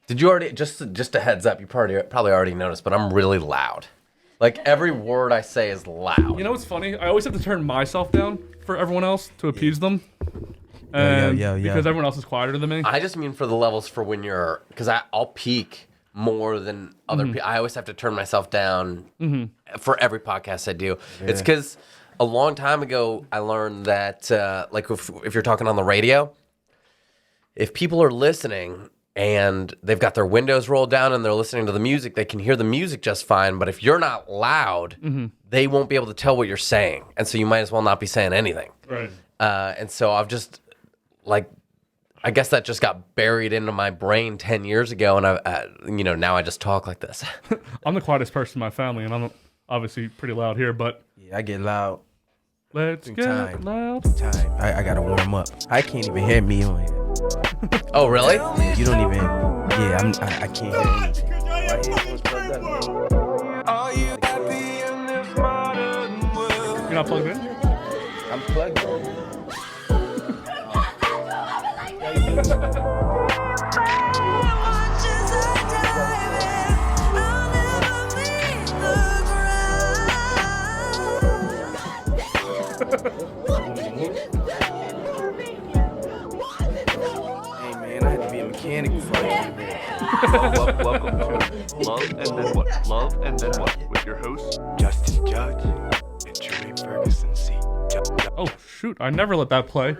Did you already, just a heads up, you probably already noticed, but I'm really loud. Like, every word I say is loud. You know what's funny? I always have to turn myself down for everyone else to appease them. And because everyone else is quieter than me. I just mean for the levels for when you're, because I'll peak more than other people. I always have to turn myself down for every podcast I do. Yeah. It's because a long time ago, I learned that, like, if you're talking on the radio, if people are listening and they've got their windows rolled down and they're listening to the music, they can hear the music just fine. But if you're not loud, they won't be able to tell what you're saying. And so you might as well not be saying anything. Right. And so I've just, like, I guess that just got buried into my brain 10 years ago. And, now I just talk like this. I'm the quietest person in my family, and I'm obviously pretty loud here, but... Yeah, I get loud. Let's get loud. I got to warm up. I can't even hear me on here. Oh, really? Yeah, you don't even... Yeah, I can't hear anything. My headphones plugged up. Are you happy in this modern world? You're not plugged in? I'm plugged in. Hey man, I had to be a mechanic before I came here. Welcome to Love and Then What? Love and Then What? With your host, Justin Judge and Julian Ferguson C. Oh, shoot. I never let that play.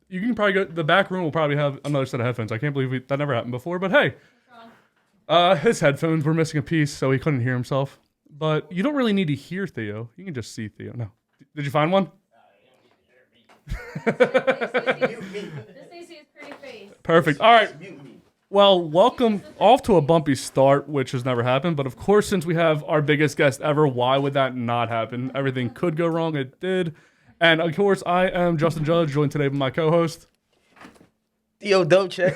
You can probably go... The back room will probably have another set of headphones. I can't believe that never happened before, but hey. His headphones were missing a piece, so he couldn't hear himself. But you don't really need to hear Theo. You can just see Theo. No. Did you find one? Just need to see his pretty face. Perfect. All right. Well, welcome off to a bumpy start, which has never happened. But of course, since we have our biggest guest ever, why would that not happen? Everything could go wrong. It did. And of course, I am Justin Judge, joined today by my co-host Theo Doche.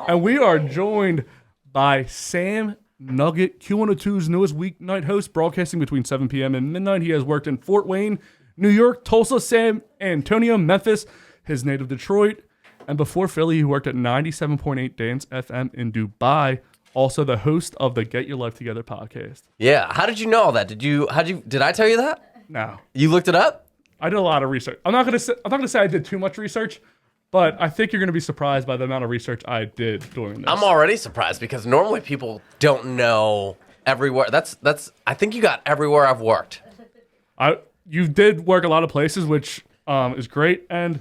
and we are joined by Sam Nugget, Q102's newest weeknight host, broadcasting between 7 p.m. and midnight. He has worked in Fort Wayne, New York, Tulsa, San Antonio, Memphis, his native Detroit, and before Philly, he worked at 97.8 Dance FM in Dubai. Also, the host of the Get Your Life Together podcast. Yeah. How did you know all that? Did I tell you that? No, You looked it up? I did a lot of research. I'm not gonna say I did too much research, but I think you're gonna be surprised by the amount of research I did doing this. I'm already surprised because normally people don't know everywhere. I think you got everywhere I've worked. You did work a lot of places, which is great. And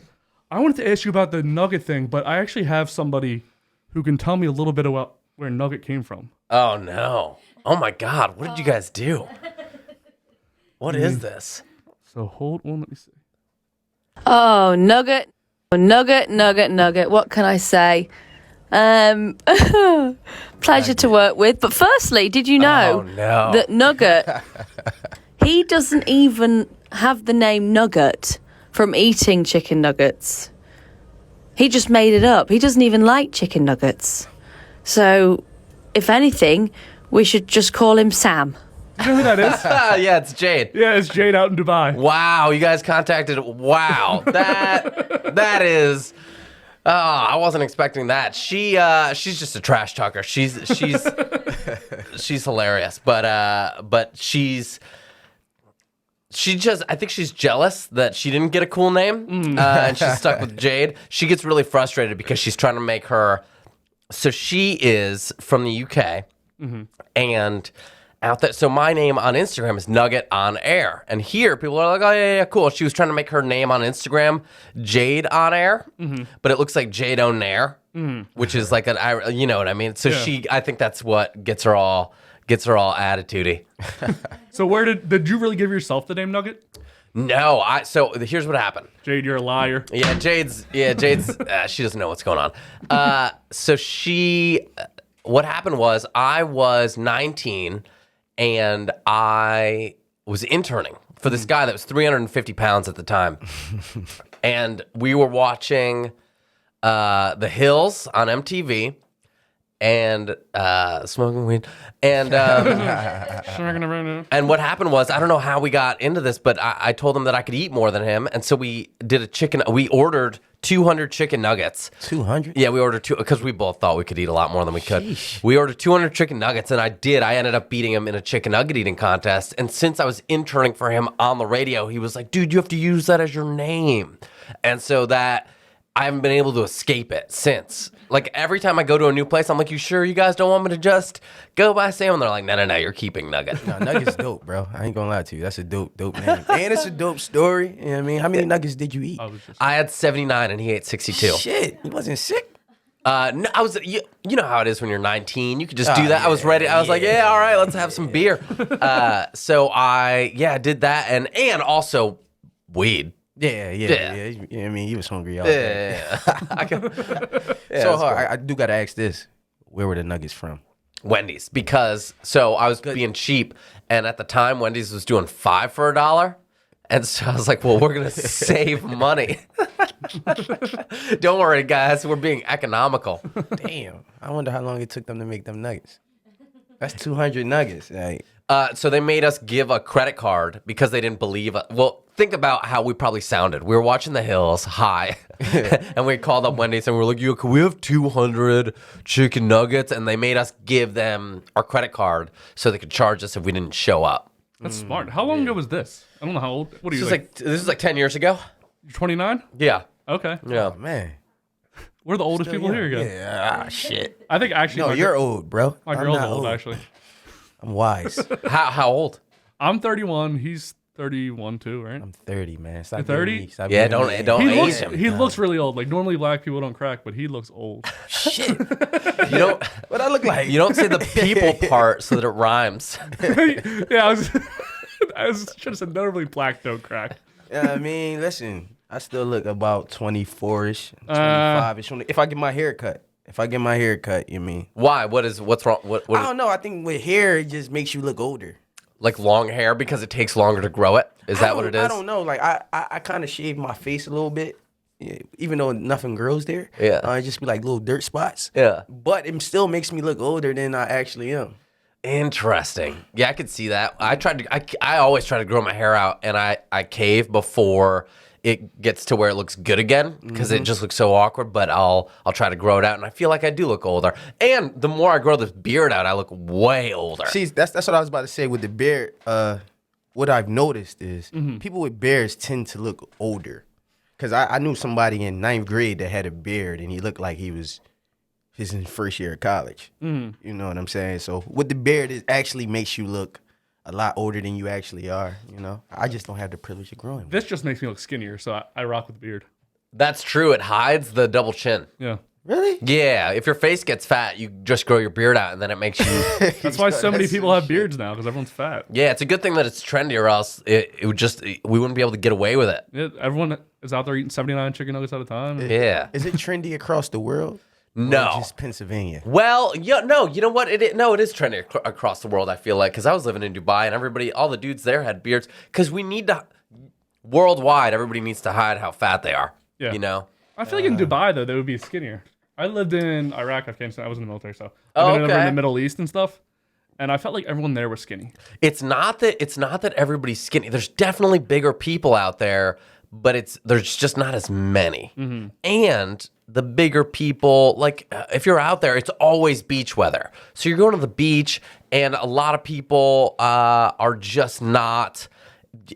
I wanted to ask you about the Nugget thing, but I actually have somebody who can tell me a little bit about where Nugget came from. Oh, no. Oh, my God. What did you guys do? What is this? So hold on, let me see. Oh, Nugget. What can I say? Pleasure to work with. But firstly, did you know that Nugget, he doesn't even have the name Nugget from eating chicken nuggets. He just made it up. He doesn't even like chicken nuggets. So, if anything, we should just call him Sam. You know who that is? Yeah, it's Jade. Yeah, it's Jade out in Dubai. Wow, you guys contacted. Wow, that is. Oh, I wasn't expecting that. She's just a trash talker. She's hilarious, but I think she's jealous that she didn't get a cool name, and she's stuck with Jade. She gets really frustrated because she's trying to make her. So she is from the UK, and out there. So my name on Instagram is Nugget on Air, and here people are like, "Oh yeah, cool." She was trying to make her name on Instagram Jade on Air, but it looks like Jade on Air, which is like you know what I mean. So I think that's what gets her all attitudey. So where did you really give yourself the name Nugget? No, so here's what happened. Jade, you're a liar. Yeah, Jade's she doesn't know what's going on. So what happened was I was 19 and I was interning for this guy that was 350 pounds at the time. And we were watching The Hills on MTV. and smoking weed. And and what happened was, I don't know how we got into this, but I told him that I could eat more than him. And so we ordered 200 chicken nuggets. 200? Yeah, we ordered two because we both thought we could eat a lot more than we could. Sheesh. We ordered 200 chicken nuggets, and I did. I ended up beating him in a chicken nugget eating contest. And since I was interning for him on the radio, he was like, dude, you have to use that as your name. And so that I haven't been able to escape it since. Like, every time I go to a new place, I'm like, you sure you guys don't want me to just go by Sam? And they're like, no, you're keeping Nugget. No, Nugget's dope, bro. I ain't gonna lie to you. That's a dope name. And it's a dope story. You know what I mean? How many nuggets did you eat? I had 79 and he ate 62. Shit, he wasn't sick? No, I was. You know how it is when you're 19. You could just do that. I was ready. I was like, yeah, all right, let's have some beer. So I did that, and also weed. Yeah. You know what I mean, he was hungry all day. Yeah. So I do gotta ask this: where were the nuggets from? Wendy's, because I was being cheap, and at the time Wendy's was doing 5 for $1, and so I was like, well, we're gonna save money. Don't worry, guys, we're being economical. Damn, I wonder how long it took them to make them nuggets. That's 200 nuggets. Like, So they made us give a credit card because they didn't believe us. Well, think about how we probably sounded. We were watching The Hills high, and we called up Wendy's and we were like, yo, can we have 200 chicken nuggets? And they made us give them our credit card so they could charge us if we didn't show up. That's smart. How long ago was this? I don't know how old. What are you This is like 10 years ago. You're 29? Yeah. Okay. Yeah. oh, man. We're the oldest people here again. Yeah, shit. I think actually. No, my you're old, bro. My I'm girl's not old, actually. I'm wise. How old? I'm 31. He's 31 too, right? I'm 30, man. Stop You're 30? giving me- stop Yeah, giving me- don't He age looks. him. He looks really old. Like normally black people don't crack, but he looks old. Shit. You don't. What I look like? You don't say the people part so that it rhymes. Yeah, I should have said normally black don't crack. Yeah, I mean, listen. I still look about 24-ish, 25-ish. If I get my hair cut. You mean? Why? What's wrong? What I don't know. I think with hair, it just makes you look older. like long hair because it takes longer to grow it? Is that what it is? I don't know. Like, I kind of shave my face a little bit. Yeah, even though nothing grows there. Yeah. It just be like little dirt spots. Yeah. But it still makes me look older than I actually am. Interesting. Yeah, I could see that. I always try to grow my hair out, and I cave before it gets to where it looks good again because it just looks so awkward. But I'll try to grow it out, and I feel like I do look older. And the more I grow this beard out, I look way older. See, that's what I was about to say with the beard. What I've noticed is people with beards tend to look older. Because I knew somebody in 9th grade that had a beard, and he looked like he was in his first year of college. You know what I'm saying? So with the beard, it actually makes you look a lot older than you actually are. You know, I just don't have the privilege of growing. This just makes me look skinnier, so I rock with the beard. That's true. It hides the double chin. Yeah. Really? Yeah, if your face gets fat, you just grow your beard out, and then it makes you. That's why so many people have beards now, because everyone's fat. Yeah, it's a good thing that it's trendy, or else it would just we wouldn't be able to get away with it. Yeah, everyone is out there eating 79 chicken nuggets at a time. Yeah. Is it trendy across the world? No. Or just Pennsylvania. Well, yeah, no. You know what? It is trendy across the world. I feel like because I was living in Dubai, and all the dudes there had beards. Because we need to worldwide, everybody needs to hide how fat they are. Yeah. You know. I feel like in Dubai, though, they would be skinnier. I lived in Iraq, Afghanistan. I was in the military, so Oh, I've been over in okay. the Middle East and stuff. And I felt like everyone there was skinny. It's not that everybody's skinny. There's definitely bigger people out there, but there's just not as many. And the bigger people, like if you're out there, it's always beach weather. So you're going to the beach, and a lot of people are just not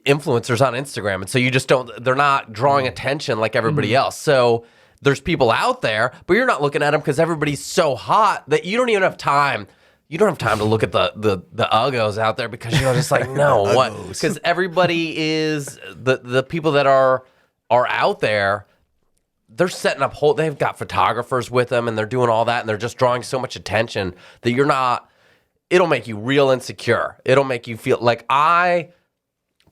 influencers on Instagram, and so you just don't. They're not drawing attention like everybody else. So there's people out there, but you're not looking at them because everybody's so hot that you don't even have time. You don't have time to look at the uggos out there because you're just like, no, what? Because everybody is the people that are out there. They're setting up they've got photographers with them, and they're doing all that, and they're just drawing so much attention that you're not. It'll make you real insecure. It'll make you feel like I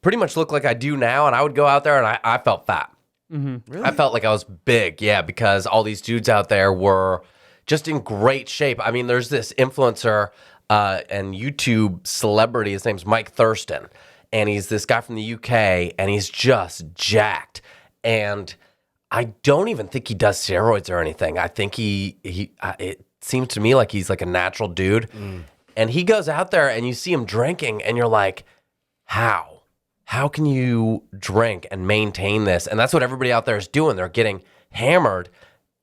pretty much look like I do now, and I would go out there and I felt fat. Really? I felt like I was big, yeah, because all these dudes out there were just in great shape. I mean, there's this influencer and YouTube celebrity. His name's Mike Thurston, and he's this guy from the UK, and he's just jacked. And I don't even think he does steroids or anything. I think it seems to me like he's like a natural dude. And he goes out there and you see him drinking and you're like, how? How can you drink and maintain this? And that's what everybody out there is doing. They're getting hammered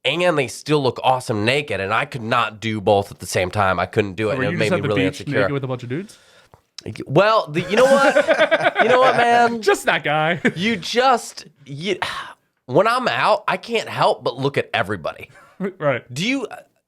and they still look awesome naked. And I could not do both at the same time. I couldn't do it. Were And you it just made at me the really beach insecure. naked with a bunch of dudes? Well, you know what? You know what, man? Just that guy. When I'm out, I can't help but look at everybody. Right.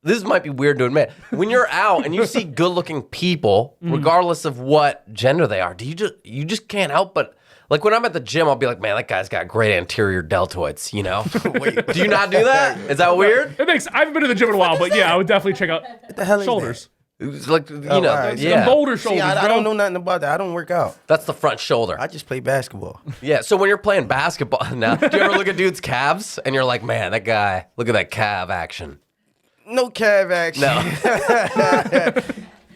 This might be weird to admit. When you're out and you see good-looking people, regardless of what gender they are, you just can't help but, like, when I'm at the gym, I'll be like, man, that guy's got great anterior deltoids, you know? Wait, do you not do that? Is that weird? I haven't been to the gym in a while, but yeah, I would definitely check out the hell is shoulders. It's like, you know, right. yeah. Boulder shoulders, See, I bro. don't know nothing about that. I don't work out. That's the front shoulder. I just play basketball. Yeah, so when you're playing basketball now, do you ever look at dudes' calves and you're like, man, that guy, look at that calf action. No calf action. No.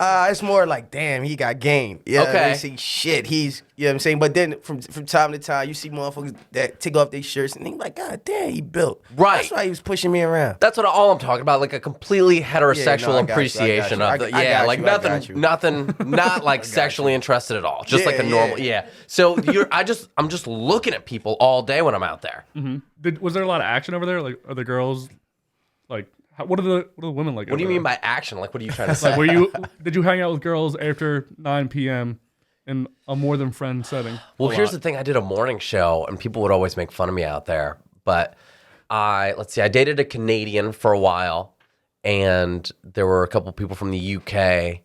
It's more like, damn, he got game. Yeah, Okay. they see shit. He's, you know what I'm saying? But then from time to time, you see motherfuckers that take off their shirts and they like, God damn, he built. Right. That's why he was pushing me around. That's all I'm talking about, like a completely heterosexual I got you, appreciation I of got the, you. yeah, I like got you. nothing, not like sexually interested at all, just like a normal, yeah. So I'm just looking at people all day when I'm out there. Was there a lot of action over there? Like, are the girls, like, what are the women like? What do you mean by action? Like, what are you trying to say? Like, did you hang out with girls after 9 p.m. in a more than friend setting? Well, here's the thing. I did a morning show, and people would always make fun of me out there. But I dated a Canadian for a while, and there were a couple people from the UK,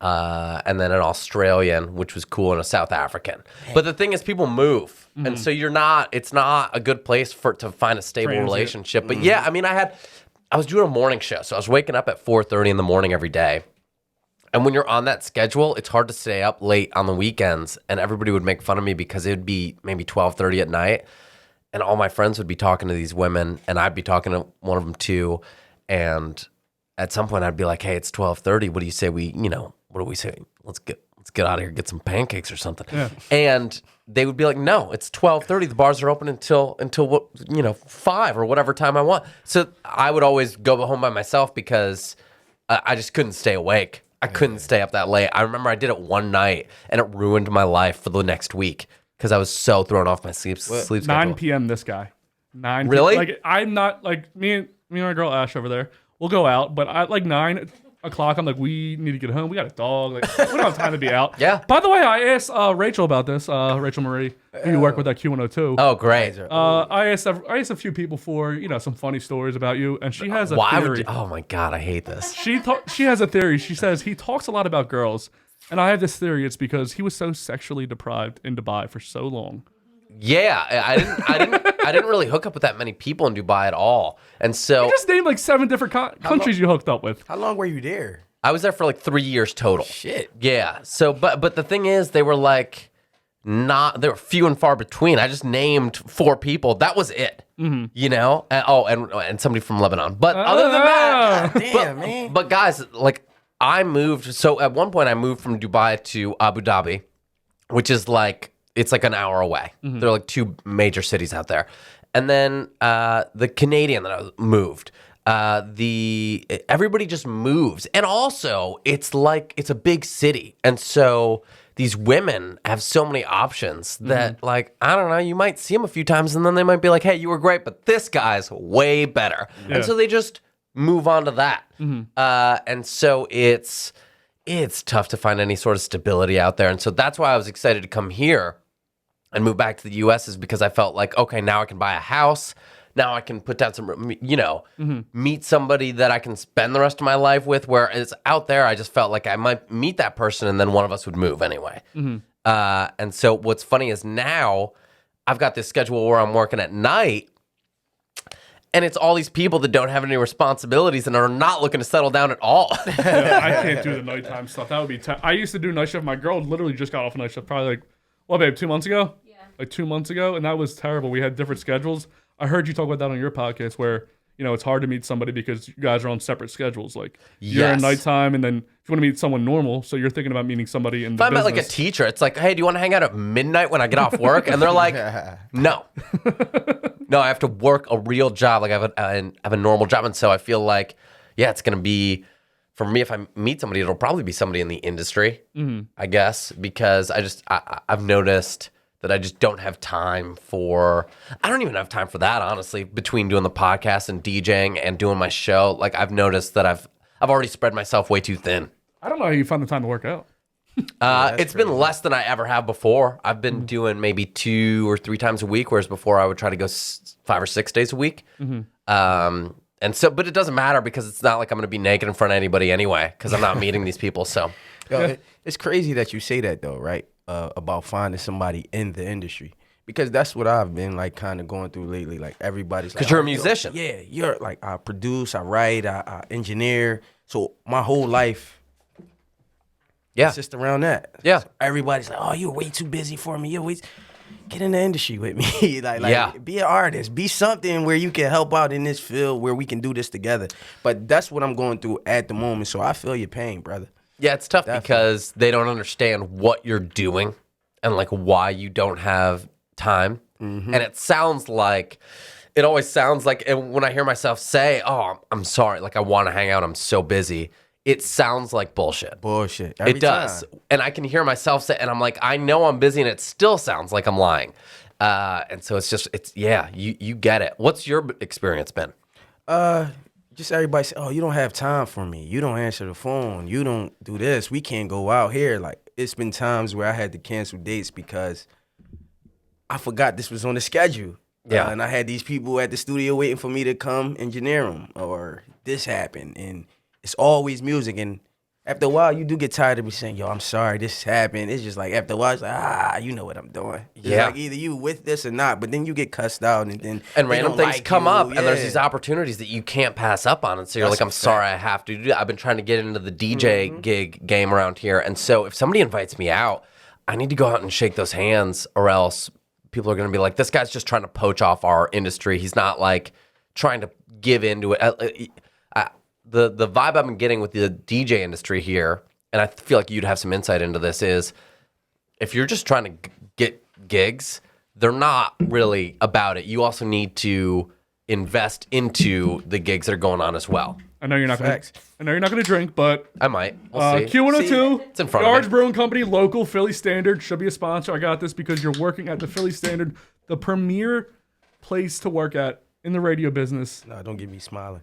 and then an Australian, which was cool, and a South African. But the thing is, people move, and so it's not a good place to find a stable Transient. relationship. But yeah, I mean, I was doing a morning show, so I was waking up at 4:30 in the morning every day. And when you're on that schedule, it's hard to stay up late on the weekends. And everybody would make fun of me because it would be maybe 12:30 at night. And all my friends would be talking to these women, and I'd be talking to one of them too. And at some point, I'd be like, hey, it's 12:30. What do you say what do we say? Let's get out of here, get some pancakes or something. Yeah. And they would be like, no, it's 12:30. The bars are open until 5 or whatever time I want. So I would always go home by myself because I just couldn't stay awake. I couldn't stay up that late. I remember I did it one night and it ruined my life for the next week because I was so thrown off my sleep schedule. 9 p.m. This guy. 9 Really? Like, I'm not, like, me and my girl Ash over there, we'll go out, but at like 9 o'clock, I'm like, we need to get home. We got a dog. Like, we don't have time to be out. Yeah. By the way, I asked Rachel about this. Rachel Marie, who you work with at Q102. Oh, great. I asked a few people for some funny stories about you, and she has a Why theory. oh my God, I hate this. She has a theory. She says he talks a lot about girls, and I have this theory. It's because he was so sexually deprived in Dubai for so long. Yeah, I didn't really hook up with that many people in Dubai at all. And so You just named like 7 different countries you hooked up with. How long were you there? I was there for like 3 years total. Shit. Yeah. So, but the thing is, they were like they were few and far between. I just named 4 people. That was it. You know. And somebody from Lebanon. But other than that, Damn, man. But guys, like I moved. So at one point, I moved from Dubai to Abu Dhabi, which is like it's like an hour away. There are like 2 major cities out there, and then the Canadian that I moved. Everybody just moves, and also it's a big city, and so these women have so many options that like I don't know, you might see them a few times and then they might be like, hey, you were great, but this guy's way better, and so they just move on to that. And so it's tough to find any sort of stability out there, and so that's why I was excited to come here and move back to the U.S. is because I felt like, okay, now I can buy a house. Now I can put down some, meet somebody that I can spend the rest of my life with. Whereas out there, I just felt like I might meet that person and then one of us would move anyway. And so what's funny is now I've got this schedule where I'm working at night, and it's all these people that don't have any responsibilities and are not looking to settle down at all. Yeah, I can't do the nighttime stuff. That would be I used to do night shift. My girl literally just got off a night shift probably babe, 2 months ago? Yeah. Like 2 months ago, and that was terrible. We had different schedules. I heard you talk about that on your podcast where, it's hard to meet somebody because you guys are on separate schedules. Like, you're in nighttime, and then if you want to meet someone normal, so you're thinking about meeting somebody in the If I met business. like a teacher, it's like, hey, do you want to hang out at midnight when I get off work? And they're like, no. No, I have to work a real job. Like I have a normal job. And so I feel like, yeah, it's going to be for me, if I meet somebody, it'll probably be somebody in the industry, I guess, because I've noticed that I just don't have time I don't even have time for that, honestly, between doing the podcast and DJing and doing my show. Like, I've noticed that I've already spread myself way too thin. I don't know how you find the time to work out. It's been less than I ever have before. I've been doing maybe 2 or 3 times a week, whereas before I would try to go 5 or 6 days a week. And so, but it doesn't matter because it's not like I'm going to be naked in front of anybody anyway because I'm not meeting these people. So, It's crazy that you say that though, right? About finding somebody in the industry, because that's what I've been like kind of going through lately. Like everybody's like, because you're a musician. You're like, I produce, I write, I engineer. So my whole life, it's just around that. Yeah. So everybody's like, oh, you're way too busy for me. Get in the industry with me. like be an artist, be something where you can help out in this field where we can do this together. But that's what I'm going through at the moment. So I feel your pain, brother. Yeah, it's tough because they don't understand what you're doing and like why you don't have time. And it always sounds like, and when I hear myself say, oh, I'm sorry, like I want to hang out, I'm so busy, it sounds like bullshit. Every it does. time. And I can hear myself say, and I'm like, I know I'm busy and it still sounds like I'm lying. And so you get it. What's your experience been? Just everybody say, oh, you don't have time for me. You don't answer the phone. You don't do this. We can't go out here. Like, it's been times where I had to cancel dates because I forgot this was on the schedule. Yeah. And I had these people at the studio waiting for me to come engineer them, or this happened. And it's always music. And after a while, you do get tired of me saying, yo, I'm sorry, this happened. It's just like, after a while, it's like, you know what I'm doing. It's like either you with this or not, but then you get cussed out and then random things come up, Yeah. and there's these opportunities that you can't pass up on. And so you're That's like, I'm sorry, I have to do that. I've been trying to get into the DJ gig game around here. And so if somebody invites me out, I need to go out and shake those hands, or else people are going to be like, this guy's just trying to poach off our industry. He's not like trying to give into it. The vibe I've been getting with the DJ industry here, and I feel like you'd have some insight into this, is if you're just trying to get gigs, they're not really about it. You also need to invest into the gigs that are going on as well. I know you're not going to drink, but I might. We'll see. Q102, It's in front of Yards me. Brewing Company, local Philly Standard, should be a sponsor. I got this because you're working at the Philly Standard, the premier place to work at in the radio business. No, don't get me smiling.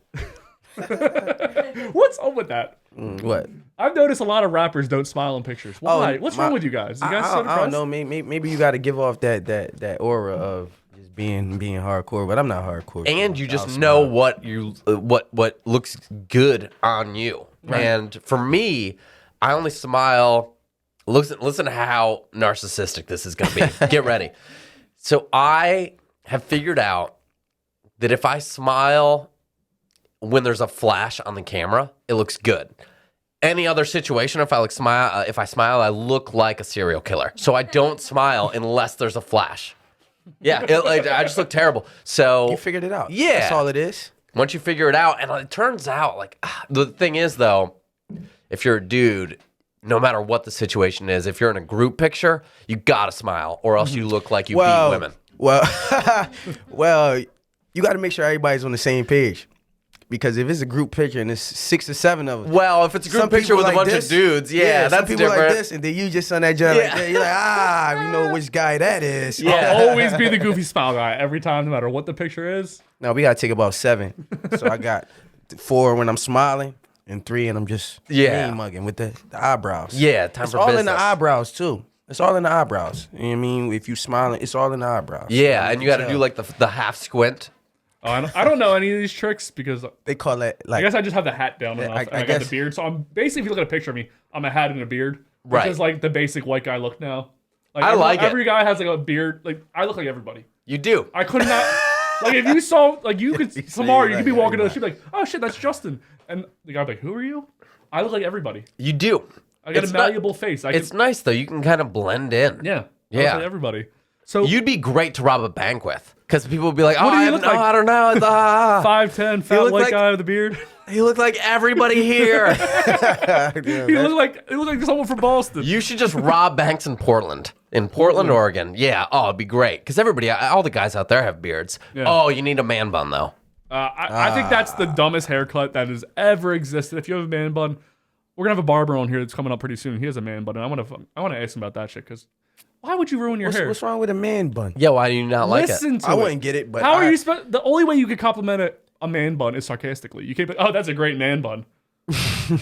What's up with that? What? I've noticed a lot of rappers don't smile in pictures. Why? What's wrong with you guys? You guys so I don't know. Maybe you got to give off that aura of just being hardcore, but I'm not hardcore. And you just know what looks good on you. Right. And for me, I only smile. Listen to how narcissistic this is going to be. Get ready. So I have figured out that if I smile when there's a flash on the camera, it looks good. Any other situation, if I smile, I look like a serial killer. So I don't smile unless there's a flash. Yeah, I just look terrible. So You figured it out. Yeah, That's all it is. Once you figure it out, and it turns out, like, the thing is though, if you're a dude, no matter what the situation is, if you're in a group picture, you gotta smile, or else you look like you beat women. Well, you got to make sure everybody's on the same page. Because if it's a group picture and it's 6 or 7 of us. Well, if it's a group picture with a bunch of dudes, that's some people different. like this, and then you just on that job like that. You're like, we know which guy that is. I'll always be the goofy smile guy every time, no matter what the picture is. No, we got to take about 7. So I got 4 when I'm smiling, and 3 and I'm just mean mugging with the eyebrows. Yeah, time it's for all business. in the eyebrows, too. It's all in the eyebrows. You know what I mean? If you smiling, it's all in the eyebrows. Yeah, and you got to do like the half squint. Oh, I don't know any of these tricks because They call it I like. guess I just have the hat down enough. I and I got guess- the beard. So I'm basically, if you look at a picture of me, I'm a hat and a beard. Which Right. is like the basic white guy look now. Like I like it. every guy has like a beard. Like I look like everybody. You do. I could not. Like if you saw, like you could tomorrow, you could be like walking down the street like, oh shit, that's Justin, and the guy'd be like, who are you? I look like everybody. You do. I got It's a malleable face. It's nice though. You can kind of blend in. Yeah. I look Yeah. like everybody. So You'd be great to rob a bank with, because people would be like, "Oh, do you look like? I don't know." 5'10", fat look white like- guy with a beard. He looked like everybody here. He looked like someone from Boston. You should just rob banks in Portland, Oregon. Yeah. Oh, it'd be great, because all the guys out there have beards. Yeah. Oh, you need a man bun though. I think that's the dumbest haircut that has ever existed. If you have a man bun, we're gonna have a barber on here that's coming up pretty soon. He has a man bun, and I want to ask him about that shit because why would you ruin your hair? What's wrong with a man bun? Yeah, why do you not like it? Listen to I it. wouldn't get it, but How are you? The only way you could compliment a man bun is sarcastically. You can't be, oh, that's a great man bun.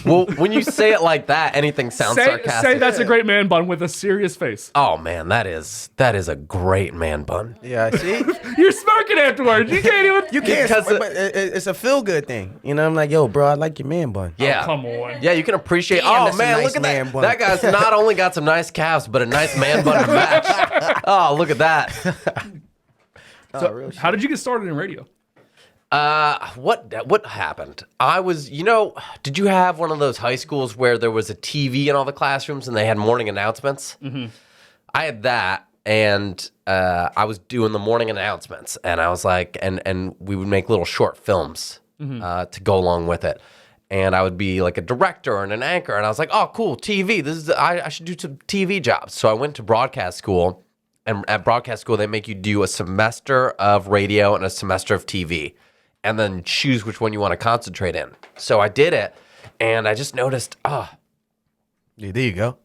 Well, when you say it like that, anything sounds sarcastic. Say that's a great man bun with a serious face. Oh man, that is a great man bun. Yeah, see, You're smirking afterwards. You can't even. you can't. Because But it's a feel good thing. You know, I'm like, yo, bro, I like your man bun. Yeah, Oh, come on. Yeah, you can appreciate. Damn, Oh that's a man, nice look at man that. bun. That guy's not only got some nice calves, but a nice man bun to match. Oh, look at that. So, How did you get started in radio? What happened? I was, did you have one of those high schools where there was a TV in all the classrooms and they had morning announcements? Mm-hmm. I had that, and I was doing the morning announcements, and I was like, and we would make little short films to go along with it. And I would be like a director and an anchor, and I was like, oh, cool, TV. I should do some TV jobs. So I went to broadcast school, and at broadcast school, they make you do a semester of radio and a semester of TV, and then choose which one you want to concentrate in. So I did it, and I just noticed, yeah, there you go.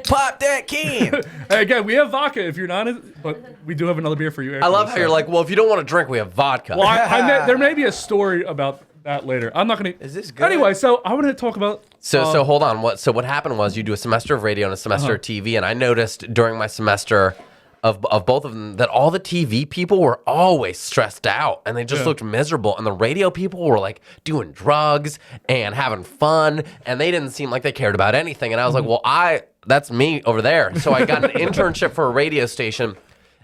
Pop that can. Hey, again, we have vodka if you're not, but we do have another beer for you. I love how you're like, well, if you don't want to drink, we have vodka. Well, there may be a story about that later. I'm not going to. Is this good? Anyway, so I want to talk about. So hold on. What happened was you do a semester of radio and a semester of TV, and I noticed during my semester of both of them that all the TV people were always stressed out and they just looked miserable, and the radio people were like doing drugs and having fun, and they didn't seem like they cared about anything. And I was like, well, that's me over there. So I got an internship for a radio station.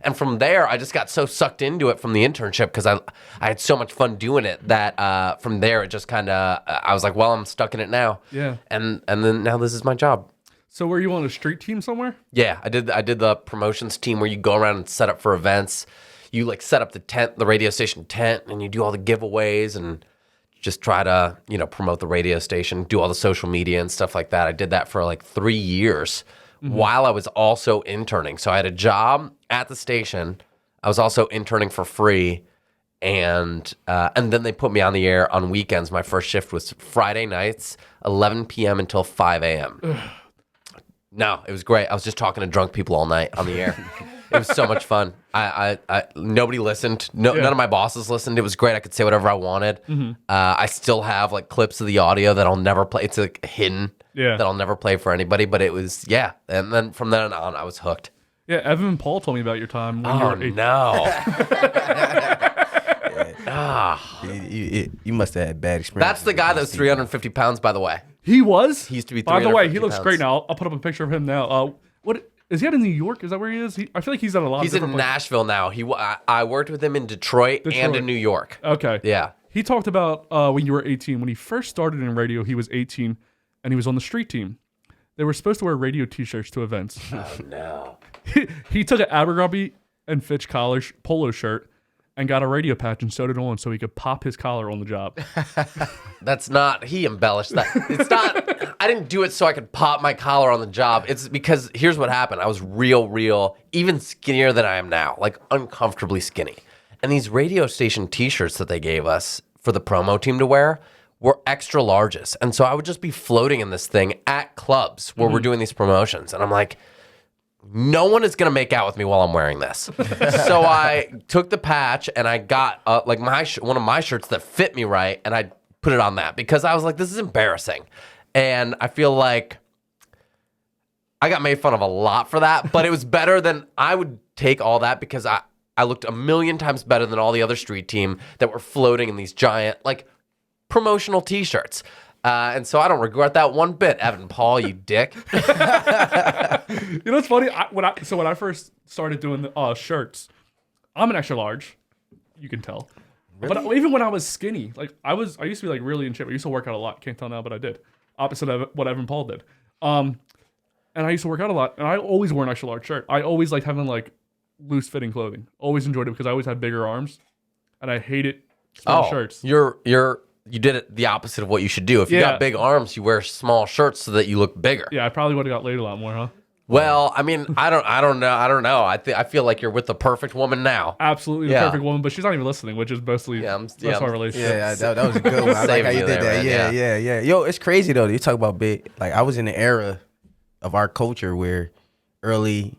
And from there, I just got so sucked into it from the internship because I had so much fun doing it that from there it just kind of I was like, well, I'm stuck in it now. Yeah. And then now this is my job. So were you on a street team somewhere? Yeah, I did the promotions team where you go around and set up for events. You like set up the tent, the radio station tent, and you do all the giveaways and just try to promote the radio station, do all the social media and stuff like that. I did that for like 3 years. While I was also interning. So I had a job at the station. I was also interning for free. And then they put me on the air on weekends. My first shift was Friday nights, 11 p.m. until 5 a.m. No, it was great. I was just talking to drunk people all night on the air. It was so much fun. I nobody listened. None of my bosses listened. It was great. I could say whatever I wanted. I still have like clips of the audio that I'll never play. It's like hidden. Yeah. That I'll never play for anybody, but it was, and then from then on, I was hooked. Yeah, Evan and Paul told me about your time when you Oh, were 18. no. You must have had bad experience. That's the guy that was 350 pounds, by the way. He was? He used to be By the way, he 350 looks pounds. great now. I'll put up a picture of him now. What is he out in New York? Is that where he is? I feel like he's at a lot He's of in different places. Nashville now. I worked with him in Detroit and in New York. Okay. Yeah. He talked about when you were 18. When he first started in radio, he was 18, and he was on the street team. They were supposed to wear radio T-shirts to events. Oh, no. He took an Abercrombie and Fitch polo shirt and got a radio patch and sewed it on so he could pop his collar on the job. That's not, he embellished that. It's not, I didn't do it so I could pop my collar on the job. It's because here's what happened. I was real, even skinnier than I am now, like uncomfortably skinny. And these radio station T-shirts that they gave us for the promo team to wear were extra larges. And so I would just be floating in this thing at clubs where we're doing these promotions. And I'm like, no one is going to make out with me while I'm wearing this. So I took the patch and I got like one of my shirts that fit me right. And I put it on that because I was like, this is embarrassing. And I feel like I got made fun of a lot for that, but it was better than I would take all that because I looked a million times better than all the other street team that were floating in these giant, like, promotional T-shirts. And so I don't regret that one bit, Evan Paul, you dick. You know what's funny? When I first started doing the shirts, I'm an extra large. You can tell. Really? But even when I was skinny, like I used to be like really in shape. I used to work out a lot. Can't tell now, but I did. Opposite of what Evan Paul did. And I used to work out a lot, and I always wore an extra large shirt. I always liked having like loose fitting clothing. Always enjoyed it because I always had bigger arms, and I hated small shirts. You did it the opposite of what you should do. If you got big arms, you wear small shirts so that you look bigger. Yeah, I probably would have got laid a lot more, huh? Well, I mean, I don't know. I feel like you're with the perfect woman now. Absolutely the Yeah. perfect woman, but she's not even listening, which is mostly that's our relationship. Yeah, that was a good one. I like how Saving you you did there, that. man, Yeah. Yo, it's crazy though. You talk about big. Like I was in the era of our culture where early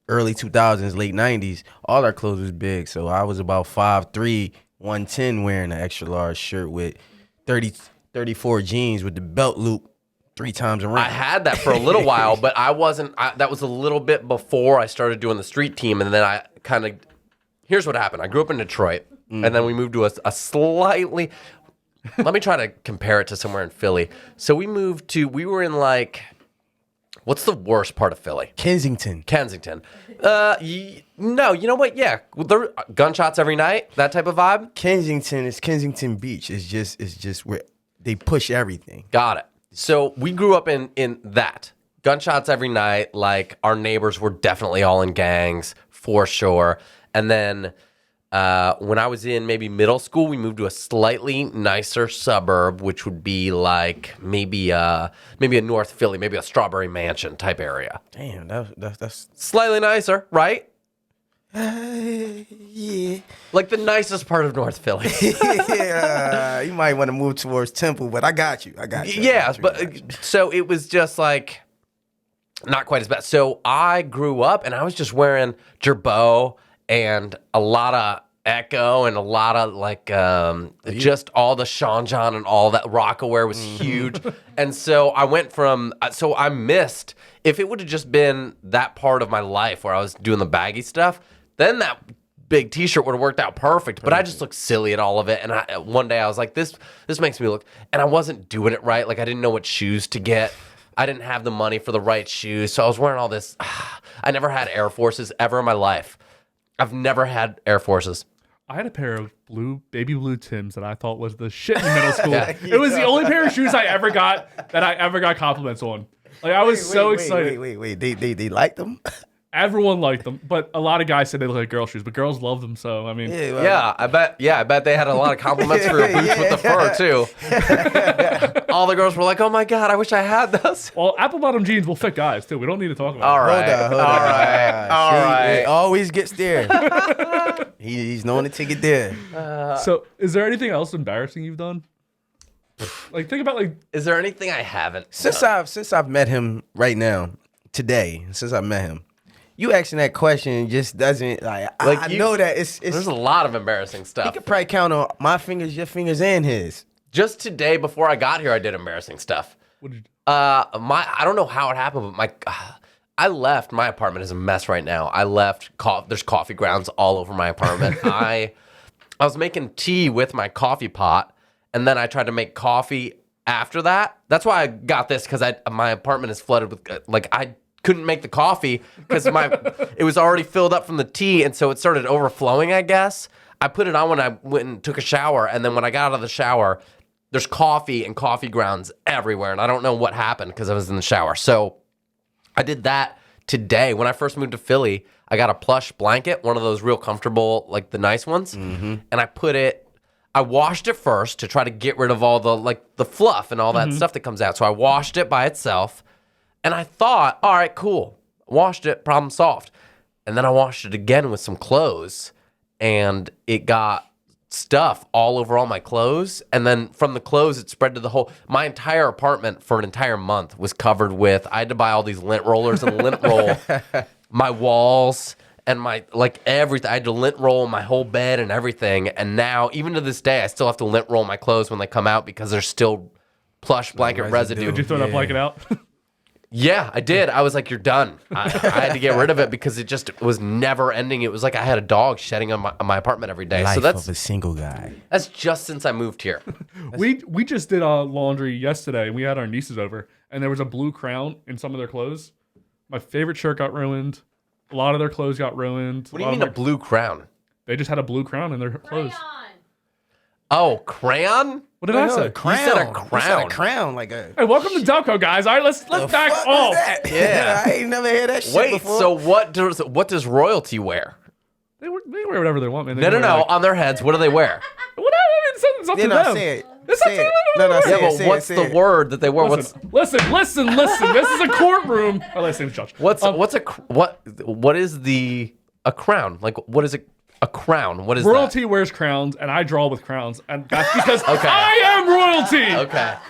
2000s, late 90s, all our clothes was big. So I was about 5'3", 110, wearing an extra large shirt with 34 jeans with the belt loop 3 times around. I had that for a little while, but I wasn't. That was a little bit before I started doing the street team, and then I kind of. Here's what happened. I grew up in Detroit, and then we moved to a slightly. Let me try to compare it to somewhere in Philly. So we were in like. What's the worst part of Philly? Kensington. No, you know what? Yeah, there gunshots every night. That type of vibe. Kensington is Kensington Beach. It's just where they push everything. Got it. So we grew up in that. Gunshots every night. Like our neighbors were definitely all in gangs for sure. And then when I was in maybe middle school, we moved to a slightly nicer suburb, which would be like maybe a North Philly, maybe a Strawberry Mansion type area. Damn, that's Slightly nicer, right? yeah. Like the nicest part of North Philly. Yeah, you might want to move towards Temple, but I got you. Yeah, but so it was just like not quite as bad. So I grew up and I was just wearing Gerbeau and a lot of Echo and a lot of like just all the Sean John and all that Rockaware was huge. And so I went from so I missed if it would have just been that part of my life where I was doing the baggy stuff, then that big t-shirt would have worked out perfect. But I just looked silly in all of it. And one day I was like, this makes me look, and I wasn't doing it right. Like I didn't know what shoes to get. I didn't have the money for the right shoes. So I was wearing all this. I never had Air Forces ever in my life. I've never had Air Forces. I had a pair of baby blue Tims that I thought was the shit in middle school. It was the only pair of shoes I ever got compliments on. Like I was excited. Wait. They liked them? Everyone liked them, but a lot of guys said they look like girl shoes, but girls love them. So I mean, I bet they had a lot of compliments for your boots with the fur too. All the girls were like, "Oh my god, I wish I had those." well, apple bottom jeans will fit guys too. We don't need to talk about All it. right, Hold on. all right. It always gets there. He's known to take it there. So, is there anything else embarrassing you've done? Like, think about like. Is there anything I haven't? Since I've met him right now, today, since I've met him, you asking that question just doesn't like I know that it's There's a lot of embarrassing you stuff. could probably count on my fingers, your fingers, and his. Just today, before I got here, I did embarrassing stuff. What did you, I don't know how it happened, but I left. My apartment is a mess right now. I left. There's coffee grounds all over my apartment. I was making tea with my coffee pot, and then I tried to make coffee after that. That's why I got this, because my apartment is flooded with I couldn't make the coffee because it was already filled up from the tea, and so it started overflowing, I guess. I put it on when I went and took a shower, and then when I got out of the shower, there's coffee and coffee grounds everywhere, and I don't know what happened because I was in the shower. So I did that today. When I first moved to Philly, I got a plush blanket, one of those real comfortable, like the nice ones, and I washed it first to try to get rid of all the fluff and all that stuff that comes out. So I washed it by itself. And I thought, all right, cool. Washed it, problem solved. And then I washed it again with some clothes, and it got stuff all over all my clothes. And then from the clothes, it spread to my entire apartment for an entire month was covered with, I had to buy all these lint rollers and lint roll my walls and my, everything. I had to lint roll my whole bed and everything. And now, even to this day, I still have to lint roll my clothes when they come out because there's still plush blanket residue. did you throw that blanket out? Yeah, I did. I was like, you're done. I had to get rid of it because it just was never ending. It was like I had a dog shedding on my apartment every day. Life So of a single guy. that's just since I moved here. We just did laundry yesterday, and we had our nieces over, and there was a blue crown in some of their clothes. My favorite shirt got ruined. A lot of their clothes got ruined. What do you mean a blue crown? They just had a blue crown in their clothes. Oh, crayon? What did I say? Crown. You said a You said crown. a crown, like a. Hey, welcome to Delco, guys. All right, let's back Fuck off. is that? Yeah. I ain't never heard that shit Wait, before. so what does royalty wear? They wear whatever they want, man. They No, can wear, no. like- On their heads, what do they wear? Whatever. It's up They're to not them. saying. Say it. No, Yeah, say but it. what's Say the it. word that they wore? Listen. This is a courtroom. Oh, let's say judge. What is a crown? Like, what is a crown? What is Royalty wears crowns, and I draw with crowns, and that's because Okay. I am royalty. that?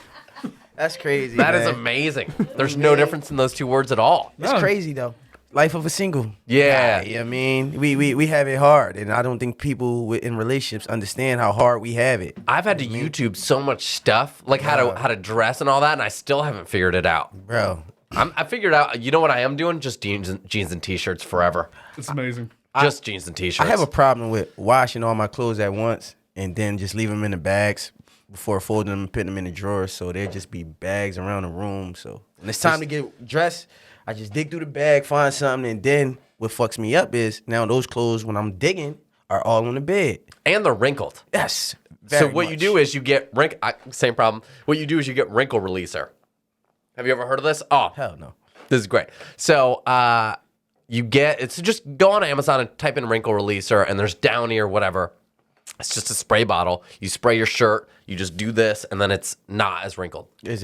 Okay. That's crazy. That is man. amazing. There's no difference in those two words at all. It's crazy though. Life of a single. Yeah. guy, I mean, we have it hard, and I don't think people in relationships understand how hard we have it. I've had to YouTube so much stuff, like how to dress and all that, and I still haven't figured it out. Bro, I figured out. You know what I am doing? Just jeans and t-shirts forever. It's amazing. Just jeans and t-shirts. I have a problem with washing all my clothes at once and then just leave them in the bags before folding them and putting them in the drawers. So there just be bags around the room. So when it's time to get dressed, I just dig through the bag, find something, and then what fucks me up is now those clothes, when I'm digging, are all on the bed. and they're wrinkled. Yes. So what you do is you get same problem. What you do is you get Wrinkle Releaser. Have you ever heard of this? Oh, Hell no. this is great. So just go on Amazon and type in Wrinkle Releaser, and there's Downy or whatever. It's just a spray bottle. You spray your shirt. You just do this, and then it's not as wrinkled. Is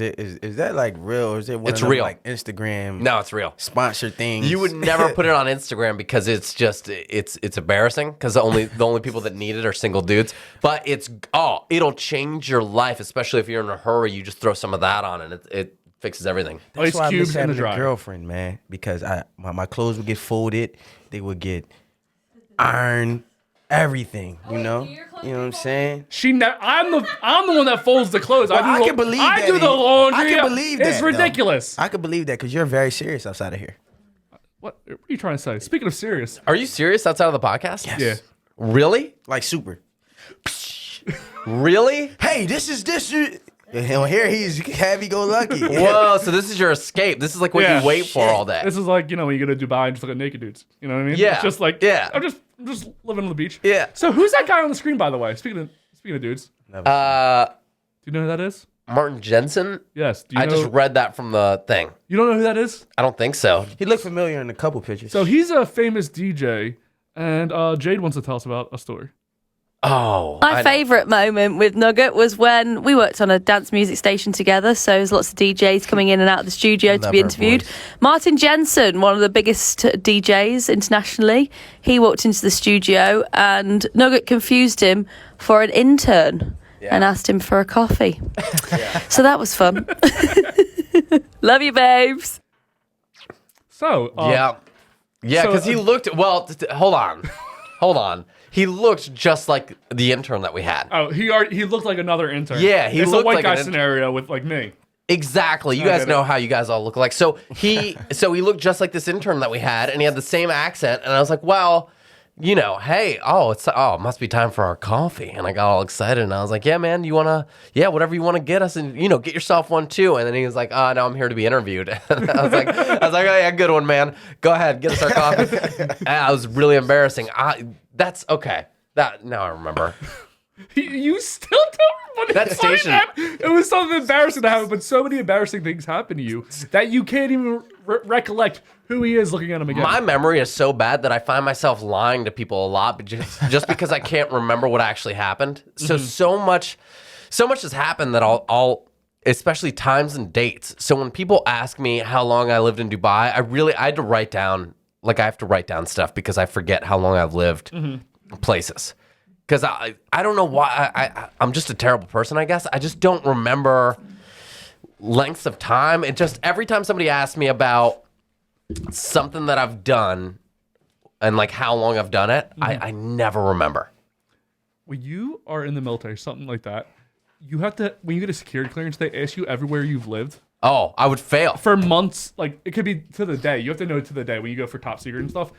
that like real, or is it one It's of them, real. like Instagram No, it's real. sponsor things? You would never put it on Instagram because it's just it's embarrassing because the only people that need it are single dudes. But it'll change your life, especially if you're in a hurry. You just throw some of that on, and it fixes everything. That's Ice why I cubes miss in the having a dryer. girlfriend, man, because my clothes would get folded, they would get ironed, everything. You know what I'm saying? I'm the one that folds the clothes. Well, I can believe that. I do the laundry. I can believe that. It's though. ridiculous. I can believe that because you're very serious outside of here. What are you trying to say? Speaking of serious, Are you serious outside of the podcast? yeah. Really? Like super. Really? Hey, this. Here he's happy-go-lucky. Whoa! So this is your escape. This is like what Yeah. you wait for all day. This is like, when you go to Dubai and just look at naked dudes. You know what I mean? Yeah. It's just like, Yeah. I'm just living on the beach. Yeah. So who's that guy on the screen, by the way? Speaking of dudes, do you know who that is? Martin Jensen. Yes. Do you I know, just read that from the thing. You don't know who that is? I don't think so. He looked familiar in a couple pictures. So he's a famous DJ, and Jade wants to tell us about a story. Oh, My favourite moment with Nugget was when we worked on a dance music station together. So there's lots of DJs coming in and out of the studio to Love be her interviewed. voice. Martin Jensen, one of the biggest DJs internationally, he walked into the studio and Nugget confused him for an intern and asked him for a coffee. So that was fun. Love you, babes. So Yeah, so, because he looked. Well, hold on. He looked just like the intern that we had. Oh, he looked like another intern. Yeah, he it's looked a white like guy an scenario with like me. Exactly. You I guys get know it. how you guys all look like. So he looked just like this intern that we had, and he had the same accent. And I was like, well, hey, it must be time for our coffee. And I got all excited, and I was like, yeah, man, whatever you want to get us, and get yourself one too. And then he was like, no, I'm here to be interviewed. And I was like, oh yeah, good one, man. Go ahead, get us our coffee. And I was really embarrassing. That's okay. Now I remember. You still don't. That station- It was something embarrassing to happen, but so many embarrassing things happen to you that you can't even recollect who he is looking at him again. My memory is so bad that I find myself lying to people a lot, but just because I can't remember what actually happened. So much has happened that I'll especially times and dates. So when people ask me how long I lived in Dubai, I had to write down, I have to write down stuff because I forget how long I've lived places. Because I don't know why, I'm just a terrible person, I guess. I just don't remember lengths of time. It just, every time somebody asks me about something that I've done and how long I've done it, I never remember. When you are in the military, something like that, you have to, when you get a security clearance, they ask you everywhere you've lived. Oh, I would fail. For months, it could be to the day. You have to know to the day when you go for top secret and stuff.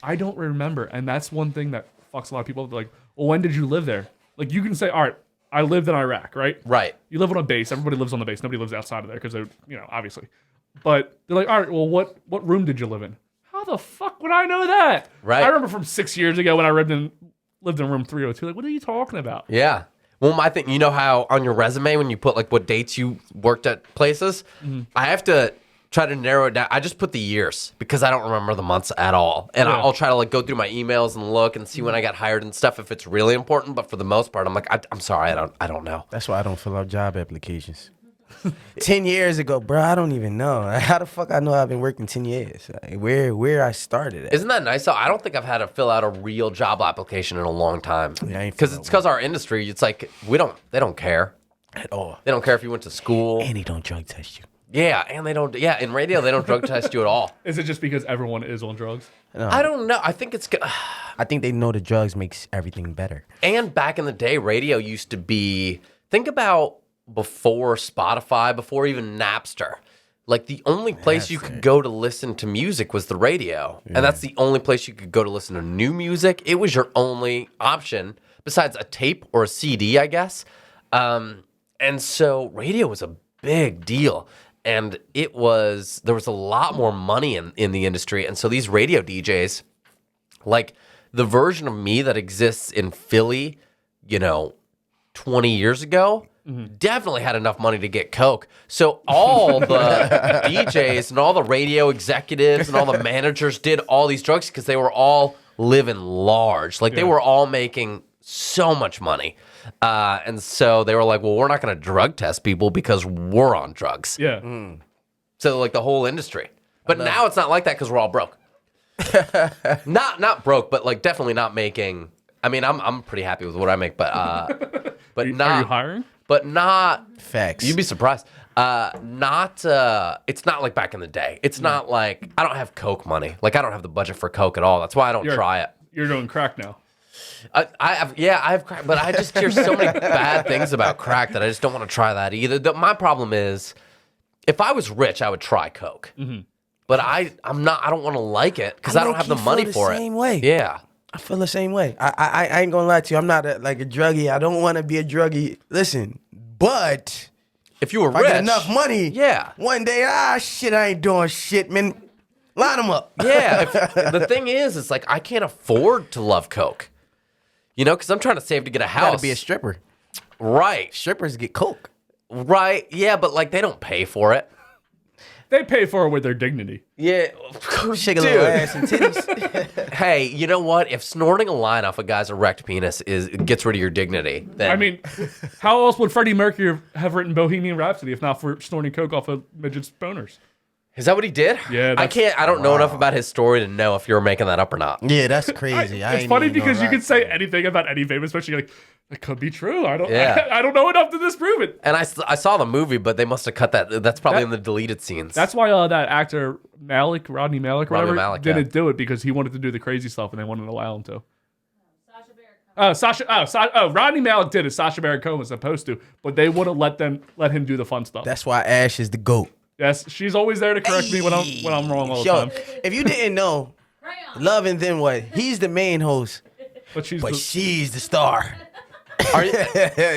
I don't remember. And that's one thing that fucks a lot of people. They're like, well, when did you live there? You can say, all right, I lived in Iraq, right? Right. You live on a base. Everybody lives on the base. Nobody lives outside of there because they're, obviously. But they're like, all right, well, what room did you live in? How the fuck would I know that? Right. I remember from 6 years ago when I lived in room 302. What are you talking about? Yeah. Well, my thing, how on your resume when you put what dates you worked at places, I have to try to narrow it down. I just put the years because I don't remember the months at all. And Yeah. I'll try to like go through my emails and look and see when I got hired and stuff if it's really important. But for the most part, I'm like, I'm sorry, I don't know. That's why I don't fill out job applications. 10 years ago, bro, I don't even know. How the fuck I know I've been working 10 years? Like, where I started at. Isn't that nice? So I don't think I've had to fill out a real job application in a long time. Yeah, I ain't Because filled it's out because our industry, it's like they don't care. at all. They don't care if you went to school. And he don't drug test you. Yeah, and they don't. Yeah, in radio, they don't drug test you at all. Is it just because everyone is on drugs? No, I don't know. I think it's good. I think they know the drugs makes everything better. And back in the day, radio used to be. Think about before Spotify, before even Napster. Like the only place you could go to listen to music was the radio, and that's the only place you could go to listen to new music. It was your only option besides a tape or a CD, I guess. And so radio was a big deal. And there was a lot more money in the industry. And so these radio DJs, like the version of me that exists in Philly, 20 years ago, definitely had enough money to get coke. So all the DJs and all the radio executives and all the managers did all these drugs because they were all living large. Like they were all making so much money. And so they were like, well, we're not going to drug test people because we're on drugs. Yeah. So like the whole industry. But now it's not like that because we're all broke. not broke, but like definitely not making. I mean, I'm pretty happy with what I make, but Are you hiring? But not Facts. You'd be surprised. It's not like back in the day. It's not like I don't have Coke money. Like I don't have the budget for Coke at all. That's why I don't try it. You're doing crack now. I have crack, but I just hear so many bad things about crack that I just don't want to try that either. My problem is, if I was rich, I would try Coke. But I'm not. I don't want to like it because I don't have the money for it. Same way. Yeah. I feel the same way. I ain't gonna lie to you. I'm not like a druggie. I don't want to be a druggie. Listen, but If you were if rich, I got enough money, Yeah. one day, shit, I ain't doing shit, man. Line them up. Yeah. The thing is, it's like I can't afford to love Coke. Because I'm trying to save to get a house. Gotta be a stripper. Right. Strippers get coke. Right. Yeah, but like they don't pay for it. They pay for it with their dignity. Yeah. Shake a little ass and titties. Hey, you know what? If snorting a line off a guy's erect penis gets rid of your dignity, then I mean, how else would Freddie Mercury have written Bohemian Rhapsody if not for snorting coke off of midget's boners? is that what he did? Yeah, I don't know enough about his story to know if you were making that up or not. Yeah, that's crazy. It's funny because you can say anything about any famous, especially like it could be true. I don't. Yeah. I don't know enough to disprove it. And I saw the movie, but they must have cut that. That's probably in the deleted scenes. That's why that actor Rodney Malick, Rodney Malick, didn't do it because he wanted to do the crazy stuff and they wouldn't allow him to. Rodney Malick did it. Sacha Baron Cohen was supposed to, but they wouldn't let him do the fun stuff. That's why Ash is the GOAT. Yes, she's always there to correct me when I'm wrong all the Yo, time. if you didn't know, Love and Then What, he's the main host, But she's but the, she's the star. Are you,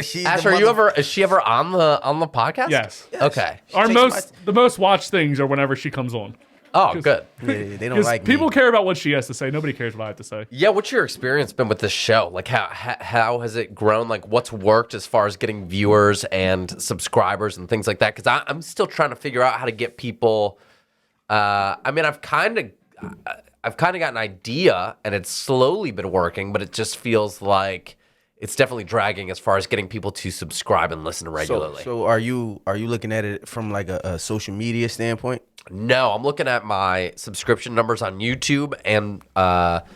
She's Ash, the is she ever on the podcast? yes. Okay. The most watched things are whenever she comes on. Oh, good. Yeah, they don't Because like people me. care about what she has to say. Nobody cares what I have to say. Yeah, what's your experience been with this show? Like, how has it grown? Like, what's worked as far as getting viewers and subscribers and things like that? Because I'm still trying to figure out how to get people. I mean, I've kind of got an idea, and it's slowly been working, but it just feels like it's definitely dragging as far as getting people to subscribe and listen regularly. So are you looking at it from like a social media standpoint? No, I'm looking at my subscription numbers on YouTube and podcast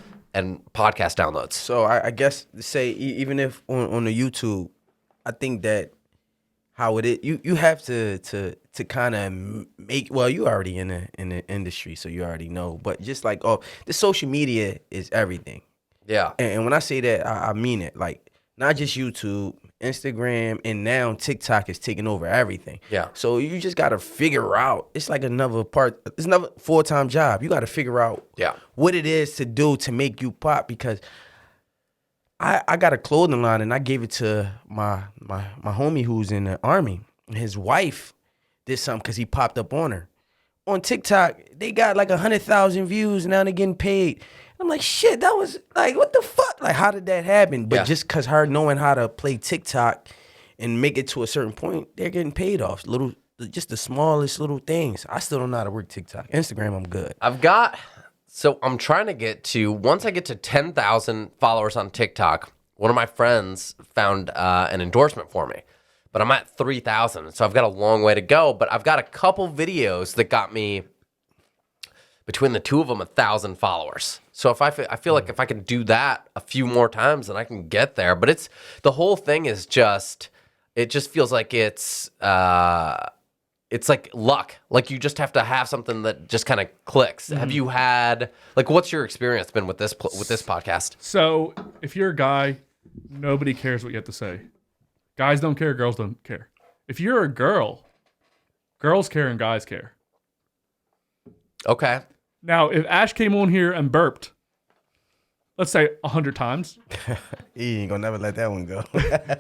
downloads. So I guess say even if on the YouTube, I think that how it is, you have to kind of make, well, you already in the industry, so you already know. But just like the social media is everything. Yeah. And when I say that, I mean it. Like not just YouTube, Instagram, and now TikTok is taking over everything. Yeah. So you just got to figure out. It's like it's another full-time job. You got to figure out what it is to do to make you pop, because I got a clothing line and I gave it to my homie who's in the Army. His wife did something because he popped up on her. On TikTok, they got like 100,000 views. Now they're getting paid. I'm like, shit, that was like, what the fuck? Like, how did that happen? But just because her knowing how to play TikTok and make it to a certain point, they're getting paid off little just the smallest little things. I still don't know how to work TikTok. Instagram, I'm good. I'm trying to get to, once I get to 10,000 followers on TikTok, one of my friends found an endorsement for me. But I'm at 3,000, so I've got a long way to go. But I've got a couple videos that got me, between the two of them, 1,000 followers. So if I feel like if I can do that a few more times, then I can get there. But the whole thing is just, it just feels like it's like luck. Like you just have to have something that just kind of clicks. Have you had, like, what's your experience been with this podcast? So if you're a guy, nobody cares what you have to say. Guys don't care, girls don't care. If you're a girl, girls care and guys care. Okay. Now, if Ash came on here and burped, let's say 100 times. He ain't gonna never let that one go.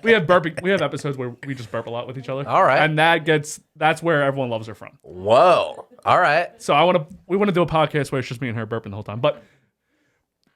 We have episodes where we just burp a lot with each other. All right. And that's where everyone loves her from. Whoa. All right. So we want to do a podcast where it's just me and her burping the whole time. But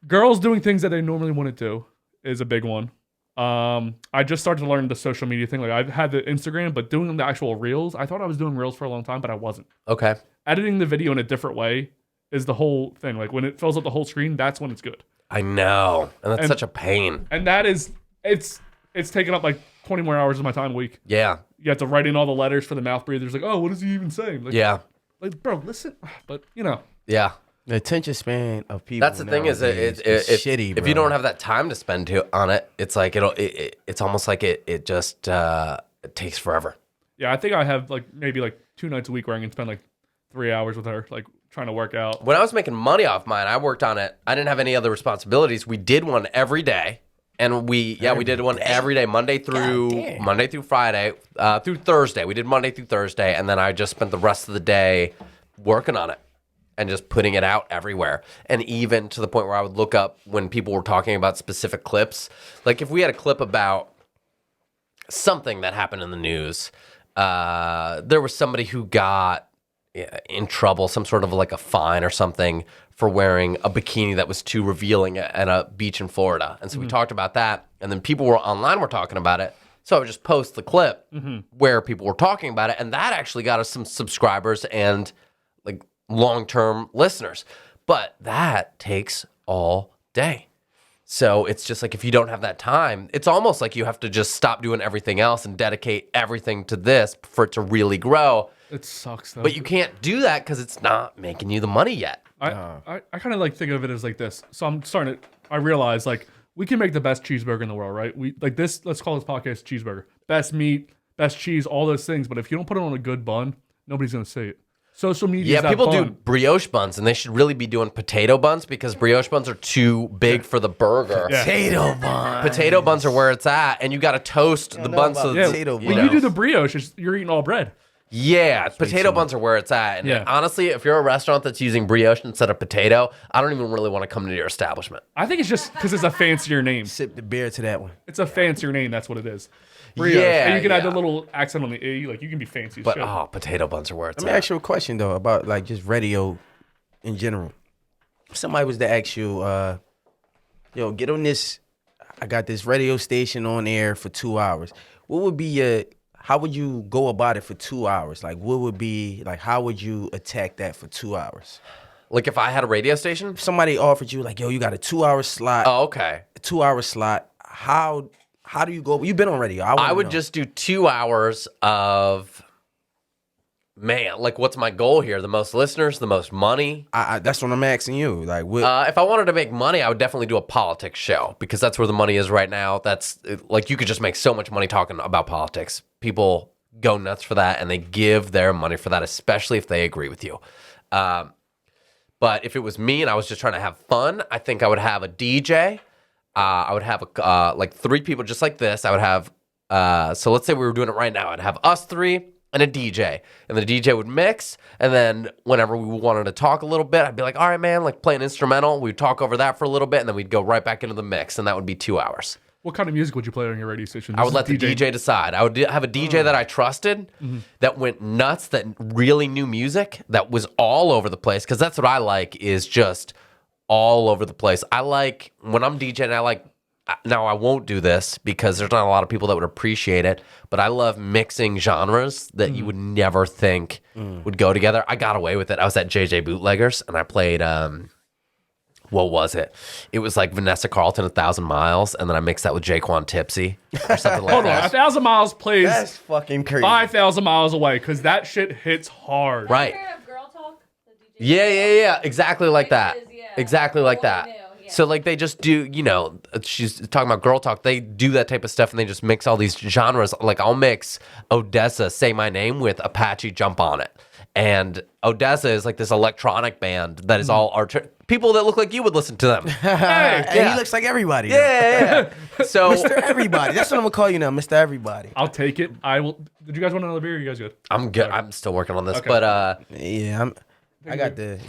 girls doing things that they normally wouldn't do is a big one. I just started to learn the social media thing. Like I've had the Instagram, but doing the actual reels, I thought I was doing reels for a long time, but I wasn't. Okay. Editing the video in a different way is the whole thing. Like when it fills up the whole screen, that's when it's good. I know. And that's such a pain. And that is, it's taken up like 20 more hours of my time a week. Yeah. You have to write in all the letters for the mouth breathers. Like, oh, what is he even saying? Like, Yeah. Like, bro, listen. But, you know. Yeah. The attention span of people. That's the thing is, it's shitty, bro. if you don't have that time to spend on it, it's like it's almost like it just it takes forever. Yeah, I think I have like maybe like 2 nights a week where I can spend like 3 hours with her, like trying to work out. When I was making money off mine, I worked on it. I didn't have any other responsibilities. We did one every day, and we did one every day, Monday through Friday, through Thursday. We did Monday through Thursday, and then I just spent the rest of the day working on it and just putting it out everywhere. And even to the point where I would look up when people were talking about specific clips. Like if we had a clip about something that happened in the news, there was somebody who got in trouble, some sort of like a fine or something for wearing a bikini that was too revealing at a beach in Florida. And so we talked about that. And then people were online were talking about it. So I would just post the clip where people were talking about it. And that actually got us some subscribers and like long-term listeners. But that takes all day. So it's just like if you don't have that time, it's almost like you have to just stop doing everything else and dedicate everything to this for it to really grow. It sucks though. But you can't do that because it's not making you the money yet. I kind of like think of it as like this. So I realize like we can make the best cheeseburger in the world, right? We like this, let's call this podcast cheeseburger. Best meat, best cheese, all those things. But if you don't put it on a good bun, nobody's going to see it. Social media. Yeah, people do brioche buns, and they should really be doing potato buns because brioche buns are too big for the burger. Yeah. Potato buns are where it's at, and you got to toast the buns. So potato When you do the brioche, you're eating all bread. Yeah, potato buns are where it's at. And honestly, if you're a restaurant that's using brioche instead of potato, I don't even really want to come to your establishment. I think it's just because it's a fancier name. Sip the beer to that one. It's a fancier name. That's what it is. Brioche. Yeah, and you can add the little accent on the E. Like you can be fancy as But shit. potato buns are where it's Let me at. ask you a question though about like just radio in general. If somebody was to ask you, yo, get on this, I got this radio station on air for 2 hours. What would be how would you go about it for 2 hours? Like what would be, like how would you attack that for 2 hours? Like if I had a radio station? If somebody offered you like, yo, you got a 2 hour slot. Oh, okay. A 2 hour slot. How do you go? You've been on radio. I would just do 2 hours of, man, like what's my goal here? The most listeners, the most money? That's what I'm asking you. Like, if I wanted to make money, I would definitely do a politics show because that's where the money is right now. That's like you could just make so much money talking about politics. People go nuts for that and they give their money for that, especially if they agree with you. But if it was me and I was just trying to have fun, I think I would have a DJ. I would have like 3 people just like this. I would have, so let's say we were doing it right now. I'd have us 3 and a DJ. And the DJ would mix. And then whenever we wanted to talk a little bit, I'd be like, all right, man, like play an instrumental. We'd talk over that for a little bit. And then we'd go right back into the mix. And that would be 2 hours. What kind of music would you play on your radio station? I would let the DJ decide. I would have a DJ that I trusted, that went nuts, that really knew music, that was all over the place. Because that's what I like is just all over the place. I like, when I'm DJing, I like now I won't do this because there's not a lot of people that would appreciate it, but I love mixing genres that you would never think would go together. I got away with it. I was at JJ Bootleggers and I played what was it? It was like Vanessa Carlton, 1,000 Miles, and then I mixed that with Jaquan Tipsy or something like Hold on, that. 1,000 Miles plays That's fucking crazy. 5,000 miles away because that shit hits hard. Right. Girl Talk? Yeah. Exactly like that. is, yeah. Exactly like that. Totally new, yeah. So like they just do, she's talking about Girl Talk. They do that type of stuff and they just mix all these genres. Like I'll mix Odessa, Say My Name with Apache, Jump On It. And Odessa is like this electronic band that is all people that look like you would listen to them. Hey, And he looks like everybody. though. Yeah. So Mr. Everybody. That's what I'm gonna call you now, Mr. Everybody. I'll take it. I will. Did you guys want another beer? You guys good? I'm good. I'm still working on this, Okay. but Yeah, I got the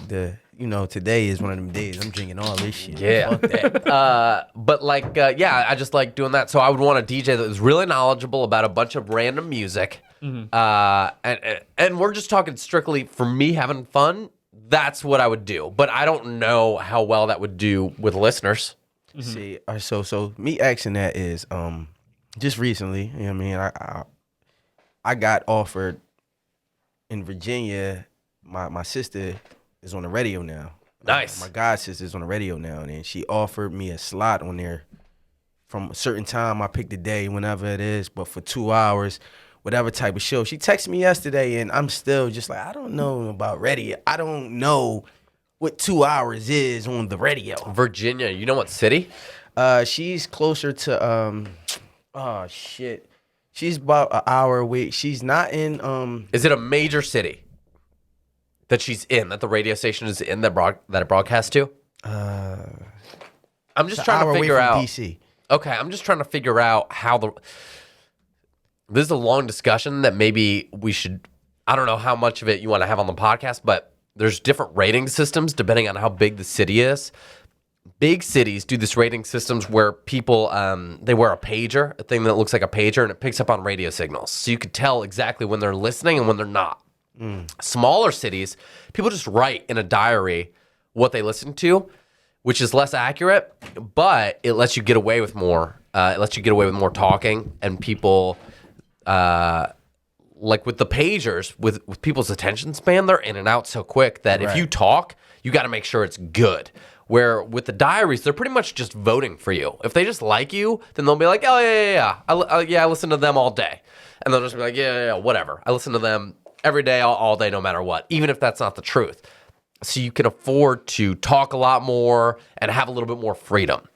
today is one of them days. I'm drinking all this shit. yeah. Fuck that. But like, I just like doing that. So I would want a DJ that was really knowledgeable about a bunch of random music. And we're just talking strictly for me having fun. That's what I would do. But I don't know how well that would do with listeners. See, so me asking that is just recently, you know what I mean? I got offered in Virginia, my sister is on the radio now. Nice. My god sister is on the radio now, and she offered me a slot on there from a certain time. I picked the day, whenever it is, but for 2 hours, whatever type of show. She texted me yesterday, and I'm still just like, I don't know about radio. I don't know what 2 hours is on the radio. Virginia, you know what city? She's closer to oh shit. She's about an hour away. She's not in Is it a major city that she's in, that the radio station is in, that it broadcasts to? I'm just trying to figure out. DC. Okay, I'm just trying to figure out how this is a long discussion that maybe we should, I don't know how much of it you want to have on the podcast, but there's different rating systems depending on how big the city is. Big cities do this rating systems where people, they wear a pager, a thing that looks like a pager, and it picks up on radio signals. So you could tell exactly when they're listening and when they're not. Smaller cities, people just write in a diary what they listen to, which is less accurate, but it lets you get away with more. It lets you get away with more talking, and people, like with the pagers, with people's attention span, they're in and out so quick that if you talk, you got to make sure it's good. Where with the diaries, they're pretty much just voting for you. If they just like you, then they'll be like, oh, yeah. I listen to them all day. And they'll just be like, yeah, whatever. I listen to them every day, all day, no matter what, even if that's not the truth. So you can afford to talk a lot more and have a little bit more freedom.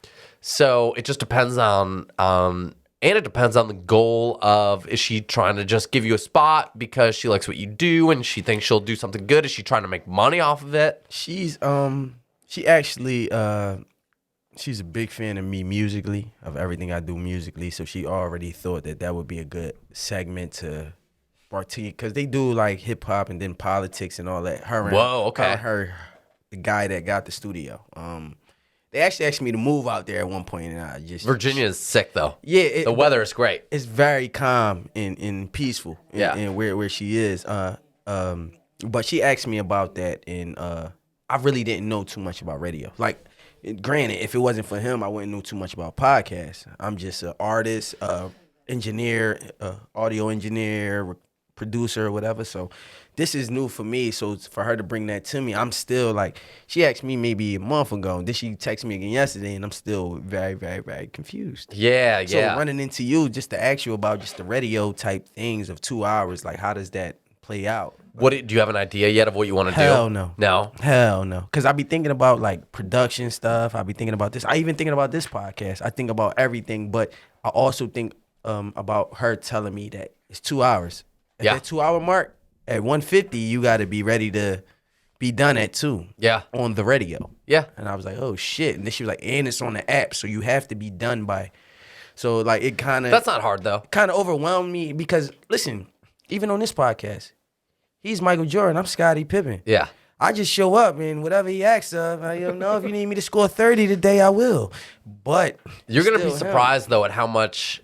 So it just depends on and it depends on the goal of, is she trying to just give you a spot because she likes what you do and she thinks she'll do something good? Is she trying to make money off of it? She's she actually she's a big fan of me musically, of everything I do musically, so she already thought that would be a good segment to partake, because they do like hip hop and then politics and all that. Her, the guy that got the studio. They actually asked me to move out there at one point, and I just Virginia is sick though. Yeah, the weather is great. It's very calm and peaceful. Yeah, where she is. But she asked me about that, and I really didn't know too much about radio. Like, granted, if it wasn't for him, I wouldn't know too much about podcasts. I'm just an artist, engineer, audio engineer, producer, whatever. So this is new for me. So for her to bring that to me, I'm still like, she asked me maybe a month ago, and then she texted me again yesterday, and I'm still very, very, very confused. Yeah. So running into you just to ask you about just the radio type things of 2 hours, like how does that play out? Do you have an idea yet of what you want to do? Hell no. No? Hell no. Because I be thinking about like production stuff. I be thinking about this. I even thinking about this podcast. I think about everything, but I also think about her telling me that it's 2 hours. At that 2 hour mark, at 150, you got to be ready to be done at 2. Yeah. On the radio. Yeah. And I was like, oh shit. And then she was like, and it's on the app, so you have to be done by. So like it kind of. That's not hard though. Kind of overwhelmed me because listen, even on this podcast, he's Michael Jordan. I'm Scottie Pippen. Yeah. I just show up and whatever he asks of, I don't know if you need me to score 30 today, I will. But you're gonna be still surprised though at how much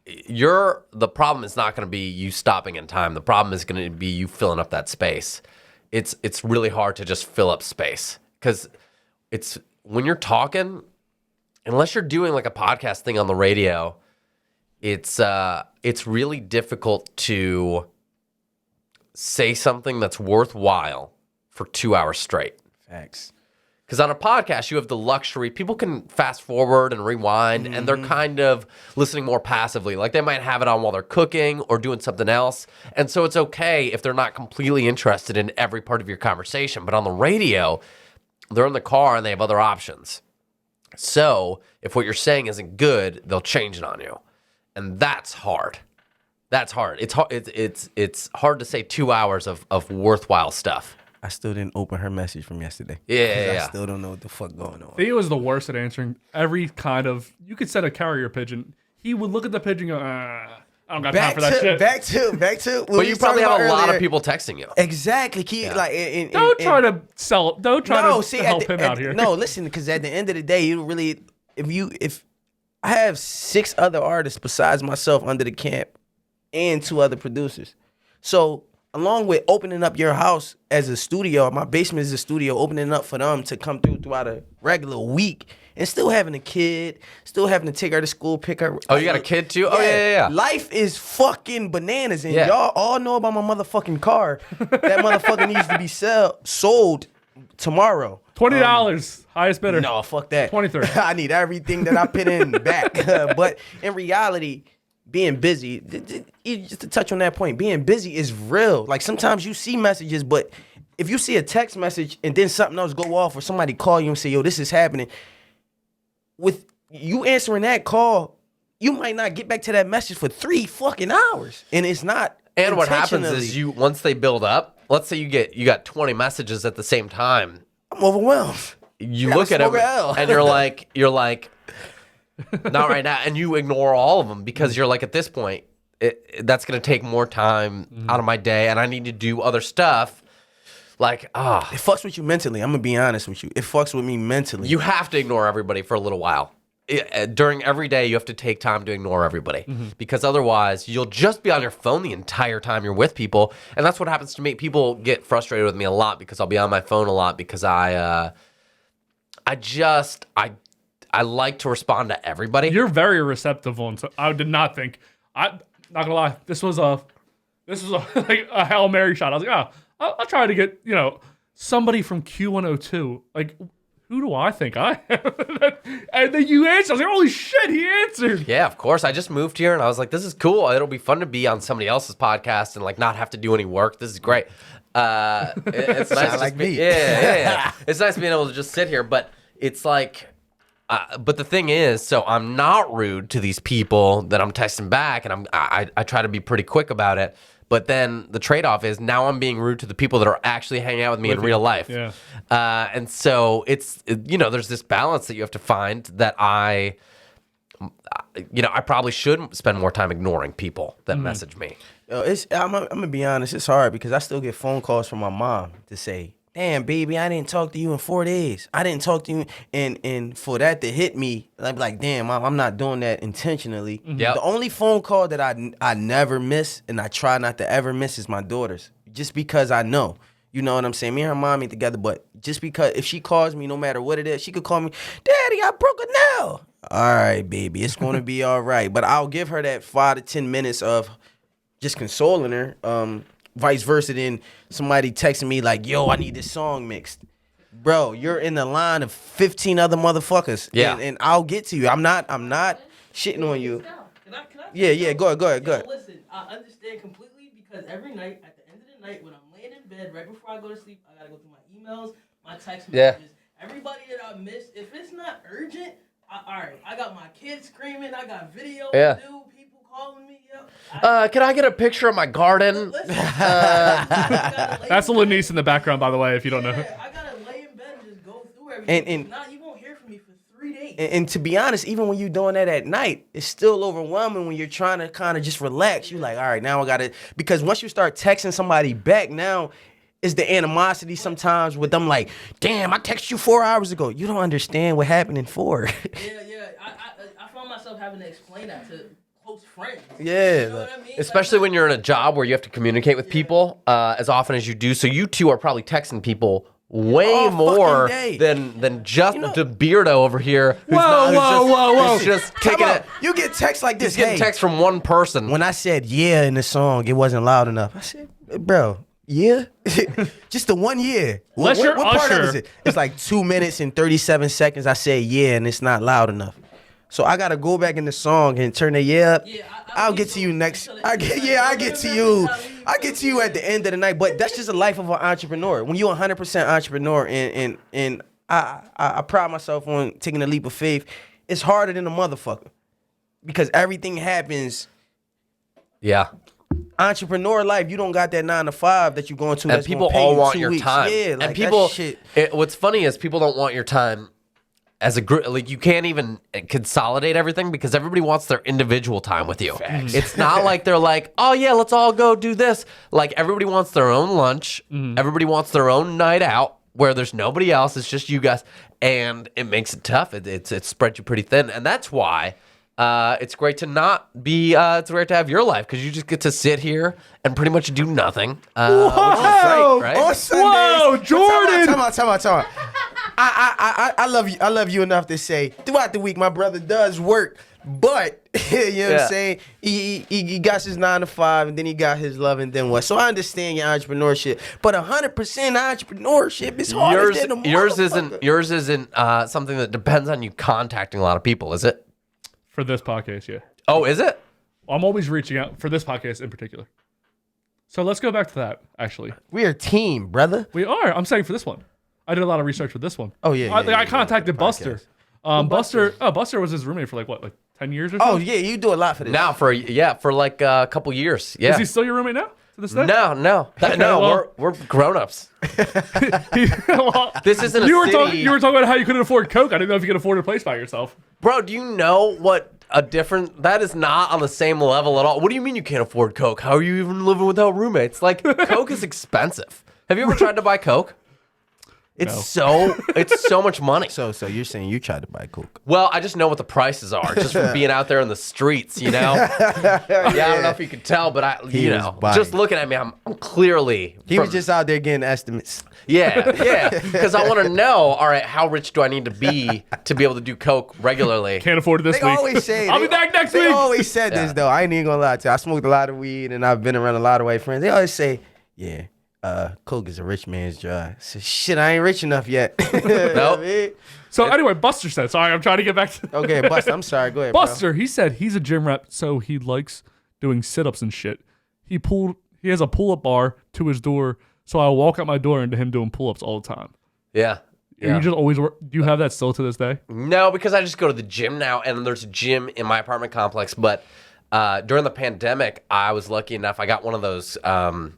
the problem is not gonna be you stopping in time. The problem is gonna be you filling up that space. It's really hard to just fill up space because it's when you're talking, unless you're doing like a podcast thing on the radio, it's really difficult to say something that's worthwhile for 2 hours straight. Facts. Because on a podcast, you have the luxury. People can fast forward and rewind, and they're kind of listening more passively. Like they might have it on while they're cooking or doing something else. And so it's okay if they're not completely interested in every part of your conversation. But on the radio, they're in the car and they have other options. So if what you're saying isn't good, they'll change it on you. And that's hard. That's hard. It's hard to say 2 hours of worthwhile stuff. I still didn't open her message from yesterday. Yeah. I still don't know what the fuck going on. Theo was the worst at answering every kind of. You could send a carrier pigeon. He would look at the pigeon and go, I don't got time for that shit. Back to. But you probably have a lot of people texting you. Exactly. Don't try to sell. Don't try to help him out here. No, listen, because at the end of the day, you really, if I have 6 other artists besides myself under the camp, and 2 other producers, so. Along with opening up your house as a studio, my basement is a studio, opening up for them to come throughout a regular week and still having a kid, still having to take her to school, pick her. Oh, you got a kid too? Oh, yeah. Life is fucking bananas. And y'all all know about my motherfucking car. That motherfucker needs to be sold tomorrow. $20, highest bidder. No, fuck that. 23. I need everything that I put in back. But in reality, being busy, just to touch on that point, being busy is real. Like sometimes you see messages, but if you see a text message and then something else go off or somebody call you and say, yo, this is happening, with you answering that call, you might not get back to that message for 3 fucking hours. And it's not. And what happens is once they build up, let's say you got 20 messages at the same time. I'm overwhelmed. You look at them and you're like, not right now, and you ignore all of them because you're like, at this point, that's going to take more time out of my day, and I need to do other stuff. Like, it fucks with you mentally. I'm gonna be honest with you. It fucks with me mentally. You have to ignore everybody for a little while. During every day, you have to take time to ignore everybody because otherwise, you'll just be on your phone the entire time you're with people, and that's what happens to me. People get frustrated with me a lot because I'll be on my phone a lot because I like to respond to everybody. You're very receptive on. So I did not think. I'm not gonna lie. This was a like a Hail Mary shot. I was like, I'll try to get somebody from Q102. Like, who do I think I am? And then you answered. I was like, holy shit, he answered. Yeah, of course. I just moved here and I was like, this is cool. It'll be fun to be on somebody else's podcast and like not have to do any work. This is great. It's nice. Like me. Yeah. It's nice being able to just sit here, but it's like. But the thing is, so I'm not rude to these people that I'm texting back, and I try to be pretty quick about it. But then the trade-off is now I'm being rude to the people that are actually hanging out with me in real life. Yeah. And so there's this balance that you have to find that I probably should spend more time ignoring people that message me. I'm gonna be honest. It's hard because I still get phone calls from my mom to say, damn, baby, I didn't talk to you in 4 days. I didn't talk to you. And for that to hit me, I'm like, damn, Mom, I'm not doing that intentionally. Yep. The only phone call that I never miss and I try not to ever miss is my daughter's. Just because I know. You know what I'm saying? Me and her mom ain't together, but just because if she calls me, no matter what it is, she could call me, Daddy, I broke a nail. All right, baby, it's going to be all right. But I'll give her that 5 to 10 minutes of just consoling her. Vice versa, then somebody texting me like, yo, I need this song mixed. Bro, you're in the line of 15 other motherfuckers. Yeah. And I'll get to you. I'm not shitting on you. Can I Yeah, go ahead. Listen, I understand completely because every night, at the end of the night, when I'm laying in bed, right before I go to sleep, I gotta go through my emails, my text messages. Everybody that I missed, if it's not urgent, all right, I got my kids screaming, I got video to do, people calling me. Can I get a picture of my garden? That's Lanice in the background, by the way, if you don't know. I gotta lay in bed and just go through everything. And you won't hear from me for 3 days. And to be honest, even when you're doing that at night, it's still overwhelming when you're trying to kind of just relax. You're like, all right, now I got to, because once you start texting somebody back, now it's the animosity sometimes with them like, damn, I texted you 4 hours ago. You don't understand what happened in 4. Yeah. I found myself having to explain that to close friends. Yeah. You know what I mean? Especially when you're in a job where you have to communicate with people as often as you do. So you two are probably texting people way All more fucking day. than just the Beardo over here. Who's Whoa. who's just taking it. You get text like this. He's getting text from one person. When I said yeah in the song, it wasn't loud enough. I said, bro, yeah? Just the 1 year. Unless you're what part of Usher. it? It's like 2 minutes and 37 seconds. I said yeah, and it's not loud enough. So I gotta go back in the song and turn the yeah up. I'll get to you next. I get to you. I get to you at the end of the night. But that's just the life of an entrepreneur. When you're 100% entrepreneur, and I pride myself on taking a leap of faith. It's harder than a motherfucker because everything happens. Yeah. Entrepreneur life, you don't got that 9 to 5 that you going to. And That's people gonna pay all you want 2 your weeks. time. Yeah, like and people, that shit. What's funny is people don't want your time as a group. Like you can't even consolidate everything because everybody wants their individual time with you. It's not like they're like, oh yeah, let's all go do this. Like everybody wants their own lunch. Everybody wants their own night out where there's nobody else. It's just you guys, and it makes it tough. It spreads you pretty thin, and that's why. It's great to not be. It's great to have your life because you just get to sit here and pretty much do nothing. Which is great, right? On Sundays, Whoa, Jordan! Time out. I love you. I love you enough to say throughout the week my brother does work, but you know what I'm saying. He got his 9 to 5, and then he got his love, and then what? So I understand your entrepreneurship, but 100% entrepreneurship is harder than a motherfucker. Yours isn't something that depends on you contacting a lot of people, is it? For this podcast, yeah. Oh, is it? I'm always reaching out for this podcast in particular. So let's go back to that, actually. We're a team, brother. We are. I'm saying for this one. I did a lot of research with this one. Oh, yeah. I contacted Buster. Buster was his roommate for like 10 years or so? Oh yeah, you do a lot for this. Now for like a couple years. Yeah. Is he still your roommate now? To this day? No. well- We're grown-ups. Well, This isn't a you were city. you were talking about how you couldn't afford Coke. I didn't know if you could afford a place by yourself. Bro, do you know what a different... That is not on the same level at all. What do you mean you can't afford Coke? How are you even living without roommates? Like, Coke is expensive. Have you ever tried to buy Coke? It's so much money. So you're saying you tried to buy Coke? Well, I just know what the prices are just from being out there in the streets, you know? Yeah, I don't know if you could tell, but He was buying. just looking at me, I'm clearly... He was just out there getting estimates. Yeah, because I want to know, all right, how rich do I need to be able to do Coke regularly? Can't afford it this They week. always say I'll be back next They week. always said this though. I ain't even gonna lie to you. I smoked a lot of weed and I've been around a lot of white friends. They always say, yeah, Coke is a rich man's drug. I said, shit, I ain't rich enough yet. Nope. So anyway, Buster said, sorry, I'm trying to get back to Okay, Buster, I'm sorry. Go ahead, Buster, he said he's a gym rep, so he likes doing sit-ups and shit. He has a pull-up bar to his door, so I walk out my door into him doing pull-ups all the time. Yeah. You just always work. Do you have that still to this day? No, because I just go to the gym now, and there's a gym in my apartment complex. But during the pandemic, I was lucky enough. I got one of those, when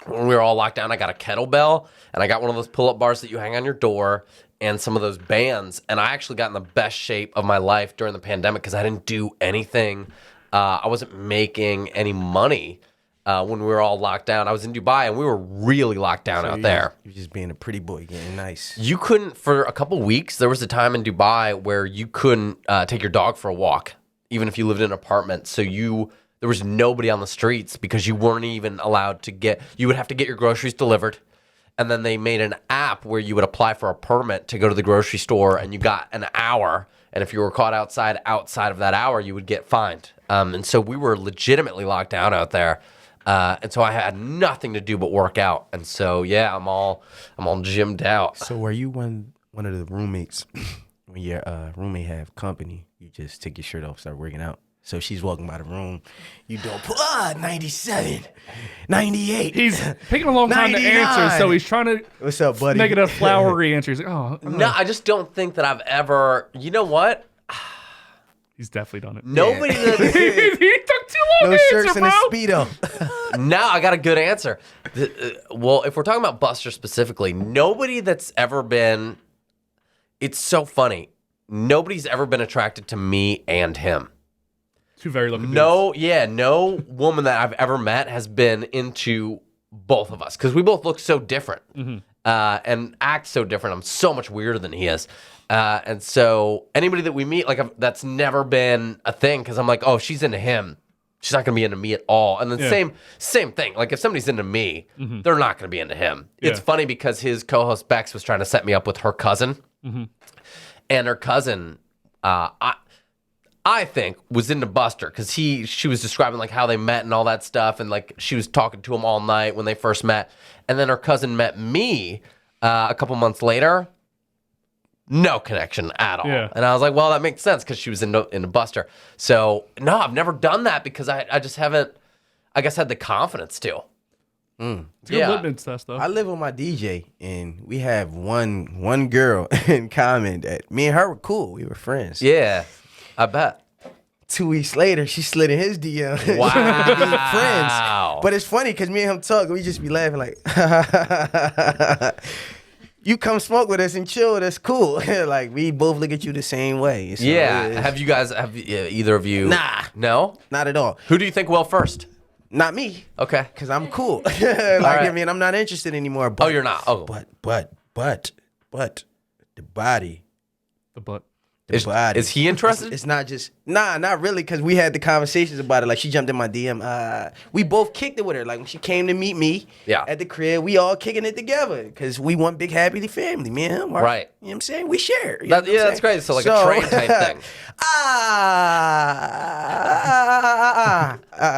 we were all locked down, I got a kettlebell, and I got one of those pull-up bars that you hang on your door, and some of those bands. And I actually got in the best shape of my life during the pandemic because I didn't do anything. I wasn't making any money. When we were all locked down. I was in Dubai and we were really locked down out there. You're just being a pretty boy, getting nice. You couldn't, for a couple weeks, there was a time in Dubai where you couldn't take your dog for a walk, even if you lived in an apartment. So there was nobody on the streets because you weren't even allowed to you would have to get your groceries delivered. And then they made an app where you would apply for a permit to go to the grocery store and you got an hour. And if you were caught outside of that hour, you would get fined. And so we were legitimately locked down out there. And so I had nothing to do but work out. And so, yeah, I'm all gymmed out. So were you one of the roommates, when your roommate have company, you just take your shirt off, start working out? So she's walking by the room, you don't pull, 97, 98. He's taking a long time to answer, 99. so he's trying to What's up, buddy? make it a flowery answer. He's like, oh, No, I just don't think that I've ever, you know what? he's definitely done it. Nobody that... He took too long No to shirts answer, and a bro. Speedo. Now I got a good answer. Well, if we're talking about Buster specifically, nobody that's ever been... It's so funny. Nobody's ever been attracted to me and him. Two very lucky dudes. No woman that I've ever met has been into both of us because we both look so different and act so different. I'm so much weirder than he is. And so anybody that we meet, like, that's never been a thing because I'm like, oh, she's into him. She's not going to be into me at all. And then same thing. Like if somebody's into me, they're not going to be into him. It's funny because his co-host Bex was trying to set me up with her cousin. And her cousin, I think, was into Buster because she was describing like how they met and all that stuff. And like she was talking to him all night when they first met. And then her cousin met me a couple months later. No connection at all. Yeah. And I was like, well, that makes sense because she was into Buster. So, no, I've never done that because I just haven't, I guess, had the confidence to. It's a good litmus test, though. I live with my DJ, and we have one girl in common that me and her were cool. We were friends. Yeah, I bet. 2 weeks later, she slid in his DM. Wow. Friends. But it's funny because me and him talk, we just be laughing like, you come smoke with us and chill with us, cool. Like, we both look at you the same way. So Have either of you? Nah. No? Not at all. Who do you think will first? Not me. Okay. Because I'm cool. Like, right. I mean, I'm not interested anymore. But, you're not? Oh. But, the body. The butt. Body. Is he interested? It's not just not really, because we had the conversations about it. Like she jumped in my DM. We both kicked it with her. Like when she came to meet me at the crib, we all kicking it together because we one big happy family. Me and him, right? You know what I'm saying? We share. That's great. So like a train type thing.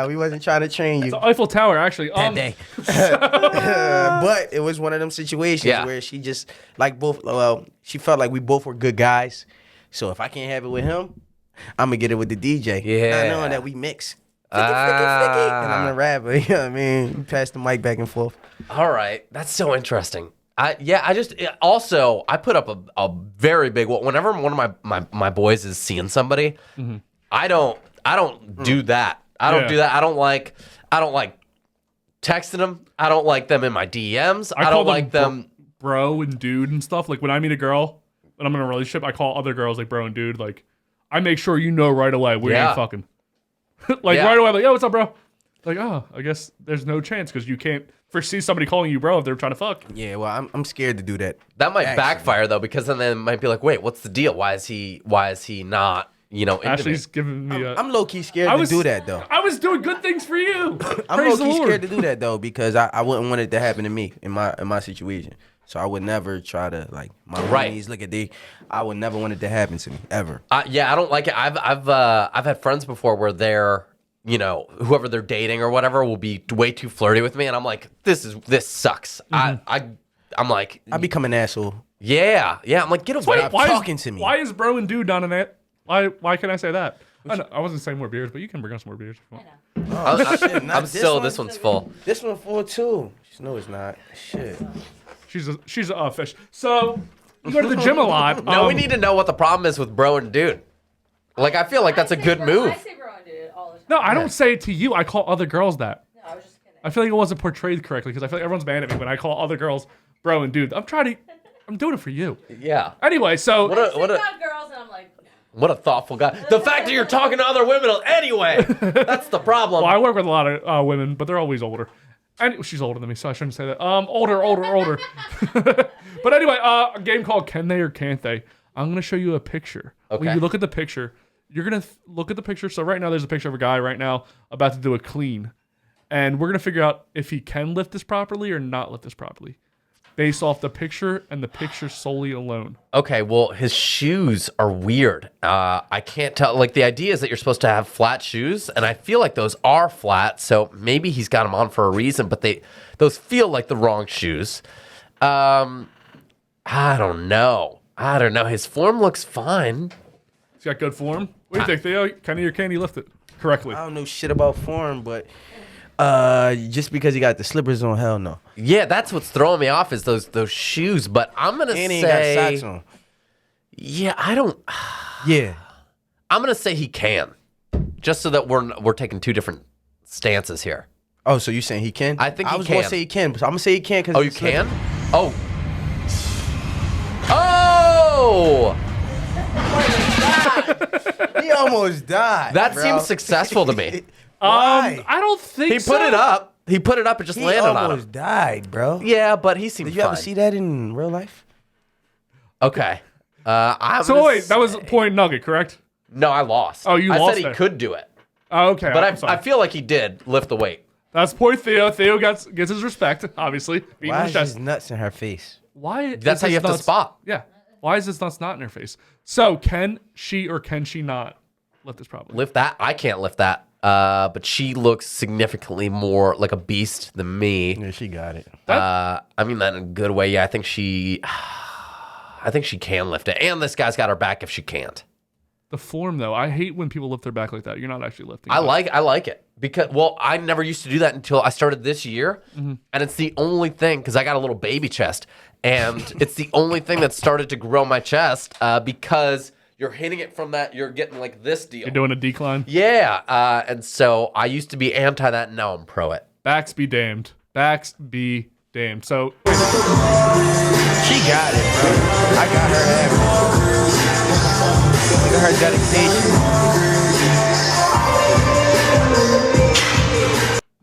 We wasn't trying to train you. It's the Eiffel Tower, actually. That day. But it was one of them situations where she just like both. Well, she felt like we both were good guys. So if I can't have it with him, I'm going to get it with the DJ. Yeah. Not knowing that we mix. Flicky. And I'm the rapper. You know what I mean? We pass the mic back and forth. All right. That's so interesting. I put up a very big one. Whenever one of my boys is seeing somebody, I don't do that. I don't do that. I don't like texting them. I don't like them in my DMs. I don't like them bro and dude and stuff. Like when I meet a girl, when I'm in a relationship, I call other girls like bro and dude. Like, I make sure you know right away we ain't fucking. Right away, I'm like, yo, what's up, bro? Like, oh, I guess there's no chance because you can't foresee somebody calling you bro if they're trying to fuck. Yeah, well, I'm scared to do that. That might backfire though, because then they might be like, wait, what's the deal? Why is he not, into Ashley's me? giving me I'm low key scared to do that though. I was doing good things for you. I'm low key scared to do that though because I wouldn't want it to happen to me in my situation. So I would never try to like my homies look at I would never want it to happen to me ever. I don't like it. I've had friends before where they're, whoever they're dating or whatever will be way too flirty with me, and I'm like, this sucks. I'm like, I become an asshole. Yeah. I'm like, get away. Stop talking to me. Why is bro and dude not in that? Why can I say that? I wasn't saying more beers, but you can bring us more beers if you want. I'm still. This one's full. This one's full too. No, it's not. Shit. She's a fish. So you go to the gym a lot. No, we need to know what the problem is with bro and dude. Like, I feel like that's a good move. I say bro and dude all the time. No, I don't say it to you. I call other girls that. No, I was just kidding. I feel like it wasn't portrayed correctly because I feel like everyone's mad at me when I call other girls bro and dude. I'm doing it for you. Yeah. Anyway, so What about girls and I'm like, what a thoughtful guy. The fact that you're talking to other women anyway, that's the problem. well, I work with a lot of women, but they're always older. And she's older than me, so I shouldn't say that. Older. But anyway, a game called Can They or Can't They? I'm going to show you a picture. Okay. When you look at the picture, you're going to look at the picture. So right now, there's a picture of a guy right now about to do a clean. And we're going to figure out if he can lift this properly or not lift this properly. Based off the picture and the picture solely alone. Okay, well, his shoes are weird. I can't tell. Like, the idea is that you're supposed to have flat shoes, and I feel like those are flat, so maybe he's got them on for a reason, but those feel like the wrong shoes. I don't know. His form looks fine. He's got good form. What do you think, Theo? Can he or can he lift it correctly? I don't know shit about form, but just because he got the slippers on, hell no. Yeah, that's what's throwing me off is those shoes. But I'm gonna And say, he ain't got socks on. Yeah, I don't. Yeah, I'm gonna say he can, just so that we're taking two different stances here. Oh, so you saying he can? I think I he was can. gonna say he can, but I'm gonna say he can because. Oh, you can? Oh. Oh! He almost died. That bro. seems successful to me. Why? I don't think He so. put it up. He put it up and just He landed on almost him. died, bro. Yeah, but he seemed Did you fine. ever see that in real life? Okay. So wait, that was point Nugget, correct? No, I lost. Oh, you I lost said he there. could do it. Oh, okay. But I'm sorry. I feel like he did lift the weight. That's poor Theo. Theo gets his respect, obviously. Beating Why his is chest. his nuts in her face? Why? That's is how you his have to nuts- spot. Yeah. Why is this nuts not in her face? So can she or can she not lift this properly? Lift that? I can't lift that. But she looks significantly more like a beast than me. Yeah, she got it. I mean that in a good way. Yeah, I think she can lift it. And this guy's got her back if she can't. The form, though, I hate when people lift their back like that. You're not actually lifting. I like it because I never used to do that until I started this year, and it's the only thing because I got a little baby chest, and it's the only thing that started to grow my chest because you're hitting it from that. You're getting like this deal. You're doing a decline. Yeah, and so I used to be anti that, and now I'm pro it. Backs be damned. Backs be damned. So She got it, bro. I got her average. Look at her dedication.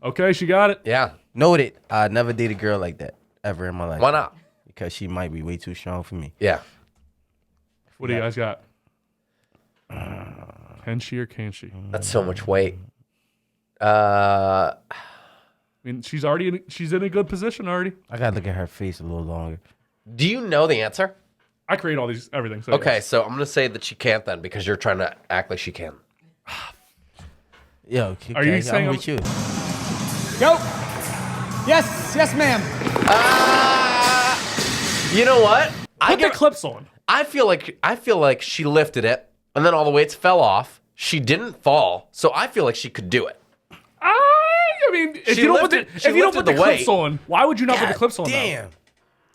okay, she got it. Yeah, Noted. I never date a girl like that ever in my life. why not? Because she might be way too strong for me. Yeah, What do you guys got? Can she or can't she? that's so much weight. I mean, she's in a good position already. I gotta look at her face a little longer. Do you know the answer? I create everything. So Okay, yes. so I'm gonna say that she can't then because you're trying to act like she can. Yo, okay, Are you saying I'm with you? Go. Yes, ma'am. You know what? Put the clips on. I feel like she lifted it and then all the weights fell off. She didn't fall, so I feel like she could do it. I mean, if She you don't lifted- put she the, if you don't lifted put the the clips weight. on, why would you not put the clips on? though? Damn.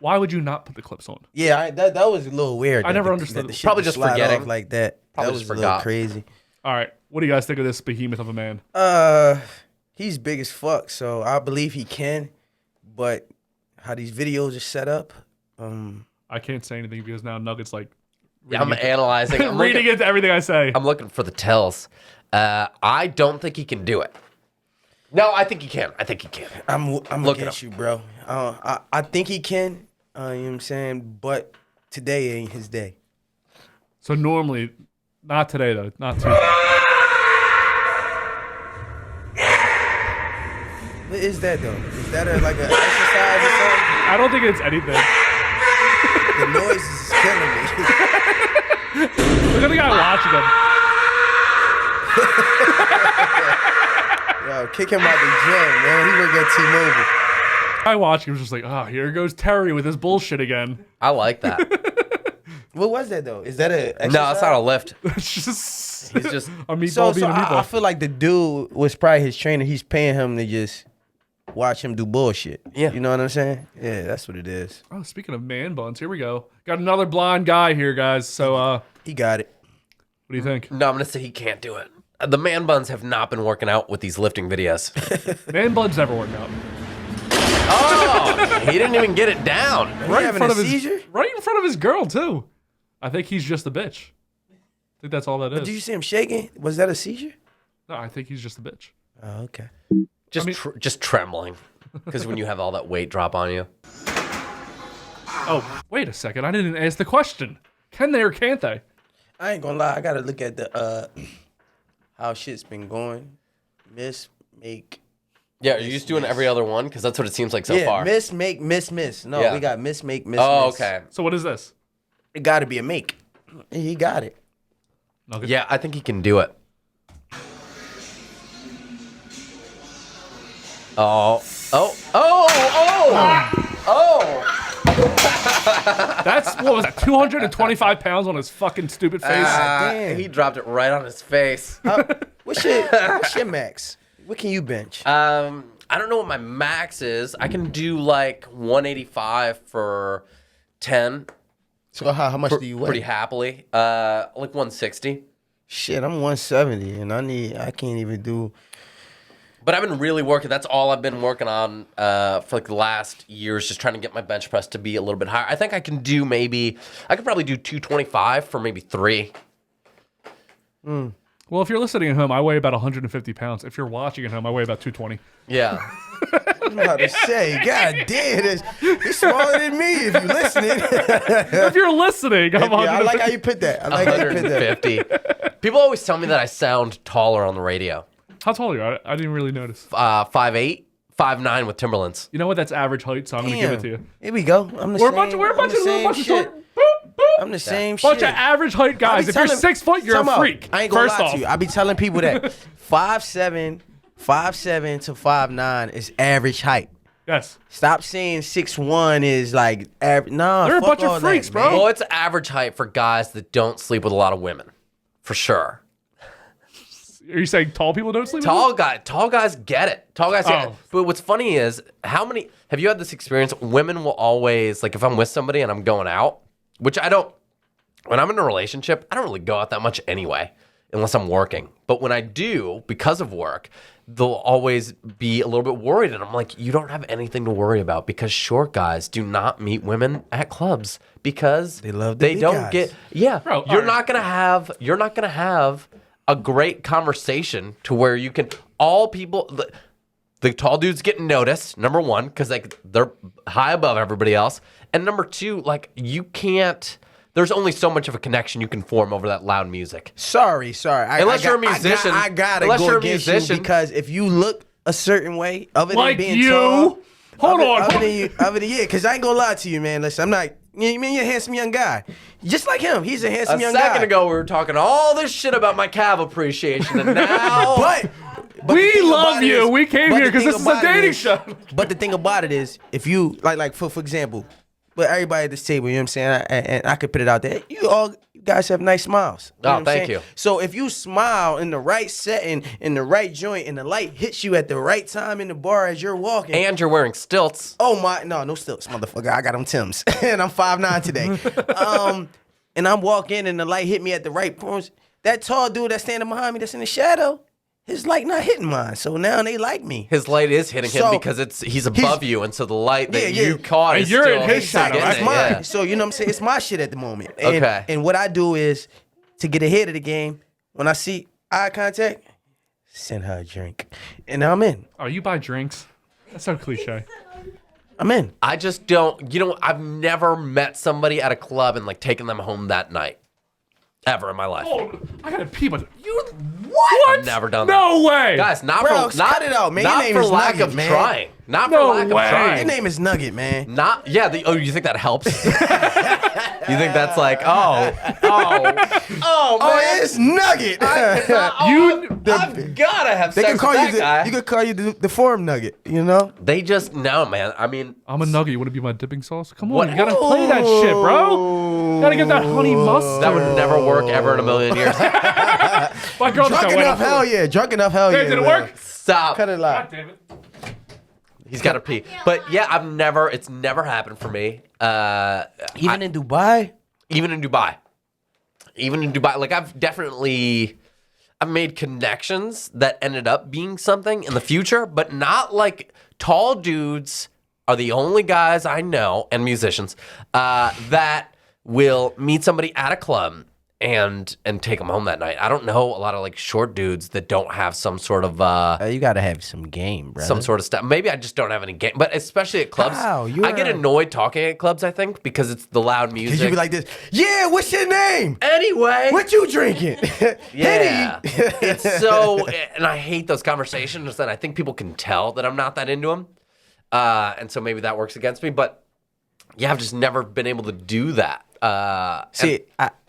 Why would you not put the clips on? Yeah, that was a little weird. I that never the- understood that the it. shit Probably just just slide forgetting. off like that. Probably that was just a little forgot. crazy. All right, what do you guys think of this behemoth of a man? He's big as fuck, so I believe he can. But how these videos are set up, I can't say anything because now Nugget's like Yeah, I'm analyzing. I'm reading looking, into everything I say. I'm looking for the tells. I don't think he can do it. No, I think he can. I think he can. I'm Look against it you, bro. I think he can. You know what I'm saying? But today ain't his day. So normally, not today though, not Tuesday. What is that though? Is that like an exercise or something? I don't think it's anything. The noise is killing me. Look at the guy watching him. Yo, kick him out the gym, man. He work at T-Mobile. I watching him was just like, oh, here goes Terry with his bullshit again. I like that. What was that though? Is that a exercise? No, it's not a lift. It's just He's just a meatball So being a meatball. I feel like the dude was probably his trainer. He's paying him to just watch him do bullshit. Yeah. You know what I'm saying? Yeah, that's what it is. Oh, speaking of man buns, here we go. Got another blind guy here, guys. So, what He got it. do you think? no. I'm gonna say he can't do it. The man buns have not been working out with these lifting videos. Man buns never work out. Oh, he didn't even get it down. Right in having front a of his seizure? right in front of his girl too. I think he's just a bitch. I think that's all that is. Did you see him shaking? Was that a seizure? No, I think he's just a bitch. Oh, okay. Just trembling because when you have all that weight drop on you. Oh, wait a second. I didn't ask the question. Can they or can't they? I ain't gonna lie. I gotta look at the how shit's been going. Make. Yeah, are you just doing every other one? Because that's what it seems like so Yeah, far. make, miss. No, Yeah. we got miss, make, miss. Oh, miss. okay. So what is this? It got to be a make. He got it. Nugget. Yeah, I think he can do it. Oh. That's what was that? 225 pounds on his fucking stupid face. Damn. He dropped it right on his face. What's your max? What can you bench? I don't know what my max is. I can do like 185 for 10 So how much do you weigh? pretty happily. Like 160. Shit, I'm 170 and I can't even do. But I've been really working. That's all I've been working on for like the last years, just trying to get my bench press to be a little bit higher. I think I can do I could probably do 225 for maybe 3. Well, if you're listening at home, I weigh about 150 pounds. If you're watching at home, I weigh about 220. Yeah. I'm about to say, God damn, he's smaller than me if you're listening. If you're listening, I'm Yeah, I 150. like how you put that. I like how you put that. 150. People always tell me that I sound taller on the radio. How tall are you? I didn't really notice. 5'8", 5'9" with Timberlands. You know what? That's average height, so I'm going to give it to you. Here we go. I'm the We're a same. bunch of I'm the same short. shit. Boop, boop. I'm the same Bunch shit. of average height guys. If you're 6 foot, you're a freak. I ain't gonna First lie off. to you. I be telling people that 5'7" to 5'9" is average height. Yes. Stop saying 6'1" is like average. Nah, They're a fuck bunch of all freaks, that, bro. man. Well, it's average height for guys that don't sleep with a lot of women, for sure. Are you saying tall people don't sleep with Tall guys get it. Tall guys get it. Oh. But what's funny is have you had this experience? Women will always, like, if I'm with somebody and I'm going out, which I don't, when I'm in a relationship, I don't really go out that much anyway, unless I'm working. But when I do, because of work, they'll always be a little bit worried. And I'm like, you don't have anything to worry about, because short guys do not meet women at clubs because They love the big don't guys. get, yeah. Bro, you're alright. not going to have a great conversation to where you can, all people, the tall dudes getting noticed, number one, because like they're high above everybody else. And number two, like, you can't, there's only so much of a connection you can form over that loud music. Sorry. Unless you're a musician. I gotta Unless go you're a against you, musician. because if you look a certain way, other than Like being you? tall, Hold on. other than because I ain't gonna lie to you, man. Listen, I'm not. You mean you're a handsome young guy, just like him. He's a handsome A young guy. second ago, we were talking all this shit about my Cav appreciation, and now but the We thing love about it you. is- We came but here the 'cause thing this is a about it dating is- show. But the thing about it is, if you like for example, but everybody at this table, you know what I'm saying, and I could put it out there. You guys have nice smiles. You know what I'm thank saying? you. So if you smile in the right setting, in the right joint, and the light hits you at the right time in the bar as you're walking. and you're wearing stilts. Oh my, no stilts, motherfucker. I got them Timbs, and I'm 5'9" today. And I'm walking, and the light hit me at the right points. That tall dude that's standing behind me, that's in the shadow, his light not hitting mine. So now they like me. His light is hitting him So, because he's above you, and so the light that Yeah, yeah. you caught And is you're still in his shadow. getting That's it, mine. yeah. So you know what I'm saying? It's my shit at the moment. And, Okay. And what I do is, to get ahead of the game, when I see eye contact, send her a drink, and I'm in. Oh, you buy drinks? That's so cliche. I'm in. I just don't, I've never met somebody at a club and like taken them home that night. Ever in my life. Oh, I gotta pee, but you what? I've never done No way. Guys, not Bro, for not, cut it out, man. Not Your name for is lack Nugget, of man. trying. Not No for lack way. of trying. Your name is Nugget, man. Not you think that helps? You think that's like, oh, Oh, it's Nugget. I've gotta have They sex can call with you that guy. you could call you the forum Nugget. You know. They just no, man. I mean, I'm a nugget. You want to be my dipping sauce? Come on, What- you gotta play that shit, bro. Gotta get that honey mustard. that would never work ever in a million years. My girl just Drunk got wet enough, up. hell yeah. Drunk enough, hell yeah. Hey, did it man. work? Stop. Cut it God out. damn it. He's got to pee. But yeah, it's never happened for me. Even in Dubai. Even in Dubai, like I've made connections that ended up being something in the future, but not like tall dudes are the only guys I know and musicians that will meet somebody at a club and take them home that night. I don't know a lot of like short dudes that don't have some sort of You gotta have some game, bro. some sort of stuff. Maybe I just don't have any game, but especially at clubs, How? I get annoyed talking at clubs. I think because it's the loud music. Cause you be like this. Yeah, what's your name? anyway, What you drinking? yeah, Henny. it's so, and I hate those conversations. And I think people can tell that I'm not that into them, and so maybe that works against me. But yeah, I've just never been able to do that. See,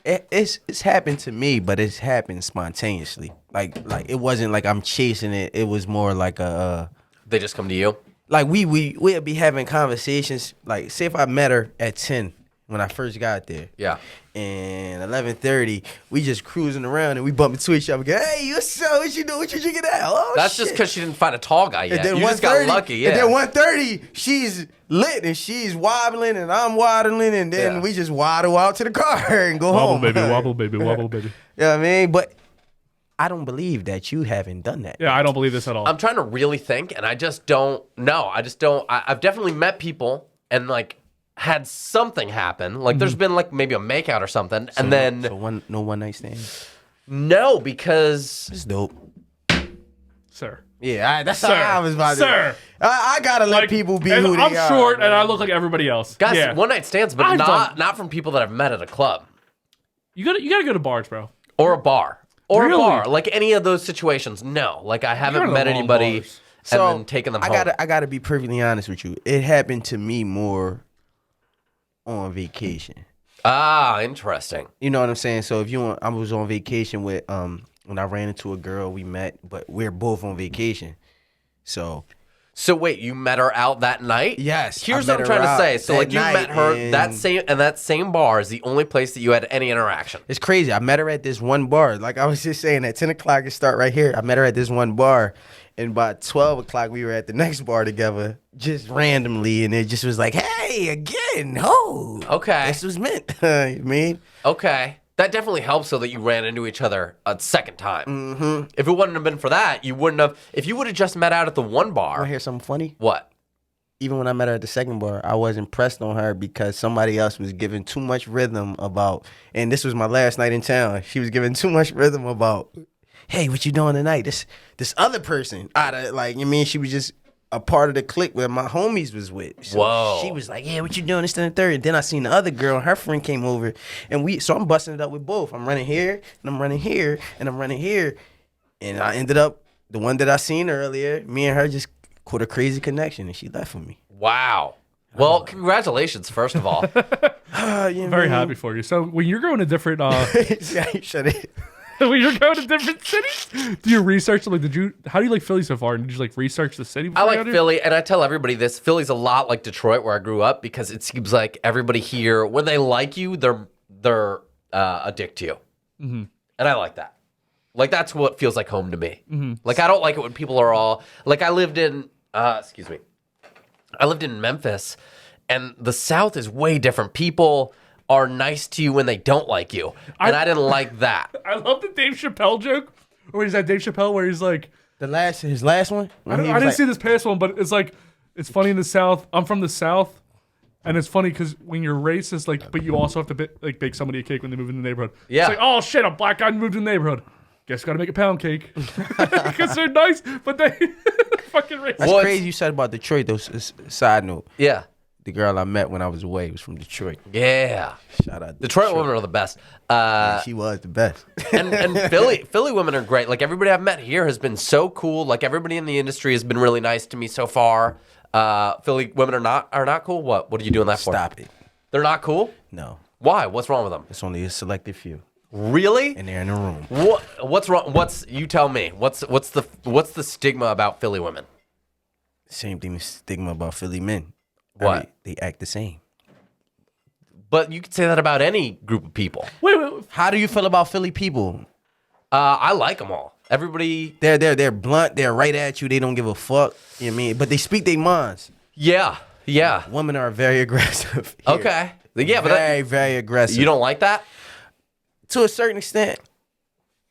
it's happened to me, but it's happened spontaneously. Like it wasn't like I'm chasing it. It was more like They just come to you. like we'd be having conversations. Like say if I met her at 10 when I first got there. Yeah. And 11:30, we just cruising around and we bump into each other. Go, hey, what you doing? What you drinking now? Oh, That's just shit. because she didn't find a tall guy yet. And then You just got 1:30 lucky. Yeah. And then 1:30, she's lit and she's wobbling and I'm waddling and then Yeah. we just waddle out to the car and go Wobble, home. baby, wobble, baby, wobble, baby. You know what I mean? But I don't believe that you haven't done that. Yeah, I don't believe this at all. I'm trying to really think, and I just don't know. I've definitely met people and like had something happen. Like there's been like maybe a makeout or something, and then So no one night stand. no, because It's dope. Sir. Yeah, that's Sir. how I was about to. Sir. I gotta let Like, people be and who they I'm are. short man. and I look like everybody else. guys, yeah. one night stands, but I've not done- not from people that I've met at a club You gotta go to bars, bro. or a bar. Or Really? a bar, like any of those situations. No, like I haven't You're met in the anybody long and bars. then taken them home. I gotta be perfectly honest with you. It happened to me more on vacation. Ah, interesting. You know what I'm saying? So if you want, I was on vacation with when I ran into a girl, we met, but we're both on vacation. So wait, you met her out that night? Yes, Here's I what I'm met trying her to say. out So that like you met night her and- that same bar is the only place that you had any interaction. it's crazy. I met her at this one bar. Like I was just saying, at 10 o'clock it start right here. I met her at this one bar. And by 12 o'clock, we were at the next bar together, just randomly. And it just was like, hey, again, oh. Okay. This was meant. You mean? Okay. That definitely helps so that you ran into each other a second time. Mm-hmm. If it wouldn't have been for that, you wouldn't have. If you would have just met out at the one bar. Want to hear something funny? What? Even when I met her at the second bar, I was impressed on her because somebody else was giving too much rhythm about, and this was my last night in town. She was giving too much rhythm about, hey, what you doing tonight? This other person out of like, you mean she was just a part of the clique where my homies was with. So Whoa. She was like, yeah, what you doing this and the third? And then I seen the other girl and her friend came over and so I'm busting it up with both. I'm running here and I'm running here and I'm running here. And I ended up, the one that I seen earlier, me and her just caught a crazy connection and she left with me. Wow. Well, congratulations, first of all. Very happy for you. So when you're going to different, Shut it. when you're going to different cities, do you research? Like, how do you like Philly so far? Did you like research the city? I before you like got here? Philly, and I tell everybody this. Philly's a lot like Detroit, where I grew up, because it seems like everybody here, when they like you, they're a dick to you. Mm-hmm. And I like that. Like, that's what feels like home to me. Mm-hmm. Like, I don't like it when people are all... Like, I lived in Memphis, and the South is way different. People are nice to you when they don't like you. And I didn't like that. I love the Dave Chappelle joke. Or is that Dave Chappelle where he's like... His last one? I didn't see this past one, but it's like, it's funny in the South. I'm from the South, and it's funny because when you're racist, like, but you also have to bake somebody a cake when they move in the neighborhood. Yeah. It's like, oh shit, a black guy moved in the neighborhood. Guess got to make a pound cake because they're nice, but they fucking racist. That's crazy you said about Detroit, though. Side note. Yeah. The girl I met when I was away was from Detroit. Yeah. Shout out to Detroit women are the best. She was the best. and Philly women are great. Like, everybody I've met here has been so cool. Like, everybody in the industry has been really nice to me so far. Philly women are not cool. What are you doing that for? Stop it. They're not cool? No. Why? What's wrong with them? It's only a selected few. Really? And they're in the room. What's wrong? You tell me. What's the stigma about Philly women? Same thing, the stigma about Philly men. What? They act the same. But you could say that about any group of people. Wait. How do you feel about Philly people? I like them all. Everybody. They're blunt. They're right at you. They don't give a fuck. You know what I mean? But they speak their minds. Yeah. Women are very aggressive. Here. Okay. Yeah, but very aggressive. you don't like that? To a certain extent,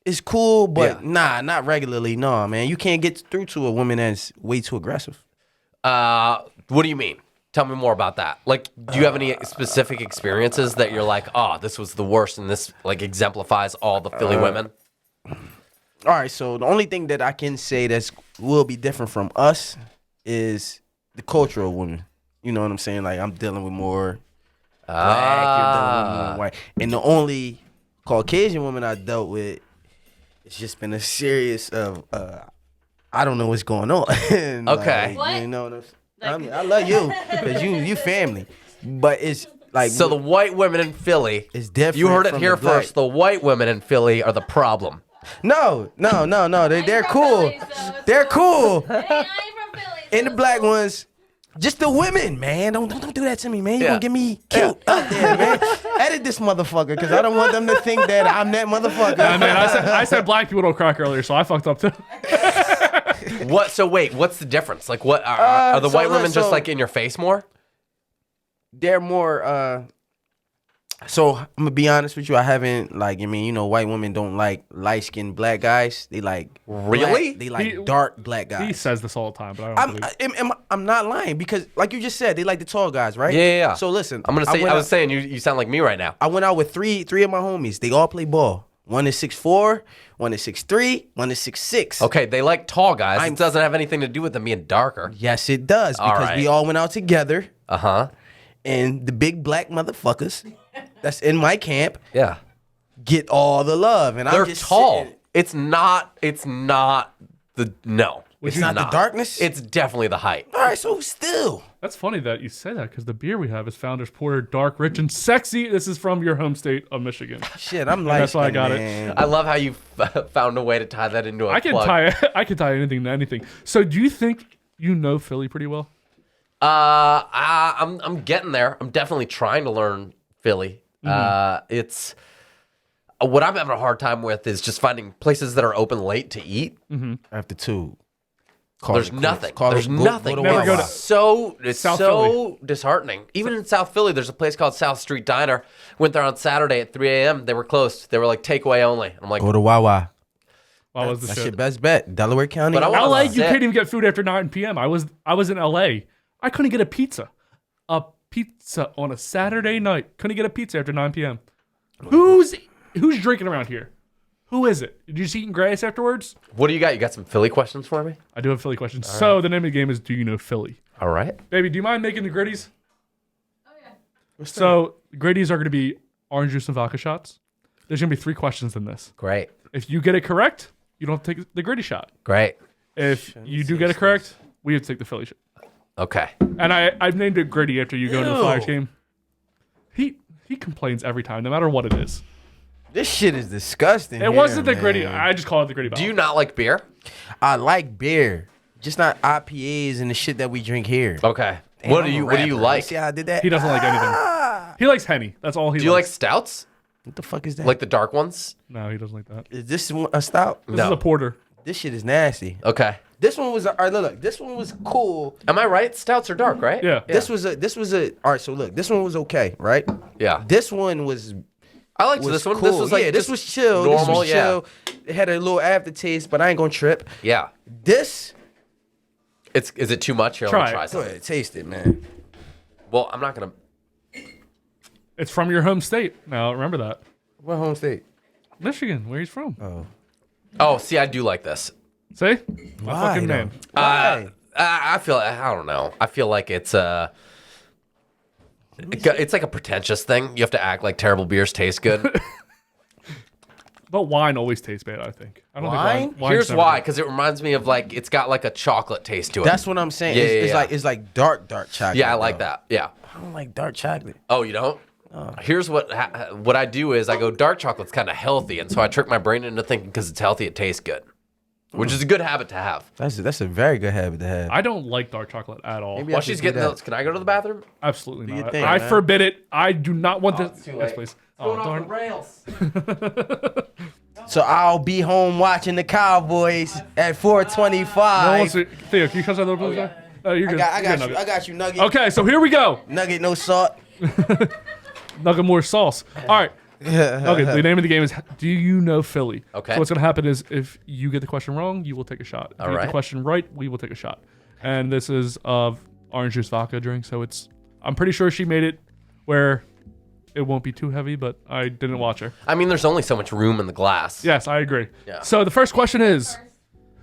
it's cool, but Yeah. not regularly. No, man. You can't get through to a woman that's way too aggressive. What do you mean? Tell me more about that. Like, do you have any specific experiences that you're like, oh, this was the worst, and this like exemplifies all the Philly women? All right, so the only thing that I can say that will be different from us is the cultural women. You know what I'm saying? Like, I'm dealing with more black, you're dealing with more white. And the only Caucasian woman I dealt with, it's just been a series of, I don't know what's going on. Okay. Like, you know what I'm saying? I love you, because you family. But it's like... So the white women in Philly, It's different you heard it from here the black. first. The white women in Philly are the problem. No. They're cool. They're cool. And the black ones, just the women, man. Don't do that to me, man. You Yeah. gonna get me killed out there, man. Edit this motherfucker, because I don't want them to think that I'm that motherfucker. I mean, I said black people don't crack earlier, so I fucked up too. What? So wait, what's the difference? Like, what are the so white women just so- like in your face more? They're more. So I'm gonna be honest with you. I haven't white women don't like light skinned black guys. They like Really? They like He- dark black guys. He says this all the time, but I don't believe. I'm not lying, because like you just said, they like the tall guys, right? Yeah. So listen, I'm gonna say. went I was out- saying you sound like me right now. I went out with three of my homies. They all play ball. One is 6'4", one is 6'3", one is 6'6". Okay, they like tall guys. I'm- It doesn't have anything to do with them being darker. Yes, it does, All because right. we all went out together, Uh-huh. and the big black motherfuckers that's in my camp Yeah. get all the love, and They're I'm just tall. sitting- It's not the no. It's not the darkness? It's definitely the height. All right, so still. That's funny that you say that because the beer we have is Founders Porter, dark, rich, and sexy. This is from your home state of Michigan. Shit, I'm like, that's why I got it. I love how you found a way to tie that into a I can plug. I can tie anything to anything. So, do you think you know Philly pretty well? I'm getting there. I'm definitely trying to learn Philly. It's what I'm having a hard time with is just finding places that are open late to eat. After 2. There's nothing. There's nothing. Never go to It's South so disheartening. Even in South Philly, there's a place called South Street Diner. Went there on Saturday at 3 a.m. They were closed. They were like takeaway only. And I'm like, Go to Wawa. What was the That's shit? your best bet. Delaware County. But I wanna LA, you sit. can't even get food after 9 p.m. I was in LA. I couldn't get a pizza. A pizza on a Saturday night. Couldn't get a pizza after 9 p.m. Who's drinking around here? Who is it? Did you just eating grass afterwards? what do you got? You got some Philly questions for me? I do have Philly questions. So the name of the game is Do You Know Philly? All right. Baby, do you mind making the gritties? Oh, yeah. So the gritties are going to be orange juice and vodka shots. There's going to be 3 questions in this. Great. If you get it correct, you don't take the gritty shot. Great. If you do get it correct, we have to take the Philly shot. Okay. And I've named it gritty after you go to the Flyers game. He complains every time, no matter what it is. This shit is disgusting. It wasn't the man. gritty. I just call it the gritty bottle. Do you not like beer? I like beer, just not IPAs and the shit that we drink here. Okay. Damn, what do I'm a you rapper. like? See how I did that? He doesn't like anything. He likes Henny. That's all he Do you like likes. stouts? What the fuck is that? Like the dark ones? No, he doesn't like that. Is this a stout? This No. is a porter. This shit is nasty. Okay. This one was all right. Look, this one was cool. Am I right? Stouts are dark, right? Yeah. This was a. All right, so look, this one was okay, right? Yeah. This one was I liked was this one. cool. This was like yeah, this just was chill. Normal, this was yeah. chill. It had a little aftertaste, but I ain't gonna trip. Yeah. This, Is it too much? Here, Try let me it. try go something. ahead, taste it, man. Well, I'm not gonna. It's from your home state. Now, remember that. What home state? Michigan, where he's from. Oh, see, I do like this. See? My Why, fucking though? man. Why? I feel. I don't know. I feel like it's it's like a pretentious thing. You have to act like terrible beers taste good. But wine always tastes bad, I think. I don't Wine? think wine's Here's never why, good. because it reminds me of like it's got like a chocolate taste to it. That's what I'm saying. Yeah, it's, yeah, it's like dark chocolate. yeah, I like bro. that. Yeah. I don't like dark chocolate. Oh, you don't? Here's what I do is I go dark chocolate's kind of healthy, and so I trick my brain into thinking because it's healthy, it tastes good, which is a good habit to have. That's a very good habit to have. I don't like dark chocolate at all. Maybe While I should she's do getting that. those, can I go to the bathroom? Absolutely your not. thing, I man. forbid it. I do not want this. it's too Yes, late. please. Oh, darn. rails. So I'll be home watching the Cowboys at 4:25. No one wants to- Theo, can you touch that little blue guy? Oh, you're good. I You're got good, you. Nugget. I got you, Nugget. Okay, so here we go. Nugget, no salt. Nugget more sauce. All right. Okay, the name of the game is Do You Know Philly? Okay. So what's going to happen is if you get the question wrong, you will take a shot. If All you get right. the question right, we will take a shot. And this is of orange juice vodka drink, so I'm pretty sure she made it where it won't be too heavy, but I didn't watch her. I mean, there's only so much room in the glass. Yes, I agree. Yeah. So the first question is,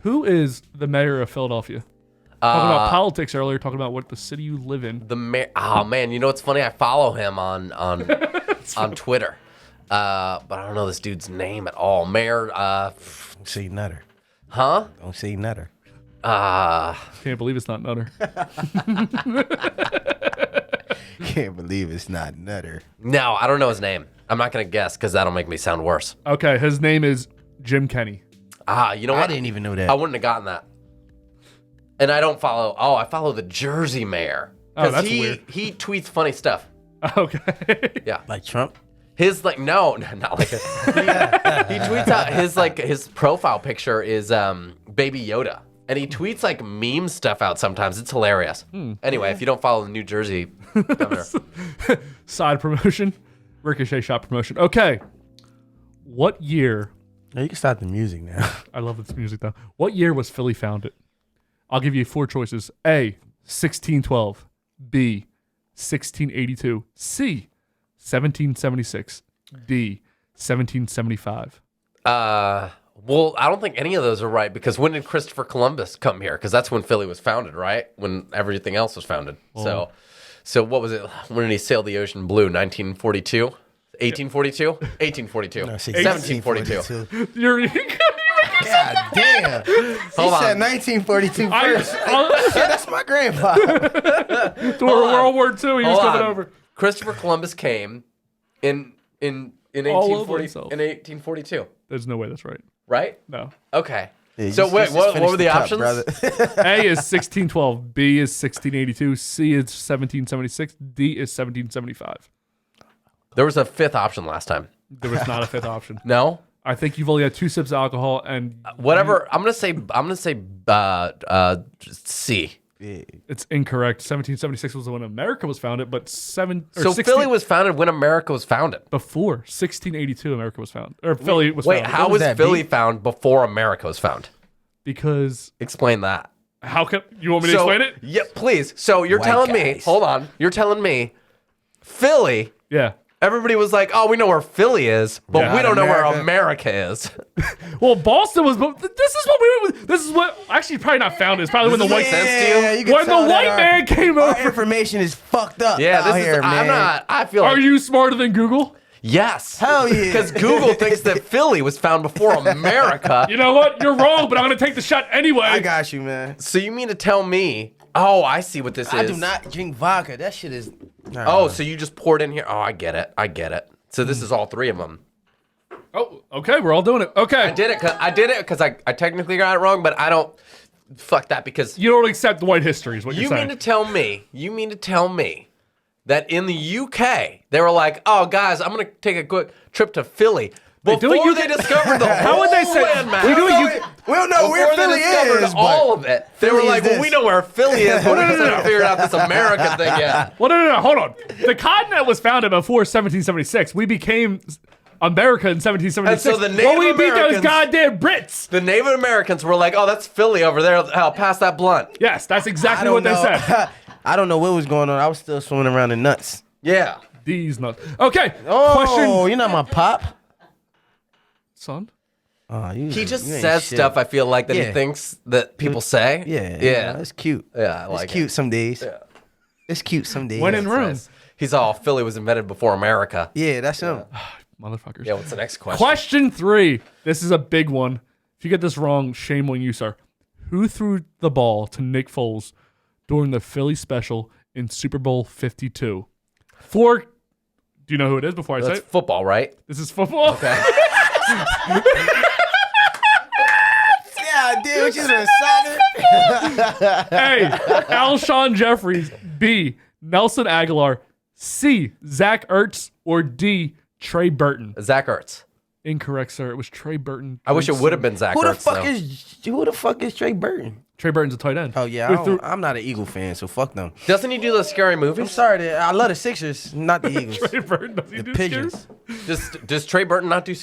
who is the mayor of Philadelphia? Talking about politics earlier, talking about what the city you live in. The mayor. Oh man, you know what's funny? I follow him on on Twitter, but I don't know this dude's name at all. Mayor. Don't say Nutter. Huh? Don't say Nutter. Can't believe it's not Nutter. Can't believe it's not Nutter. No, I don't know his name. I'm not gonna guess because that'll make me sound worse. Okay, his name is Jim Kenney. You know what? I didn't even know that. I wouldn't have gotten that. And I don't follow. Oh, I follow the Jersey mayor. Oh, that's weird. He tweets funny stuff. Okay. Yeah. Like Trump? His like no, not like it. He tweets out his profile picture is Baby Yoda, and he tweets like meme stuff out sometimes. It's hilarious. Anyway, if you don't follow the New Jersey governor, Side promotion. Ricochet shot promotion. Okay. What year? No, you can stop the music now. I love this music though. What year was Philly founded? I'll give you 4 choices. A, 1612. B, 1682. C, 1776. D, 1775. well, I don't think any of those are right because when did Christopher Columbus come here? Because that's when Philly was founded, right? When everything else was founded. So what was it? When did he sail the ocean blue? 1942? 1842? 1842. 1742. You're God damn. He Hold on. said 1942 first. Shit, that's my grandpa. During World War II, he was Hold coming on. over. Christopher Columbus came in All over 1840 himself. in 1842, There's no way that's right. right? No. Okay. Yeah, So just- wait, just what finish were the cup, options? brother. A is 1612, B is 1682, C is 1776, D is 1775. There was a fifth option last time. There was not a fifth option. No. I think you've only had 2 sips of alcohol and Whatever. I'm gonna say C. it's incorrect. 1776 was when America was founded, but So Philly was founded when America was founded. before 1682 America was founded. Or Philly was Wait, founded. how was was that Philly deep? found before America was found? Because Explain that. how can you want me to explain it? Yeah, please. So you're White telling me, guys. hold on. You're telling me Philly, Yeah. everybody was like, oh, we know where Philly is, but Yeah. we don't know where America. America is. Well, Boston was. But this is what this is what actually probably not founded. It's probably when the white sense to you? Yeah, you can when the tell that white man came our over. information is fucked up Yeah, out this is, here, man. I'm not, I feel Are like, you smarter than Google? yes. Hell yeah. Because Google thinks that Philly was found before America. You know what? You're wrong, but I'm gonna take the shot anyway. I got you, man. So you mean to tell me, oh, I see what this is. I do not drink vodka. That shit is. Oh, so you just poured in here. Oh, I get it. I get it. So this is all three of them. Oh, okay, we're all doing it. Okay. I did it because I technically got it wrong, but I don't. Fuck that because You don't accept the white history, is what you you're saying. mean to tell me that in the UK they were like, oh guys, I'm gonna take a quick trip to Philly do before it, they discovered the How would they say? landmass. We do it. We don't know where Before Philly they discovered is, all but of it. They were Philly like, is well, we this. know where Philly is, but we just haven't figured out this American thing yet. Well, no, hold on. The continent was founded before 1776. We became America in 1776. And so the well, we Native beat those Americans- goddamn Brits. The Native Americans were like, oh, that's Philly over there. Pass that blunt. Yes, that's I exactly don't what they know. said. I don't know what was going on. I was still swimming around in nuts. Yeah. These nuts. Okay. Oh, Question, you're not my pop. son. Oh, He just you ain't says shit. stuff I feel like that he Yeah. thinks that people say. Yeah, Yeah. It's cute. Yeah, I like it's cute it. some days. Yeah. It's cute some days. When in Rome. He's all Philly was invented before America. Yeah, that's him. Motherfuckers. Yeah, what's the next question? Question 3. This is a big one. If you get this wrong, shame on you, sir. Who threw the ball to Nick Foles during the Philly special in Super Bowl 52? Do you know who it is before I say That's it? football, right? This is football. Okay. Yeah, dude, what you doing, soccer? A. Alshon Jeffries. B. Nelson Aguilar. C. Zach Ertz. Or D. Trey Burton. Zach Ertz. Incorrect, sir. It was Trey Burton. I wish it would have been Zach Who the Ertz. fuck though. who the fuck is Trey Burton? Trey Burton's a tight end. Oh yeah, Who threw- I'm not an Eagle fan, so fuck them. Doesn't he do those scary I'm movies? sorry, I love the Sixers, not the Eagles. Trey Burton. Does he The do Pigeons. scares? Does Trey Burton not do?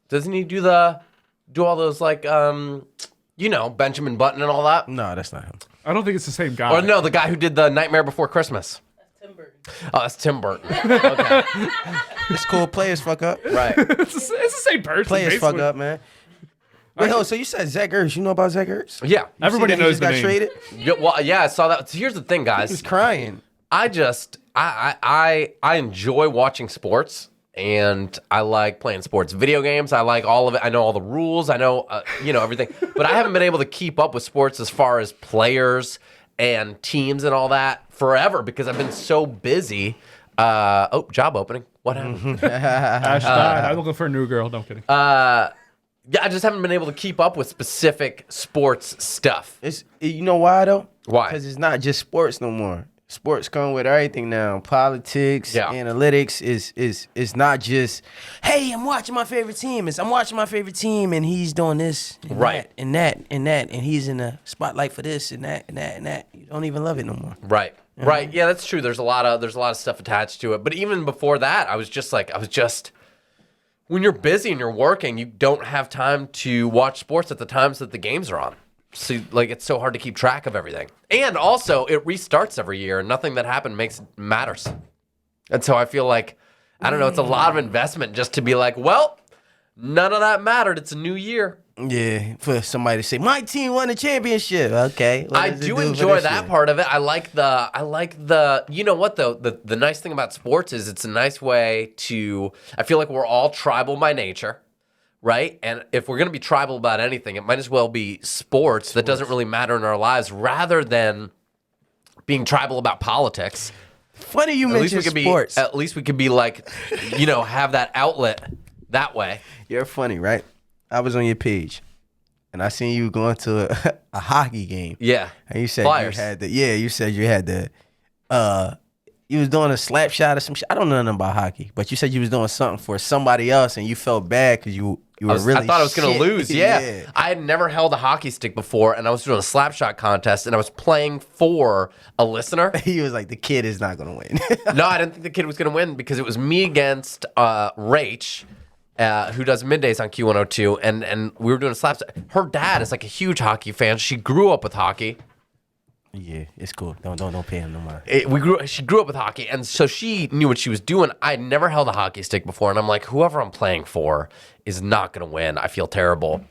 Doesn't he do all those like Benjamin Button and all that? No, that's not him. I don't think it's the same guy. Or no, the guy who did the Nightmare Before Christmas. Tim Burton. Oh, that's Tim Burton. Okay, It's cool. Players fuck up. right. It's the same person. Players fuck basically. up, man. Wait, so you said Zach Ertz? You know about Zach Ertz? Yeah. You Everybody see that he knows just the got name. traded. Yeah, I saw that. So here's the thing, He's guys. crying. I enjoy watching sports, and I like playing sports video games. I like all of it. I know all the rules. I know everything. But I haven't been able to keep up with sports as far as players and teams and all that forever because I've been so busy. Job opening. What happened? Ash died. I'm looking for a new girl. No, I'm kidding. Yeah, I just haven't been able to keep up with specific sports stuff. You know why though? Why? Because it's not just sports no more. Sports come with everything now. Politics, Yeah. analytics is not just, hey, I'm watching my favorite team. I'm watching my favorite team and he's doing this and Right. that and that and that and he's in the spotlight for this and that and that and that. You don't even love it no more. Right. Right. Yeah, that's true. There's a lot of stuff attached to it. But even before that, I was just when you're busy and you're working, you don't have time to watch sports at the times that the games are on. So it's so hard to keep track of everything. And also it restarts every year and nothing that happened matters. And so I feel like, I don't know, it's a lot of investment just to be like, well, none of that mattered. It's a new year. Yeah, for somebody to say my team won the championship. Okay, what I does it do for enjoy this that year? part of it. I like the you know what though? The nice thing about sports is it's a nice way to I feel like we're all tribal by nature. right? And if we're going to be tribal about anything, it might as well be sports that doesn't really matter in our lives rather than being tribal about politics. Funny you mentioned sports. At least we could be like, have that outlet that way. You're funny, right? I was on your page, and I seen you going to a hockey game. Yeah. And you said Flyers. you had you was doing a slap shot or some shit. I don't know nothing about hockey, but you said you was doing something for somebody else, and you felt bad because you were really. I thought I was going to shit. lose. Yeah. I had never held a hockey stick before, and I was doing a slap shot contest, and I was playing for a listener. He was like, the kid is not going to win. No, I didn't think the kid was going to win because it was me against Rach, who does middays on Q102, and we were doing a slap shot. Her dad is like a huge hockey fan. She grew up with hockey. Yeah, it's cool. Don't pay him no mind. She grew up with hockey, and so she knew what she was doing. I had never held a hockey stick before, and I'm like, whoever I'm playing for is not going to win. I feel terrible.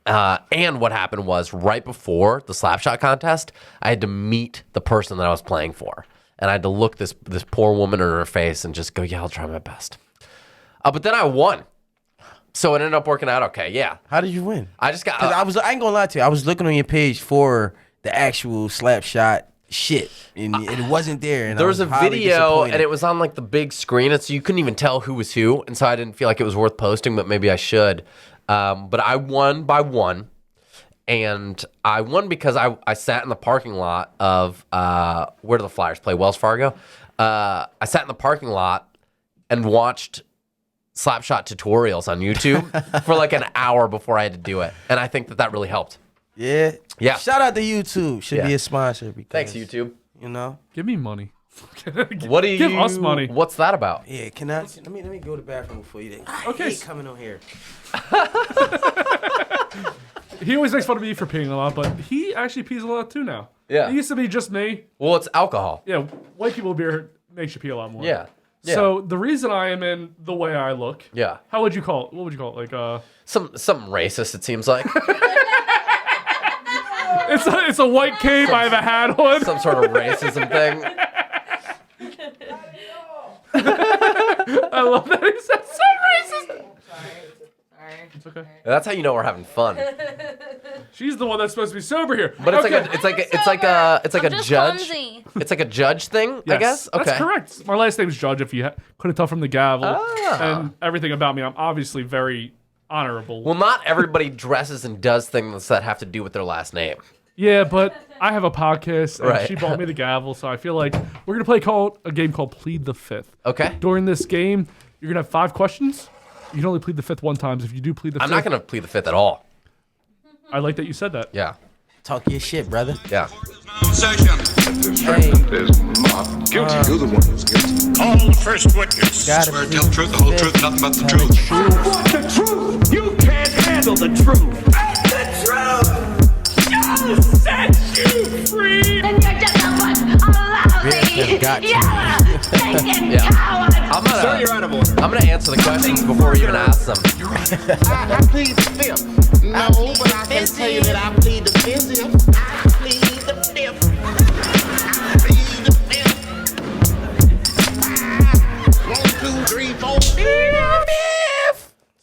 And what happened was right before the slapshot contest, I had to meet the person that I was playing for, and I had to look this poor woman in her face and just go, yeah, I'll try my best. But then I won. So it ended up working out okay. Yeah. How did you win? I just got. I ain't gonna lie to you. I was looking on your page for the actual slap shot shit, and it wasn't there. And there was a video, disappointed. and it was on like the big screen, and so you couldn't even tell who was who, and so I didn't feel like it was worth posting, but maybe I should. But I won by one, and I won because I sat in the parking lot of where do the Flyers play? Wells Fargo. I sat in the parking lot and watched slapshot tutorials on YouTube for like an hour before I had to do it, and I think that really helped. Yeah. Shout out to YouTube. Should Yeah. be a sponsor. Because, Thanks, YouTube. You know. Give me money. What do you give us money? What's that about? Yeah. Can I? Let me go to the bathroom before you. Okay. Hate coming on here. He always makes fun of me for peeing a lot, but he actually pees a lot too now. Yeah. It used to be just me. Well, it's alcohol. Yeah, white people beer makes you pee a lot more. Yeah. So the reason I am in the way I look. Yeah. How would you call it? What would you call it? Like something racist. It seems like it's a white cape. I have a hat on. some sort of racism thing. I love that he said so racist. Sorry. It's okay. That's how you know we're having fun. She's the one that's supposed to be sober here. But it's okay. like a just judge. clumsy. It's like a judge thing, I Yes, guess. Okay. That's correct. My last name is Judge. If you couldn't tell from the gavel and everything about me, I'm obviously very honorable. Well, not everybody dresses and does things that have to do with their last name. Yeah, but I have a podcast, and Right. she bought me the gavel, so I feel like we're gonna play a game called Plead the Fifth. Okay. During this game, you're gonna have 5 questions. You can only plead the fifth one time. If you do plead the I'm fifth, not going to plead the fifth at all. I like that you said that. Yeah. Talk your shit, brother. Yeah. Defendant is not guilty. You're the one who's guilty. Call the first witness. Gotta Swear to plead tell the truth, the whole truth, nothing but the truth. I want the truth. You can't handle the truth. I'm the truth. You set you free. And you're just a bunch of lousy, Got you. stinking Yeah. cowards. Sir, you're out of order. I'm gonna answer the questions before we even ask them. I plead the fifth. No, but I can tell you that I plead the fifth. I plead the fifth. I plead the fifth. 1, 2, 3, 4.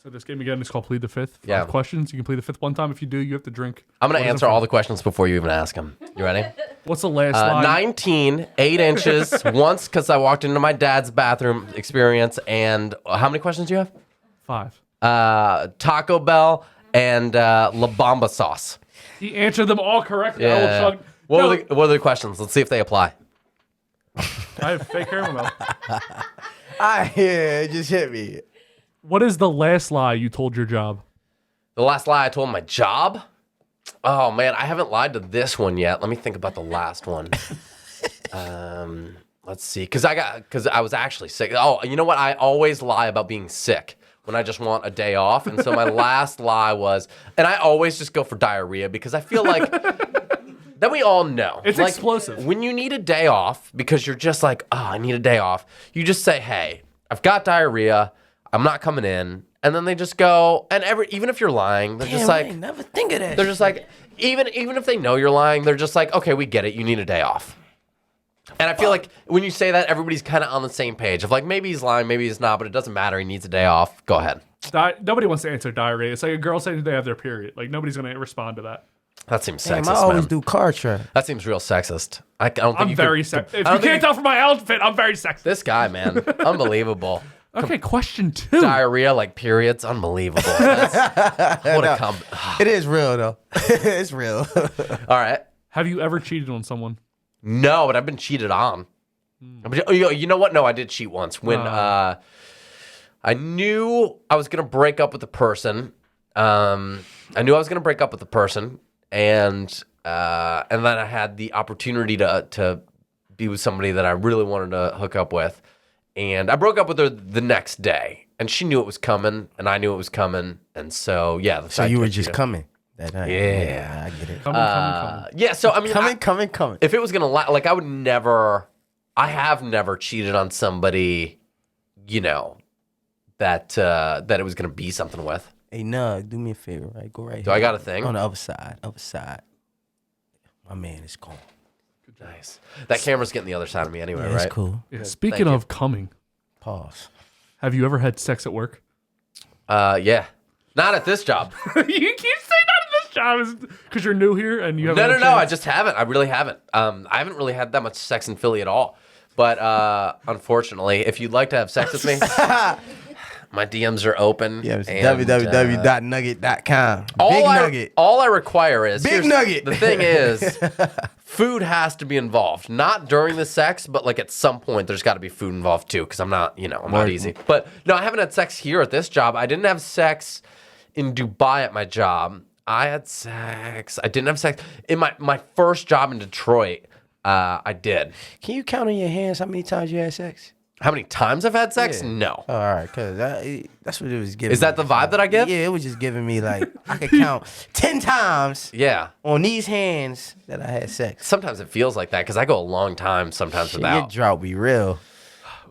So this game again is called Plead the Fifth. 5 Yeah. questions. You can plead the fifth one time. If you do, you have to drink. I'm gonna What is answer it for? all the questions before you even ask them. You ready? What's the last line? 19, 8 inches, once because I walked into my dad's bathroom experience, and how many questions do you have? 5. Taco Bell and La Bamba sauce. He answered them all correctly. I will Yeah. chug. What No, are the questions? Let's see if they apply. I have fake hair in my mouth. It just hit me. What is the last lie you told your job? The last lie I told my job? Oh man, I haven't lied to this one yet. Let me think about the last one. Let's see, because I was actually sick. Oh, you know what? I always lie about being sick when I just want a day off. And so my last lie was, and I always just go for diarrhea because I feel like then we all know. It's like, explosive. When you need a day off because you're just like, oh, I need a day off, you just say, hey, I've got diarrhea. I'm not coming in. And then they just go, and even if you're lying, they're just like, I never think of that. they're just like, even if they know you're lying, they're just like, okay, we get it. You need a day off. And I feel like when you say that, everybody's kind of on the same page of like, maybe he's lying, maybe he's not, but it doesn't matter. He needs a day off. Go ahead. Nobody wants to answer diarrhea. It's like a girl saying they have their period. Like, nobody's going to respond to that. That seems Damn, sexist, I always man. do car track. That seems real sexist. I don't think I'm very sexist. If you can't tell from my outfit, I'm very sexist. This guy, man. Unbelievable. Okay, question 2. Diarrhea, like periods. Unbelievable. What a It is real, though. It's real. All right. Have you ever cheated on someone? No, but I've been cheated on. You know what? No, I did cheat once when I knew I was gonna break up with the person. And then I had the opportunity to be with somebody that I really wanted to hook up with, and I broke up with her the next day, and she knew it was coming, and I knew it was coming, and so yeah. So you were just coming that night. Yeah, I get it. Coming. Yeah, so I mean, coming. If it was gonna like, I would never. I have never cheated on somebody, you know, that it was gonna be something with. Hey, Nug, do me a favor, right? Go right Do here. I got a thing? On the other side. My man is gone. Nice. That camera's getting the other side of me anyway, Yeah, right? it's cool. Yeah, speaking of coming, Pause. have you ever had sex at work? Yeah. Not at this job. You keep saying not at this job because you're new here and you haven't. No. I just haven't. I really haven't. I haven't really had that much sex in Philly at all. But unfortunately, if you'd like to have sex with me, my DMs are open. Yeah, it's and, www.nugget.com. Big Nugget. All I require is Big Nugget. The thing is, food has to be involved. Not during the sex, but like at some point, there's got to be food involved too. Because I'm not easy. But no, I haven't had sex here at this job. I didn't have sex in Dubai at my job. I had sex. I didn't have sex in my first job in Detroit. I did. Can you count on your hands how many times you had sex? How many times I've had sex? Yeah. No. Oh, all right, because that's what it was giving Is that me. the vibe that I give? Yeah, it was just giving me like, I could count 10 times Yeah. on these hands that I had sex. Sometimes it feels like that because I go a long time sometimes Your without. drought be real.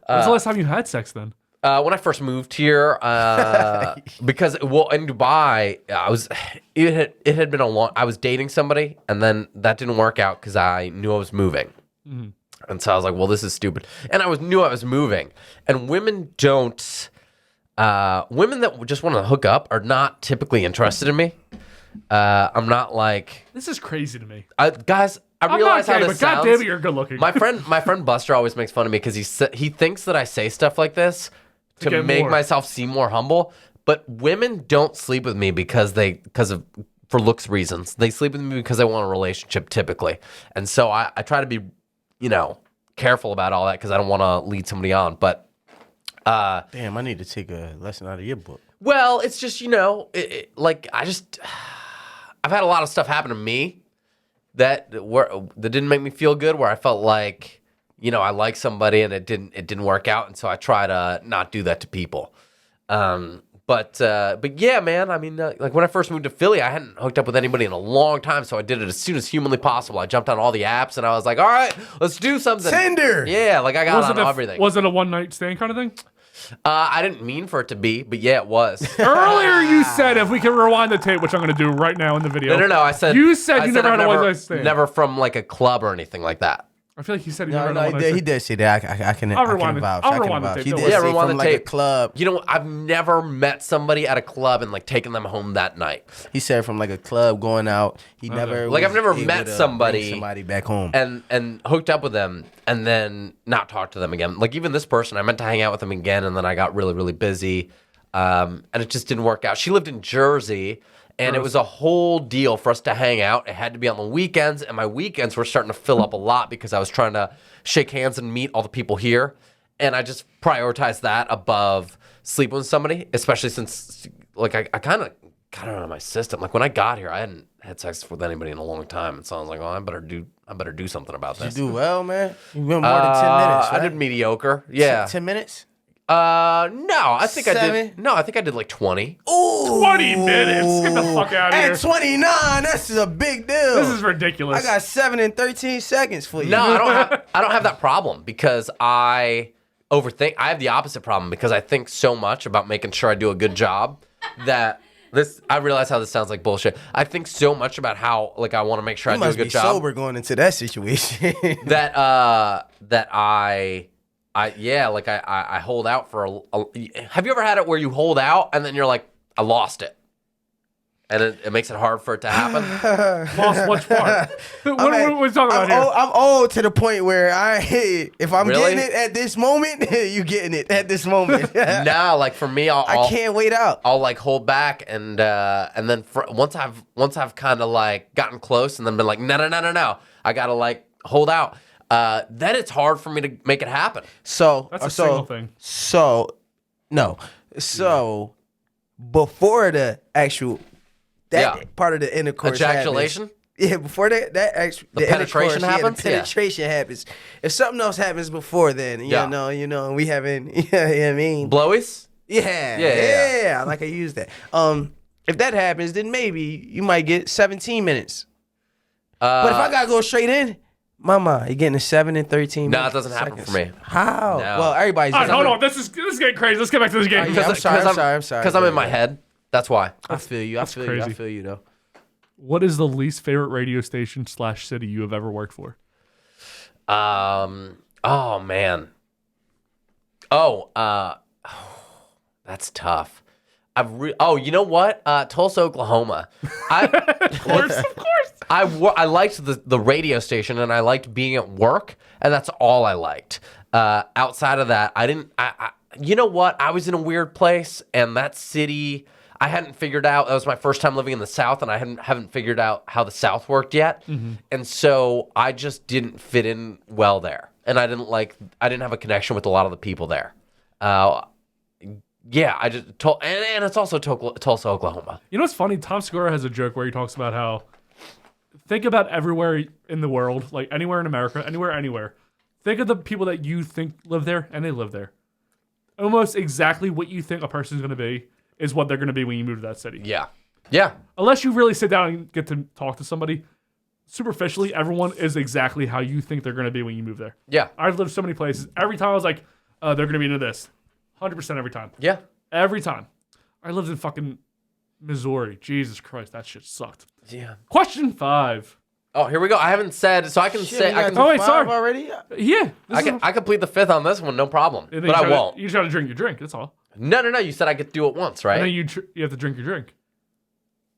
When's the last time you had sex then? When I first moved here, because in Dubai, it had been a long. I was dating somebody, and then that didn't work out because I knew I was moving, and so I was like, "Well, this is stupid." And knew I was moving, and women don't. Women that just want to hook up are not typically interested in me. I'm not like this is crazy to me, guys. I realize how this sounds. God damn it, you're good looking. My friend Buster always makes fun of me because he thinks that I say stuff like this to make myself seem more humble. But women don't sleep with me for looks reasons. They sleep with me because they want a relationship typically. And so I try to be, careful about all that because I don't want to lead somebody on. But damn, I need to take a lesson out of your book. Well, it's just I've had a lot of stuff happen to me that didn't make me feel good. Where I felt like I like somebody and it didn't work out, and so I try to not do that to people. But yeah, man. I mean, like when I first moved to Philly, I hadn't hooked up with anybody in a long time, so I did it as soon as humanly possible. I jumped on all the apps and I was like, all right, let's do something. Tinder. Yeah, like I got on everything. Was it a one night stand kind of thing? I didn't mean for it to be, but yeah, it was. Earlier you said, if we can rewind the tape, which I'm going to do right now in the video. No. I said you never had a one night stand. Never from like a club or anything like that. I feel like he said he never had a one night stand. He did say that. I can vouch. I'll rewind the tape. He did say rewind from the like tape. a club. I've never met somebody at a club and like taken them home that night. He said from like a club going out. He never I've never met somebody back home and hooked up with them and then not talked to them again. Like even this person, I meant to hang out with them again and then I got really, really busy, and it just didn't work out. She lived in Jersey. And it was a whole deal for us to hang out. It had to be on the weekends, and my weekends were starting to fill up a lot because I was trying to shake hands and meet all the people here. And I just prioritized that above sleeping with somebody, especially since, like, I kind of got it out of my system. Like, when I got here, I hadn't had sex with anybody in a long time. And so I was like, well, I better do something about this. You do well, man. You went more than 10 minutes, right? I did mediocre. Yeah. 10 minutes? No, I think I Seven? did. No, I think I did like 20. Ooh. 20 minutes. Get the fuck out of here. At 29, that's a big deal. This is ridiculous. I got 7 and 13 seconds for you. No, I don't have that problem because I overthink. I have the opposite problem because I think so much about making sure I do a good job that I realize how this sounds like bullshit. I think so much about how like I want to make sure I do a good job. Sober going into that situation. that I hold out for have you ever had it where you hold out and then you're like, I lost it? And it makes it hard for it to happen. Lost which part? What are we talking about here? I'm old to the point where if I'm Really? getting it at this moment, you getting it at this moment. Nah, like for me, I can't wait out. I'll like hold back and then once I've kind of like gotten close and then been like, no, I gotta like hold out. Then it's hard for me to make it happen. So That's a single thing. So before the actual part of the intercourse ejaculation. happens, before the penetration happens. The penetration happens. If something else happens before then, you know, we haven't. You know what I mean? Blowies. Yeah. Like I use that. If that happens, then maybe you might get 17 minutes. But if I gotta go straight in, mama, you're getting a 7 and 13 minutes. No, it doesn't happen for me. How? No. Well, everybody's. All right, hold on. This is getting crazy. Let's get back to this game. I'm sorry. Because I'm in my head. That's why. I feel you. I feel you though. What is the least favorite radio station / city you have ever worked for? Oh man. That's tough. You know what? Tulsa, Oklahoma. Of course. I liked the radio station and I liked being at work, and that's all I liked. Outside of that, I didn't. You know what? I was in a weird place, and that city I hadn't figured out. That was my first time living in the South, and I haven't figured out how the South worked yet. Mm-hmm. And so I just didn't fit in well there, and I didn't have a connection with a lot of the people there. Yeah, and it's also Tulsa, Oklahoma. You know what's funny? Tom Segura has a joke where he talks about how think about everywhere in the world, like anywhere in America, anywhere. Think of the people that you think live there, and they live there. Almost exactly what you think a person's going to be is what they're going to be when you move to that city. Yeah. Unless you really sit down and get to talk to somebody, superficially, everyone is exactly how you think they're going to be when you move there. Yeah. I've lived so many places. Every time I was like, they're going to be into this. 100% every time. Yeah. Every time. I lived in fucking Missouri. Jesus Christ, that shit sucked. Yeah. Question 5. Oh, here we go. I haven't said, so I can say. Oh, wait, sorry. Already? Yeah. I can plead the fifth on this one, no problem. But I won't. You just got to drink your drink. That's all. No. You said I could do it once, right? And then you have to drink your drink.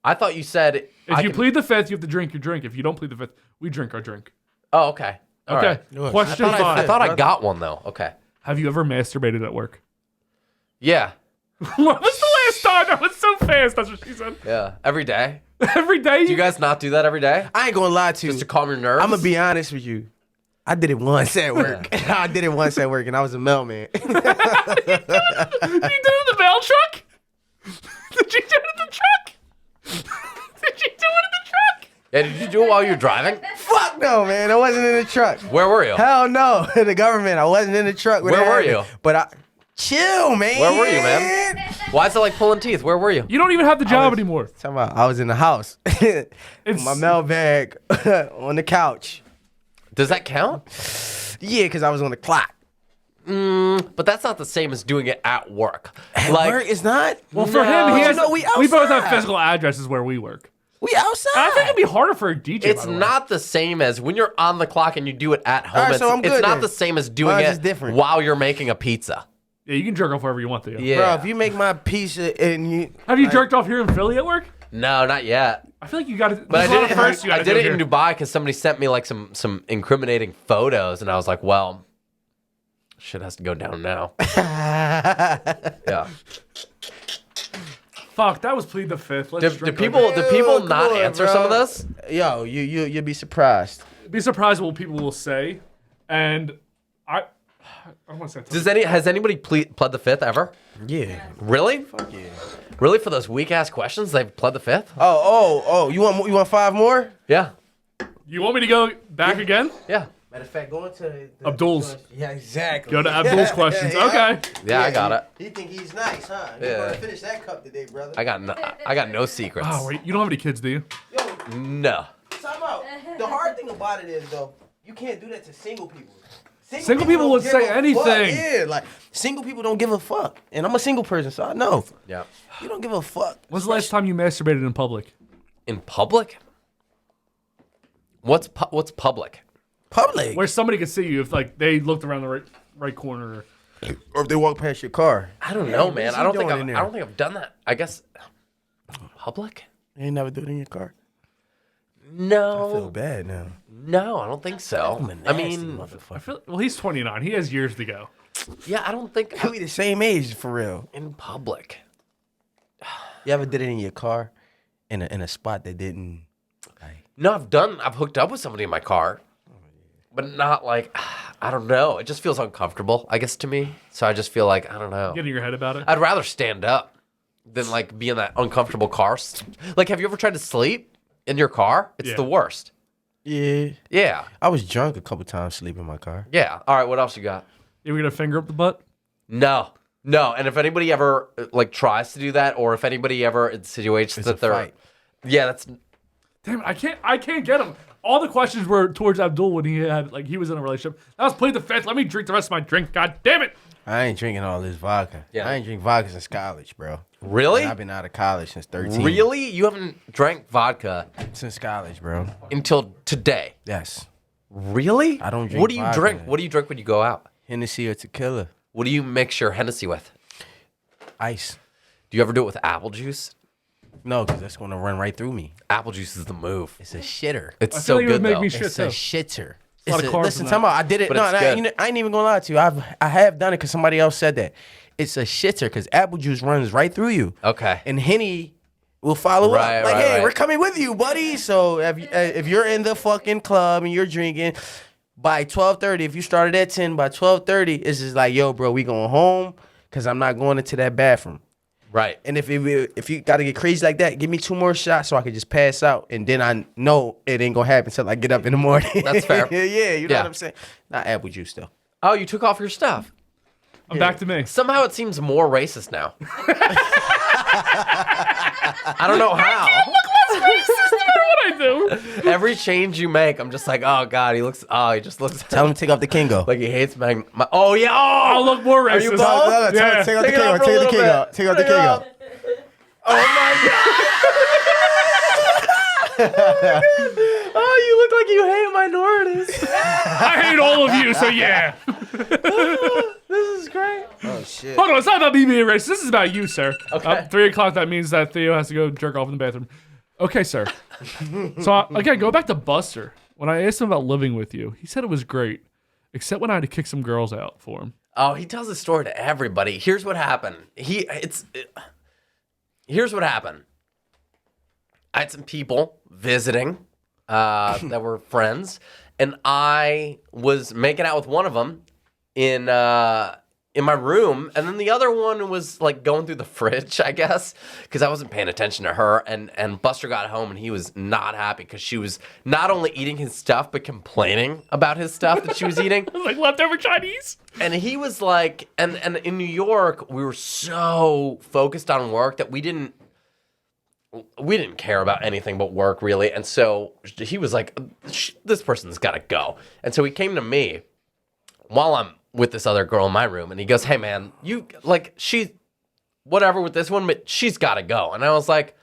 I thought you said if you plead the fifth, you have to drink your drink. If you don't plead the fifth, we drink our drink. Oh, okay. All okay. Right. Question 5. I thought I got one though. Okay. Have you ever masturbated at work? Yeah. What was the last time? That was so fast. That's what she said. Yeah. Every day. Every day? Do you guys not do that every day? I ain't gonna lie to you. Just to calm your nerves? I'm gonna be honest with you. I did it once at work. I did it once at work, and I was a mailman. You did it in the mail truck? Did you do it in the truck? Did you do it in the truck? Yeah, did you do it while you were driving? Fuck no, man. I wasn't in the truck. Where were you? Hell no. The government. I wasn't in the truck. Where were you? But chill, man. Where were you, man? Why is it like pulling teeth? Where were you? You don't even have the job anymore. Talking about I was in the house. My mail bag on the couch. Does that count? Yeah, because I was on the clock. But that's not the same as doing it at work. At work, it's not? Well, for him, he has, we both have physical addresses where we work. We outside. I think it'd be harder for a DJ. It's not the same as when you're on the clock and you do it at home. All right, so I'm good it's not then. the same as doing Mine's it is different. while you're making a pizza. Yeah, you can jerk off wherever you want to. Yeah. Bro, if you make my pizza and you... Have you jerked off here in Philly at work? No, not yet. I feel like you got to... But I did it in Dubai because somebody sent me like some incriminating photos, and I was like, well, shit has to go down now. Yeah. Fuck, that was plead the fifth. Do people not answer some of this? Yo, you'll be surprised. Be surprised what people will say, and I want to say. Has anybody pled the fifth ever? Yeah. Really? Fuck yeah. Really, for those weak ass questions, they've pled the fifth? Oh! You want 5 more? Yeah. You want me to go back again? Yeah. Matter of fact, going to the Abdul's. Yeah, exactly. Go to Abdul's questions. Okay. Yeah, I got it. You think he's nice, huh? Yeah. You're gonna finish that cup today, brother. I got no secrets. Oh wait, you don't have any kids, do you? No. Time out. The hard thing about it is though, you can't do that to single people. Single people would say anything. Yeah, like single people don't give a fuck, and I'm a single person, so I know. Yeah. You don't give a fuck. When's the last time you masturbated in public? In public? What's public? Public. Where somebody could see you if like they looked around the right corner. Or if they walk past your car. I don't know, man. I don't think I've done that. I guess public? You ain't never do it in your car? No. I feel bad now. No, I don't think so. I mean, well, he's 29. He has years to go. Yeah, I don't think we the same age for real. In public. You ever did it in your car in a spot that didn't? No, I've hooked up with somebody in my car, but not like, I don't know. It just feels uncomfortable, I guess, to me. So I just feel like, I don't know. Get in your head about it? I'd rather stand up than like be in that uncomfortable car. Like, have you ever tried to sleep in your car? It's the worst. Yeah. Yeah. I was drunk a couple times sleeping in my car. Yeah. All right, what else you got? You ever get a finger up the butt? No. And if anybody ever like tries to do that, or if anybody ever insinuates that they're fight. Yeah, that's damn it, I can't get him. All the questions were towards Abdul when he was in a relationship. That was Plead the Fifth. Let me drink the rest of my drink. God damn it. I ain't drinking all this vodka. Yeah. I ain't drink vodka since college, bro. Really? And I've been out of college since 13. Really? You haven't drank vodka since college, bro. Until today? Yes. Really? I don't drink What do you vodka. drink? What do you drink when you go out? Hennessy or tequila. What do you mix your Hennessy with? Ice. Do you ever do it with apple juice? No, because that's going to run right through me. Apple juice is the move. It's a shitter. It's so good, though. It's a shitter. A lot of carbs Listen, in tell that. me, I did it. But No, it's I good. ain't even going to lie to you. I have done it because somebody else said that. It's a shitter because apple juice runs right through you. Okay. And Henny will follow Right, up. Like, right, hey, right. we're coming with you, buddy. So if you're in the fucking club and you're drinking, by 12:30, if you started at 10, by 12:30, it's just like, yo, bro, we going home because I'm not going into that bathroom. Right. And if you got to get crazy like that, give me 2 more shots so I can just pass out. And then I know it ain't going to happen until I get up in the morning. That's fair. Yeah, you know what I'm saying? Not apple juice, though. Oh, you took off your stuff. I'm back to me. Somehow it seems more racist now. I don't know how. What I do? Every change you make, I'm just like, oh god, he just looks. Tell him to take off the Kingo. Like he hates my. Oh yeah. Oh, I'll look more Are you racist. bald? No, Yeah. take off the Take it off Kingo. for a Take the little Kingo. bit. Take off the Take it Kingo. off. Oh my god. Oh, you look like you hate minorities. I hate all of you, so yeah. This is great. Oh, shit. Hold on, it's not about me being racist. This is about you, sir. Okay. 3 o'clock, that means that Theo has to go jerk off in the bathroom. Okay, sir. So, again, go back to Buster. When I asked him about living with you, he said it was great, except when I had to kick some girls out for him. Oh, he tells this story to everybody. Here's what happened. Here's what happened. I had some people visiting that were friends, and I was making out with one of them in my room, and then the other one was like going through the fridge, I guess, because I wasn't paying attention to her. And Buster got home, and he was not happy because she was not only eating his stuff but complaining about his stuff that she was eating, Like leftover Chinese? and he was like, and in New York we were so focused on work that we didn't care about anything but work, really. And so he was like, this person's got to go. And so he came to me while I'm with this other girl in my room, and he goes, hey, man, you, like, she, whatever with this one, but she's got to go. And I was like,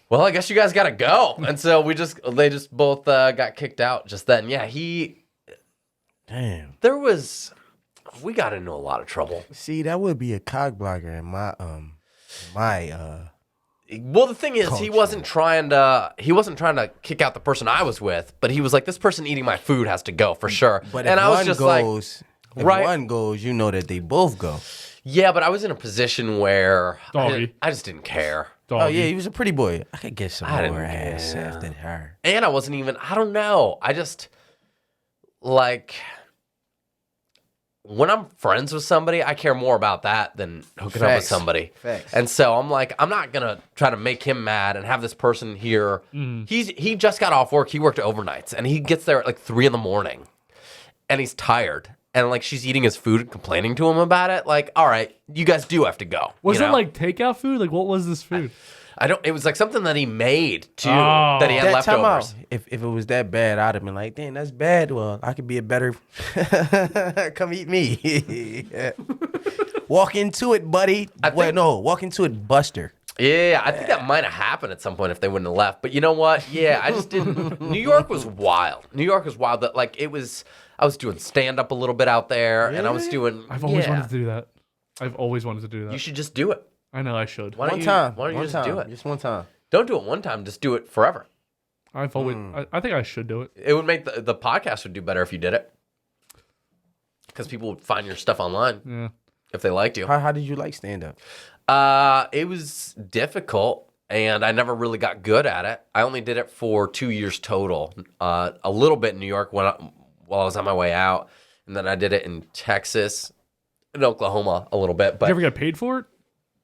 well, I guess you guys got to go. And so they just both got kicked out just then. Yeah, Damn. We got into a lot of trouble. See, that would be a cog blocker in my Well, the thing is, he Culture. wasn't trying to kick out the person I was with, but he was like, this person eating my food has to go for sure. But and if I was one just goes, like, if right. one goes, you know that they both go. Yeah, but I was in a position where Doggy. I just didn't care. Doggy. Oh, yeah, he was a pretty boy. I could get some I didn't more ass care. after her. And I wasn't even, I don't know. I just, like, when I'm friends with somebody, I care more about that than hooking up with Facts. somebody. Facts. And so I'm like, I'm not going to try to make him mad and have this person here. He just got off work. He worked overnights, and he gets there at like 3 a.m. and he's tired. And like she's eating his food and complaining to him about it. Like, all right, you guys do have to go. Was you it know? like takeout food? Like, what was this food? It was like something that he made too. That he had That time leftovers. out, if it was that bad, I'd have been like, damn, that's bad. Well, I could be a better. Come eat me. Walk into it, buddy. Walk into it, Buster. Yeah, I think that might have happened at some point if they wouldn't have left. But you know what? Yeah, I just didn't. New York was wild. New York was wild. That like it was. I was doing stand up a little bit out there, and I was doing. I've always wanted to do that. I've always wanted to do that. You should just do it. I know I should. Why don't you just do it? Just one time. Don't do it one time. Just do it forever. I've always. I think I should do it. It would make the podcast would do better if you did it, because people would find your stuff online. Yeah. If they liked you. How did you like stand up? It was difficult, and I never really got good at it. I only did it for 2 years total. A little bit in New York while I was on my way out, and then I did it in Texas, in Oklahoma a little bit. But did you ever get paid for it?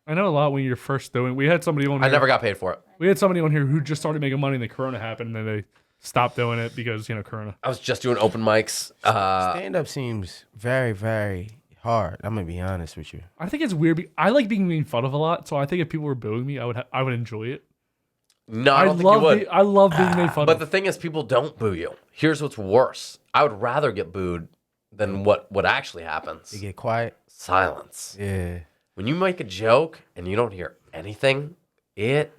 I know a lot when you're first doing. We had somebody on here. I never got paid for it. We had somebody on here who just started making money, and then Corona happened, and then they stopped doing it because Corona. I was just doing open mics. Stand up seems very, very hard. I'm gonna be honest with you. I think it's weird. I like being made fun of a lot, so I think if people were booing me, I would enjoy it. No, I don't think you would. I love being made fun of. But the thing is, people don't boo you. Here's what's worse. I would rather get booed than what actually happens. You get quiet. Silence. Yeah. When you make a joke and you don't hear anything, it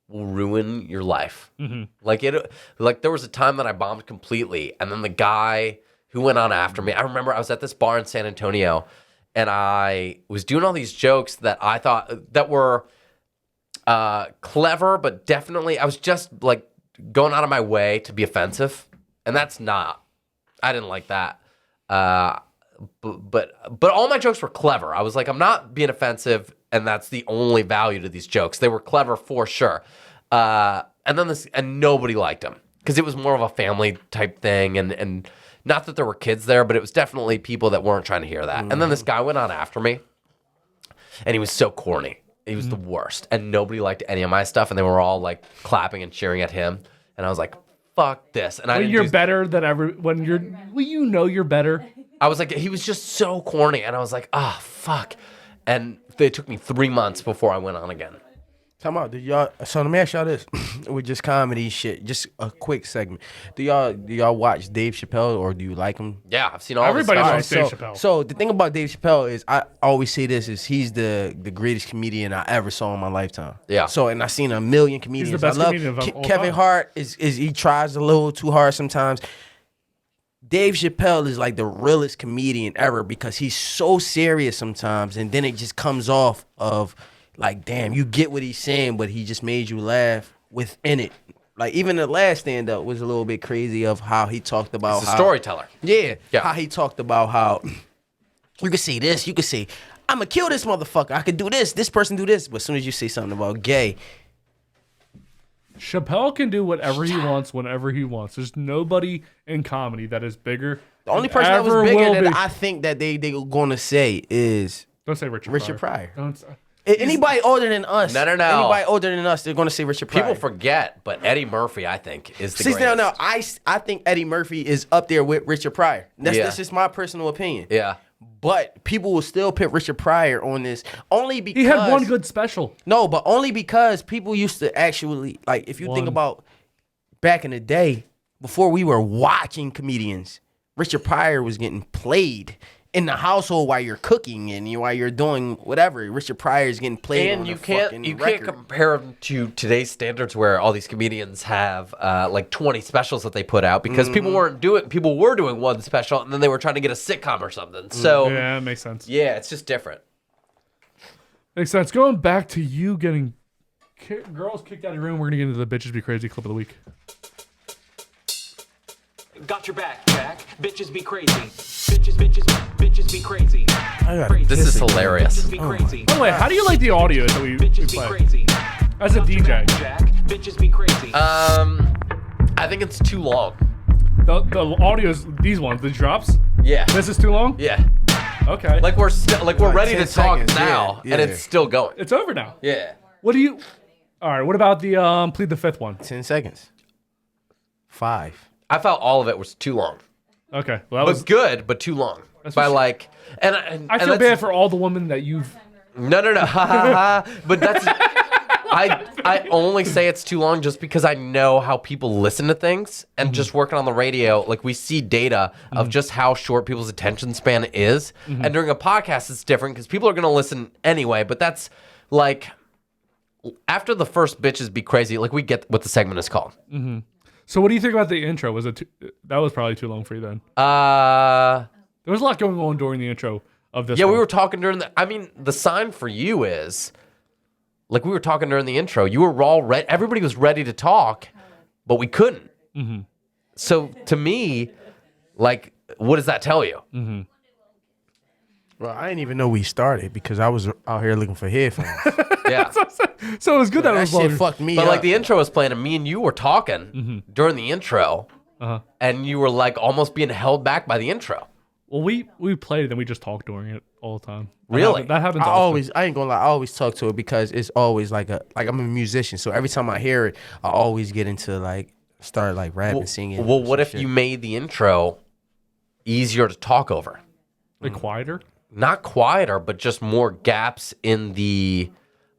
will ruin your life. Mm-hmm. Like there was a time that I bombed completely, and then the guy who went on after me, I remember I was at this bar in San Antonio, and I was doing all these jokes that I thought that were clever, but definitely I was just like going out of my way to be offensive, and that's not. I didn't like that. But all my jokes were clever. I was like, I'm not being offensive, and that's the only value to these jokes. They were clever for sure. And nobody liked them because it was more of a family type thing, and not that there were kids there, but it was definitely people that weren't trying to hear that. And then this guy went on after me, and he was so corny. He was the worst, and nobody liked any of my stuff, and they were all like clapping and cheering at him, and I was like, fuck this. And you're better than you're better. I was like, he was just so corny, and I was like, fuck. And it took me 3 months before I went on again. Time out. So let me ask y'all this. With just comedy shit, just a quick segment. Do y'all watch Dave Chappelle, or do you like him? Yeah, I've seen all Everybody his likes stuff. Dave Chappelle. So the thing about Dave Chappelle is, I always say this, is he's the greatest comedian I ever saw in my lifetime. Yeah. So, and I've seen a million comedians. He's the best comedian of all Kevin time. Hart is he tries a little too hard sometimes. Dave Chappelle is like the realest comedian ever because he's so serious sometimes, and then it just comes off of like, damn, you get what he's saying, but he just made you laugh within it. Like even the last stand-up was a little bit crazy of how he talked about He's a storyteller. Yeah. Yeah. How he talked about how you could say this, you could say, I'm gonna kill this motherfucker. I could do this person do this. But as soon as you say something about gay, Chappelle can do whatever he wants whenever he wants. There's nobody in comedy that is bigger. the only person that was bigger that I think that they were gonna say is Don't say Richard Pryor. Don't. Anybody older than us. No. Anybody older than us, they're gonna say Richard Pryor. People forget, but Eddie Murphy, I think, is the See, greatest. now, I think Eddie Murphy is up there with Richard Pryor. That's just my personal opinion. Yeah. But people will still put Richard Pryor on this only because He had one good special. No, but only because people used to actually, like, if you think about back in the day, before we were watching comedians, Richard Pryor was getting played in the household while you're cooking and while you're doing whatever. Richard Pryor is getting played And on you the can't fucking record. compare them to today's standards where all these comedians have like 20 specials that they put out because people were doing one special and then they were trying to get a sitcom or something. So yeah, that makes sense. Yeah, it's just different. Makes sense. Going back to you getting girls kicked out of your room, we're gonna get into the bitches be crazy clip of the week. Got your back, Jack. Bitches be crazy. Bitches be crazy. This is hilarious. Bitches be crazy. By the way, how do you like the audio that we play? As a DJ. Jack. Bitches be crazy. I think it's too long. The audio's these ones, the drops. Yeah. This is too long. Yeah. Okay. Like we're ready to 10 talk seconds, now, yeah. and it's still going. It's over now. Yeah. What do you? All right. What about the Plead the Fifth one? 10 seconds. 5. I felt all of it was too long. Okay. Well, that But was good, but too long. By like, and I feel bad for all the women that you've. No. But that's. I only say it's too long just because I know how people listen to things, and just working on the radio, like we see data of just how short people's attention span is. And during a podcast, it's different because people are going to listen anyway. But that's like after the first bitches be crazy, like we get what the segment is called. So what do you think about the intro? Was it that was probably too long for you then? There was a lot going on during the intro of this. Yeah, one. we were talking during the. I mean, the sign for you is. Like, we were talking during the intro. You were all ready. Everybody was ready to talk, but we couldn't. So, to me, like, what does that tell you? Well, I didn't even know we started because I was out here looking for headphones. Yeah. So it was good that it was shit longer. fucked me But, up. like, the intro was playing, and me and you were talking during the intro, and you were, like, almost being held back by the intro. Well, we played it and we just talked during it all the time. Really? That happens I often. ain't gonna lie, I always talk to it because it's always like I'm a musician, so every time I hear it, I always get into start rapping, singing. Well, what if you made the intro easier to talk over? Like quieter? Not quieter, but just more gaps in the,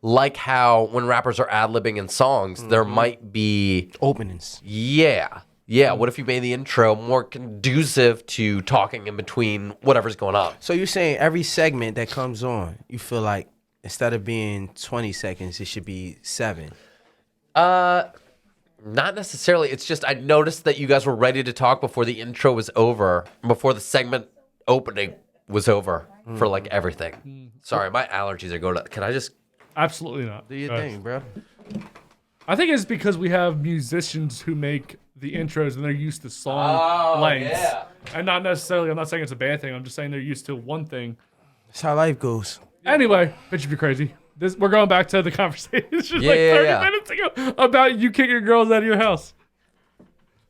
like how when rappers are ad-libbing in songs, there might be openings. Yeah. Yeah, what if you made the intro more conducive to talking in between whatever's going on? So you're saying every segment that comes on, you feel like instead of being 20 seconds, it should be 7? Not necessarily. It's just I noticed that you guys were ready to talk before the intro was over, before the segment opening was over for like everything. Sorry, my allergies are going up. Can I just... Absolutely not. Do your thing, bro. I think it's because we have musicians who make the intros and they're used to song lengths. Yeah. And not necessarily, I'm not saying it's a bad thing. I'm just saying they're used to one thing. That's how life goes. Anyway, bitch, if you're crazy. We're going back to the conversation just 30 minutes ago about you kicking girls out of your house.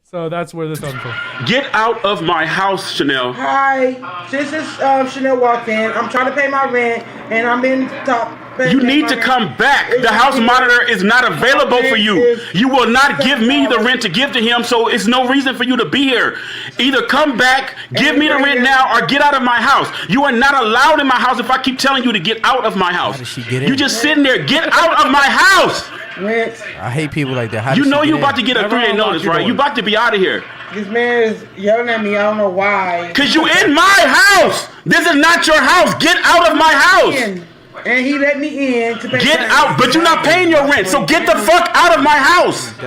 So that's where this comes from. Get out of my house, Chanel. Hi, this is Chanel walked in. I'm trying to pay my rent, and I'm in top. You need to come back. The house monitor is not available for you. You will not give me the rent to give to him, so it's no reason for you to be here. Either come back, give me the rent now, or get out of my house. You are not allowed in my house if I keep telling you to get out of my house. How does she get in? You just sitting there. Get out of my house. I hate people like that. How You does know she you get about in? to get a 3-day notice, right? You about to be out of here. This man is yelling at me. I don't know why. Cause you in my house. This is not your house. Get out of my house. And he let me in to pay Get rent. out, but you're not paying your rent, so get the fuck out of my house.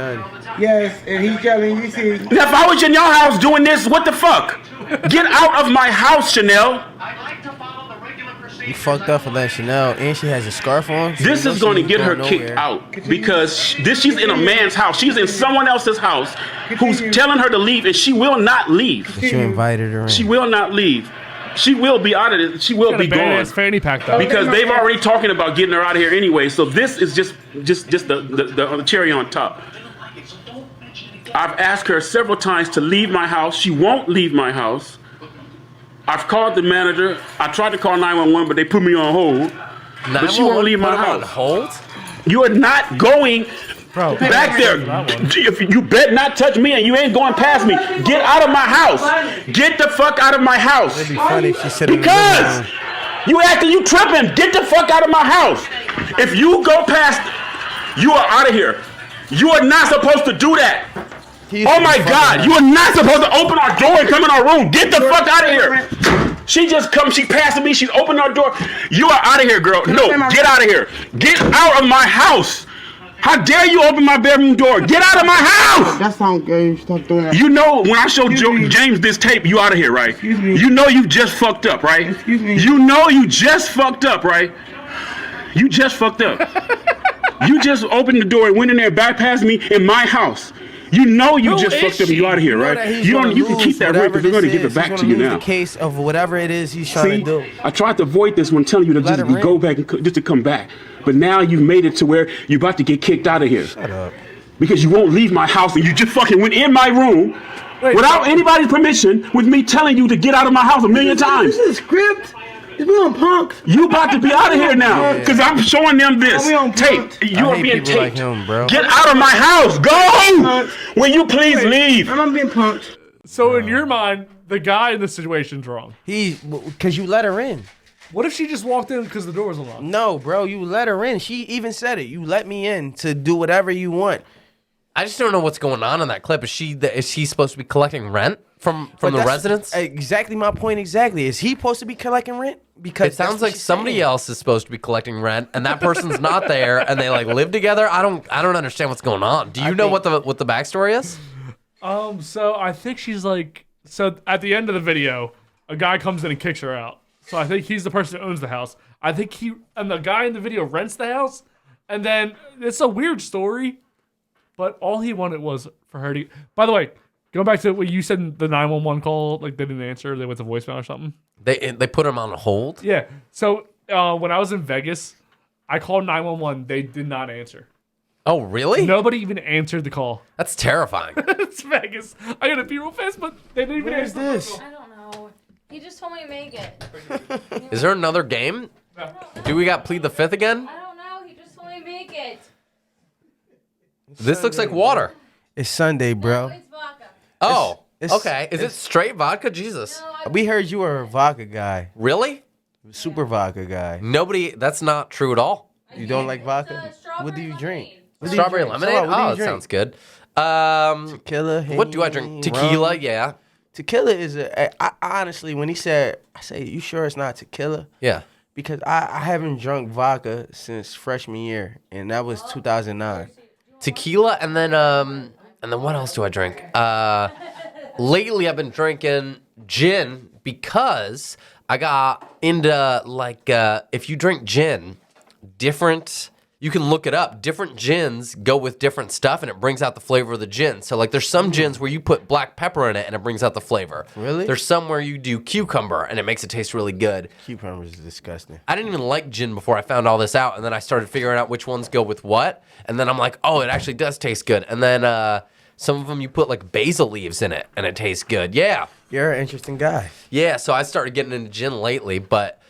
Yes, and he's yelling. You see. And if I was in your house doing this, what the fuck? Get out of my house, Chanel. You fucked up for letting Chanel, and she has a scarf on. So This is going to get her kicked out because she's in a man's house. She's in someone else's house who's telling her to leave, and she will not leave. But you invited her in. She will not leave. She will be out of it. She will be gone. Fanny pack though. Because they've already talking about getting her out of here anyway. So this is just the cherry on top. I've asked her several times to leave my house. She won't leave my house. I've called the manager. I tried to call 911, but they put me on hold. But she won't leave my house. On hold? You are not going back there. If you bet not touch me, and you ain't going past me. Get out of my house. Get the fuck out of my house. It'd be funny if she said Because you acting, you tripping. Get the fuck out of my house. If you go past, you are out of here. You are not supposed to do that. Oh my God, you are not supposed to open our door and come in our room. Get the fuck out of here. She just comes, she passing me, she's opening our door. You are out of here, girl. No, get out of here. Get out of my house. How dare you open my bedroom door? Get out of my house. That sounds good. Stop doing that. You know, when I show James this tape, you out of here, right? Excuse me. You know you just fucked up, right? Excuse me. You know you just fucked up, right? You just fucked up. You just opened the door and went in there, bypassed me in my house. You know you just fucked up and you out of here, right? You can keep that rent because they're going to give it back to you now. The case of whatever it is he's trying to do. I tried to avoid this one, telling you to just go back and just to come back. But now you've made it to where you're about to get kicked out of here. Shut up. Because you won't leave my house and you just fucking went in my room without anybody's permission with me telling you to get out of my house a million times. This is a script. We on punk. You about to be out of here now because I'm showing them this tape. You are being taped. Like him, bro. Get out of my house. Go. Will you please leave? I'm being punked. So in your mind, the guy in this situation's wrong. Because you let her in. What if she just walked in because the door was unlocked? No, bro, you let her in. She even said it. You let me in to do whatever you want. I just don't know what's going on in that clip. Is she supposed to be collecting rent from the residents? Exactly my point. Exactly. Is he supposed to be collecting rent? Because it sounds like somebody else is supposed to be collecting rent, and that person's not there, and they like live together. I don't understand what's going on. Do you know what the backstory is? So I think she's like, so at the end of the video, a guy comes in and kicks her out. So I think he's the person who owns the house. I think and the guy in the video rents the house, and then it's a weird story. But all he wanted was for her to... By the way, going back to what you said in the 911 call, like they didn't answer, they went to voicemail or something. They put him on hold? Yeah. So when I was in Vegas, I called 911. They did not answer. Oh, really? Nobody even answered the call. That's terrifying. It's Vegas. I gotta be real fast, but they didn't even answer this? I don't know. He just told me to make it. Is there another game? Do we got Plead the Fifth again? I don't know. He just told me to make it. This looks like water. It's Sunday, bro. It's vodka. Oh, okay. Is it straight vodka? Jesus. We heard you were a vodka guy. Really? Super vodka guy. That's not true at all. You don't like vodka? What do you drink? Strawberry lemonade? Oh, that sounds good. Tequila. What do I drink? Tequila, rum. yeah. Tequila is I honestly, when he said, I say, you sure it's not tequila? Yeah. Because I haven't drunk vodka since freshman year, and that was 2009. Tequila, and then what else do I drink? Lately I've been drinking gin because I got into if you drink gin, you can look it up. Different gins go with different stuff, and it brings out the flavor of the gin. So like there's some gins where you put black pepper in it and it brings out the flavor. Really? There's some where you do cucumber and it makes it taste really good. Cucumber is disgusting. I didn't even like gin before I found all this out, and then I started figuring out which ones go with what, and then I'm like, oh, it actually does taste good. And then some of them you put like basil leaves in it and it tastes good. Yeah. You're an interesting guy. Yeah, so I started getting into gin lately, but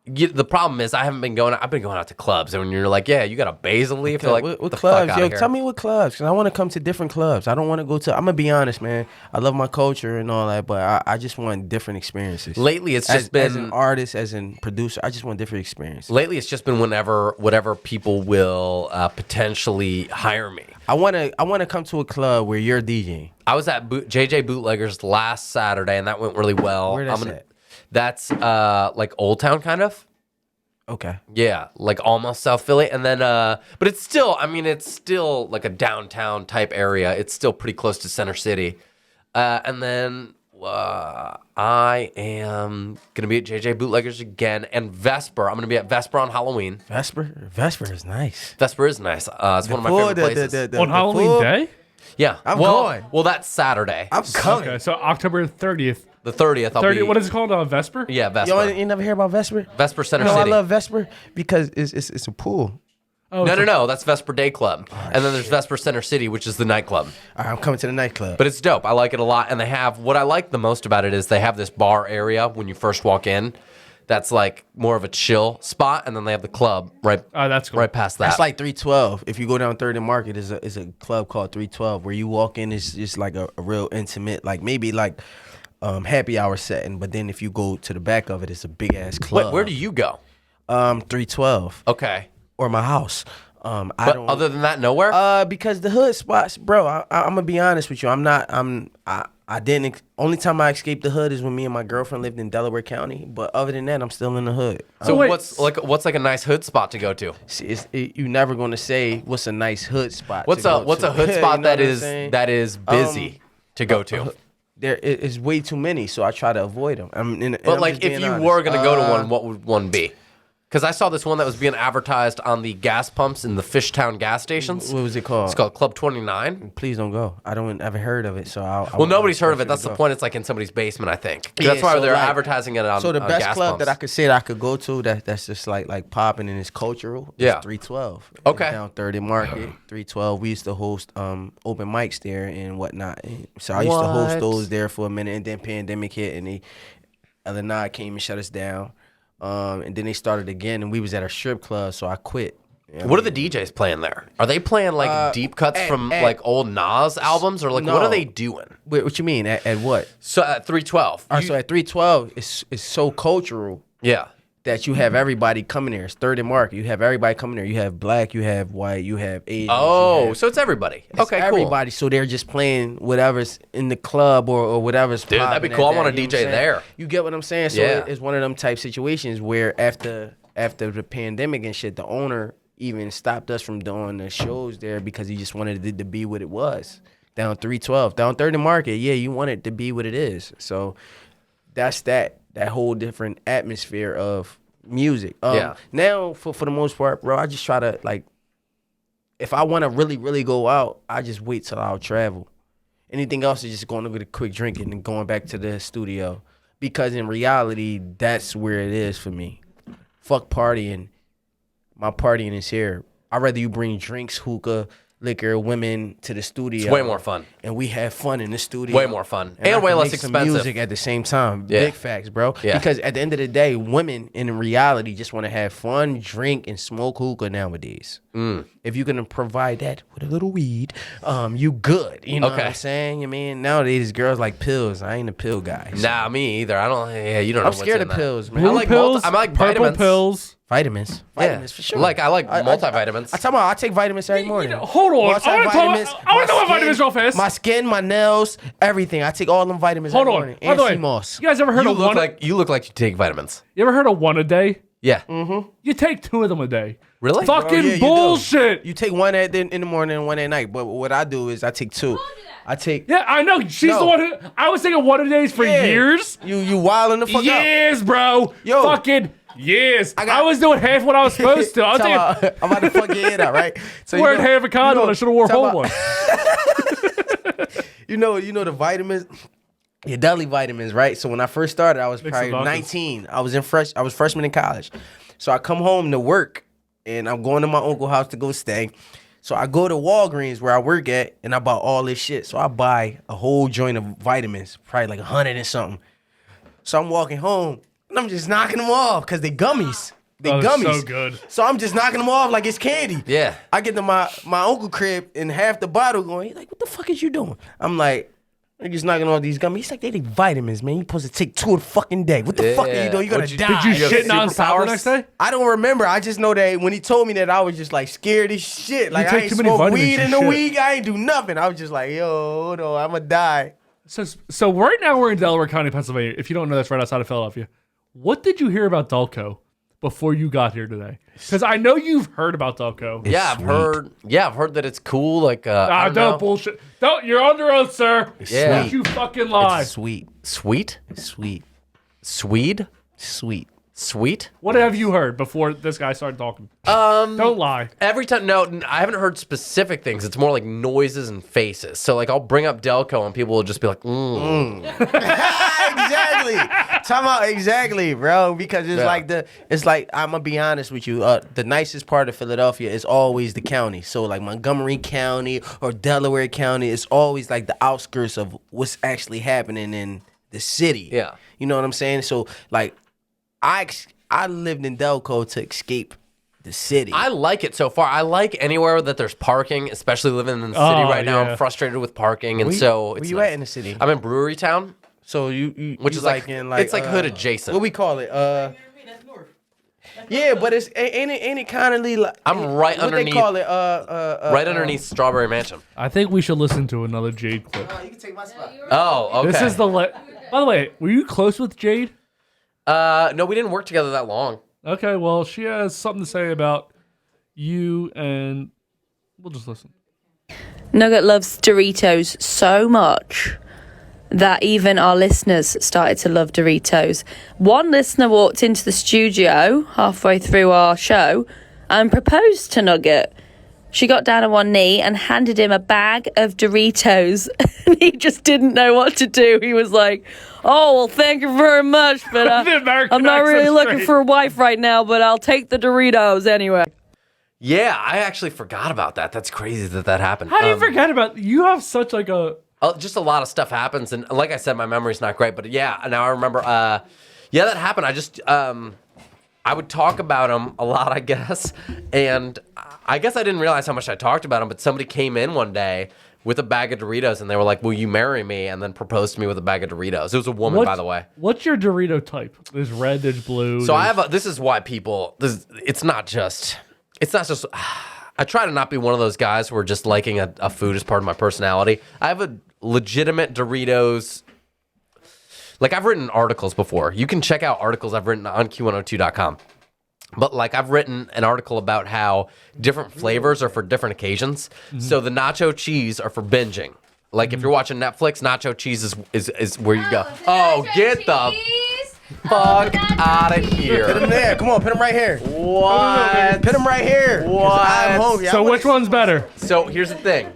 the problem is I've been going out to clubs, and when you're like, yeah, you got a basil leaf, they're like, what the clubs? fuck Yo, outta here. tell me what clubs, because I want to come to different clubs. I don't want to go to, I'm going to be honest, man. I love my culture and all that, but I just want different experiences. Lately, it's just been... As an artist, as a producer, I just want different experiences. Lately, it's just been whatever people will potentially hire me. I want to come to a club where you're DJing. I was at JJ Bootleggers last Saturday, and that went really well. Where that's at? That's like Old Town, kind of. Okay. Yeah, like almost South Philly, and then but it's still like a downtown type area. It's still pretty close to Center City, and then I am gonna be at JJ Bootleggers again, and Vesper. I'm gonna be at Vesper on Halloween. Vesper is nice. Vesper is nice. It's one of my favorite places. On Halloween Day? Yeah, I'm going. Well, that's Saturday. I'm coming. Okay, so October 30th. The 30th. 30th. What is it called? Vesper? Yeah, Vesper. Yo, you never hear about Vesper? Vesper Center No, City. I love Vesper because it's a pool. Oh, No. That's Vesper Day Club. And then there's Vesper Center City, which is the nightclub. All right, I'm coming to the nightclub. But it's dope. I like it a lot. And they have, what I like the most about it is they have this bar area when you first walk in. That's like more of a chill spot. And then they have the club right, that's cool. right past that. That's like 312. If you go down 3rd and Market, is a club called 312 where you walk in, it's just like a real intimate, like maybe like happy hour setting. But then if you go to the back of it, it's a big ass club. Wait, where do you go? 312. Okay. Or my house. But other than that, nowhere? Because the hood spots, bro, I'm gonna be honest with you. Only time I escaped the hood is when me and my girlfriend lived in Delaware County. But other than that, I'm still in the hood. So what's like a nice hood spot to go to? You're never gonna say what's a nice hood spot. What's a hood spot that is busy to go to? There is way too many, so I try to avoid them. But like, if you were gonna go to one, what would one be? Because I saw this one that was being advertised on the gas pumps in the Fishtown gas stations. What was it called? It's called Club 29. Please don't go. I ever heard of it, so well, nobody's heard of it. That's the point. It's like in somebody's basement, I think. That's why they're advertising it on. So the best gas club pumps. that I could say that I could go to that's just like popping and it's cultural. Yeah. Is 312. Okay. Down 3rd and Market, 312. We used to host open mics there and whatnot. So I used to host those there for a minute, and then pandemic hit, and Illinois came and shut us down. And then they started again, and we was at a strip club, so I quit. What are the DJs playing there? Are they playing like deep cuts from like old Nas albums, or like what are they doing? Wait, what you mean? At what? So at 312. So at 312, it's so cultural. Yeah. That you have everybody coming there. It's 3rd and Market. You have everybody coming there. You have black, you have white, you have Asian. Oh, so it's everybody. Okay, cool. Everybody. So they're just playing whatever's in the club or whatever's. Dude, that'd be cool. I want to DJ there. You get what I'm saying? So it's one of them type situations where after the pandemic and shit, the owner even stopped us from doing the shows there because he just wanted it to be what it was. Down 312, down 3rd and Market. Yeah, you want it to be what it is. So that's that whole different atmosphere of music. Now, for the most part, bro, I just try to, like, if I want to really, really go out, I just wait till I'll travel. Anything else is just going to get a quick drink and then going back to the studio. Because in reality, that's where it is for me. Fuck partying. My partying is here. I'd rather you bring drinks, hookah, liquor, women to the studio. It's way more fun. And we have fun in the studio. Way more fun. And way less expensive. Music at the same time. Yeah. Big facts, bro. Yeah. Because at the end of the day, women in reality just want to have fun, drink, and smoke hookah nowadays. If you can provide that with a little weed, you good. You know what I'm saying? I mean, nowadays girls like pills. I ain't a pill guy. So. Nah, me either. I don't. Yeah, you don't know. I'm scared of pills, man. Blue pills, I like purple vitamins. pills. Vitamins for sure. I like multivitamins. I take vitamins every morning. Hold on, I want to know what vitamins real fast. My skin, my nails, everything. I take all them vitamins every morning. By the way, moss. you guys ever heard of one? You look like you take vitamins. You ever heard of one a day? Yeah. You take 2 of them a day. Really? Fucking bullshit. You take one in the morning and one at night. But what I do is I take 2. I take. Yeah, I know. She's the one who. I was taking one a days for years. You wilding the fuck up. Years, bro. Yo. Fucking years. I was doing half what I was supposed to. I'm about to fuck your head out, right? So wearing half a condom. I should have wore a whole one. You know the vitamins. Your daily vitamins, right? So when I first started, I was probably 19. I was freshman in college. So I come home to work, and I'm going to my uncle's house to go stay. So I go to Walgreens where I work at, and I buy all this shit. So I buy a whole joint of vitamins, probably like 100 and something. So I'm walking home, and I'm just knocking them off because they gummies. They gummies. So good. So I'm just knocking them off like it's candy. Yeah. I get to my uncle crib and half the bottle going. He's like, "What the fuck is you doing?" I'm like, "I'm just knocking all these gummies." He's like, "They take vitamins, man. You supposed to take 2 a fucking day. What the fuck are you doing? You gotta die." Did you shit non-stop the next day? I don't remember. I just know that when he told me that, I was just like scared as shit. Like, I ain't smoke weed in a week. I ain't do nothing. I was just like, yo, hold on, I'ma die. So right now we're in Delaware County, Pennsylvania. If you don't know, that's right outside of Philadelphia. What did you hear about Delco before you got here today? Because I know you've heard about Delco. I've heard that it's cool. Like, don't bullshit. Don't. You're under oath, sir. Yeah. Don't you fucking lie. It's sweet. Sweet? Sweet. Swede? Sweet. Sweet? What have you heard before this guy started talking? Don't lie. Every time, no, I haven't heard specific things. It's more like noises and faces. So, like, I'll bring up Delco and people will just be like, Exactly. Talking about exactly, bro. Because it's like I'm gonna be honest with you. The nicest part of Philadelphia is always the county. So like Montgomery County or Delaware County, it's always like the outskirts of what's actually happening in the city. Yeah. You know what I'm saying? So like, I lived in Delco to escape the city. I like it so far. I like anywhere that there's parking, especially living in the city right now. I'm frustrated with parking, and where you at in the city? I'm in Brewery Town. So you which is like in it's like hood adjacent. What we call it? Yeah, but it's ain't it kind of like I'm right what underneath. They call it right underneath Strawberry Mansion. I think we should listen to another Jade clip. You can take my spot. Oh, okay. This is by the way, were you close with Jade? No, we didn't work together that long. Okay, well, she has something to say about you, and we'll just listen. Nugget loves Doritos so much that even our listeners started to love Doritos. One listener walked into the studio halfway through our show and proposed to Nugget. She got down on one knee and handed him a bag of Doritos, and he just didn't know what to do. He was like, "Oh, well, thank you very much, but I'm not really looking for a wife right now, but I'll take the Doritos anyway." Yeah, I actually forgot about that. That's crazy that happened. How do you forget about you have such like a... just a lot of stuff happens, and like I said, my memory's not great, but yeah, now I remember, that happened. I just, I would talk about him a lot, I guess, and I guess I didn't realize how much I talked about him, but somebody came in one day with a bag of Doritos, and they were like, "Will you marry me?" And then proposed to me with a bag of Doritos. It was a woman, by the way. What's your Dorito type? There's red, there's blue. So this is why people. It's not just. I try to not be one of those guys who are just liking a food as part of my personality. I have a legitimate Doritos. Like, I've written articles before. You can check out articles I've written on Q102.com. But, like, I've written an article about how different flavors are for different occasions. Mm-hmm. So the nacho cheese are for binging. Like, if you're watching Netflix, nacho cheese is where you go. Oh, get the fuck out of here. Put him there. Come on, put him right here. What? Put him right here. What? I'm hungry. So which one's better? So here's the thing.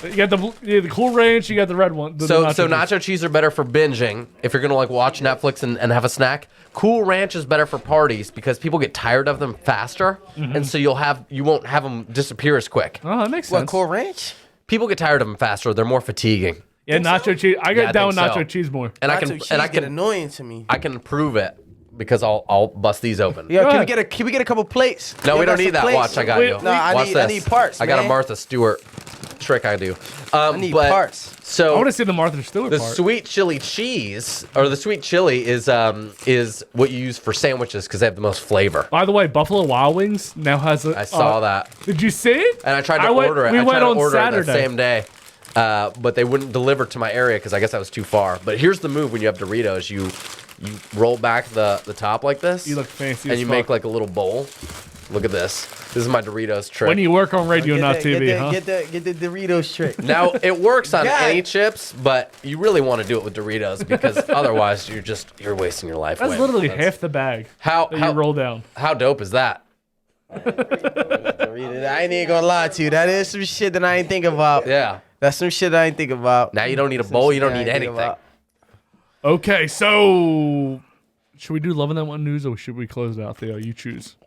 You got the Cool Ranch, you got the red one. So nacho cheese are better for binging if you're gonna like watch Netflix and have a snack. Cool Ranch is better for parties because people get tired of them faster, and so you won't have them disappear as quick. Oh, that makes sense. What, Cool Ranch? People get tired of them faster. They're more fatiguing. Yeah, nacho cheese. I get down with nacho cheese more. And I can annoying to me. I can prove it because I'll bust these open. Yeah, can we get a couple plates? No, we don't need that. Plates. Watch, I got you. No, I need parts. I got a Martha Stewart trick. I do. I need parts. So I want to see the Martha Stewart the part. sweet chili cheese, or the sweet chili, is what you use for sandwiches because they have the most flavor. By the way, Buffalo Wild Wings now has a. I saw that. Did you see it? And I tried to order it. We went on order Saturday. it that same day. But they wouldn't deliver to my area because I guess I was too far. But here's the move when you have Doritos. You roll back the top like this. You look fancy and you make like a little bowl. Look at this. This is my Doritos trick. When you work on radio, not TV, huh? Get the Doritos trick. Now, it works on any chips, but you really want to do it with Doritos because otherwise you're wasting your life. That's literally half the bag that you roll down. How dope is that? I ain't even gonna lie to you. That is some shit that I ain't think about. Yeah. That's some shit I ain't think about. Now you don't need a bowl. You don't need anything. Okay, so should we do Loving That One News or should we close it out, Theo? You choose.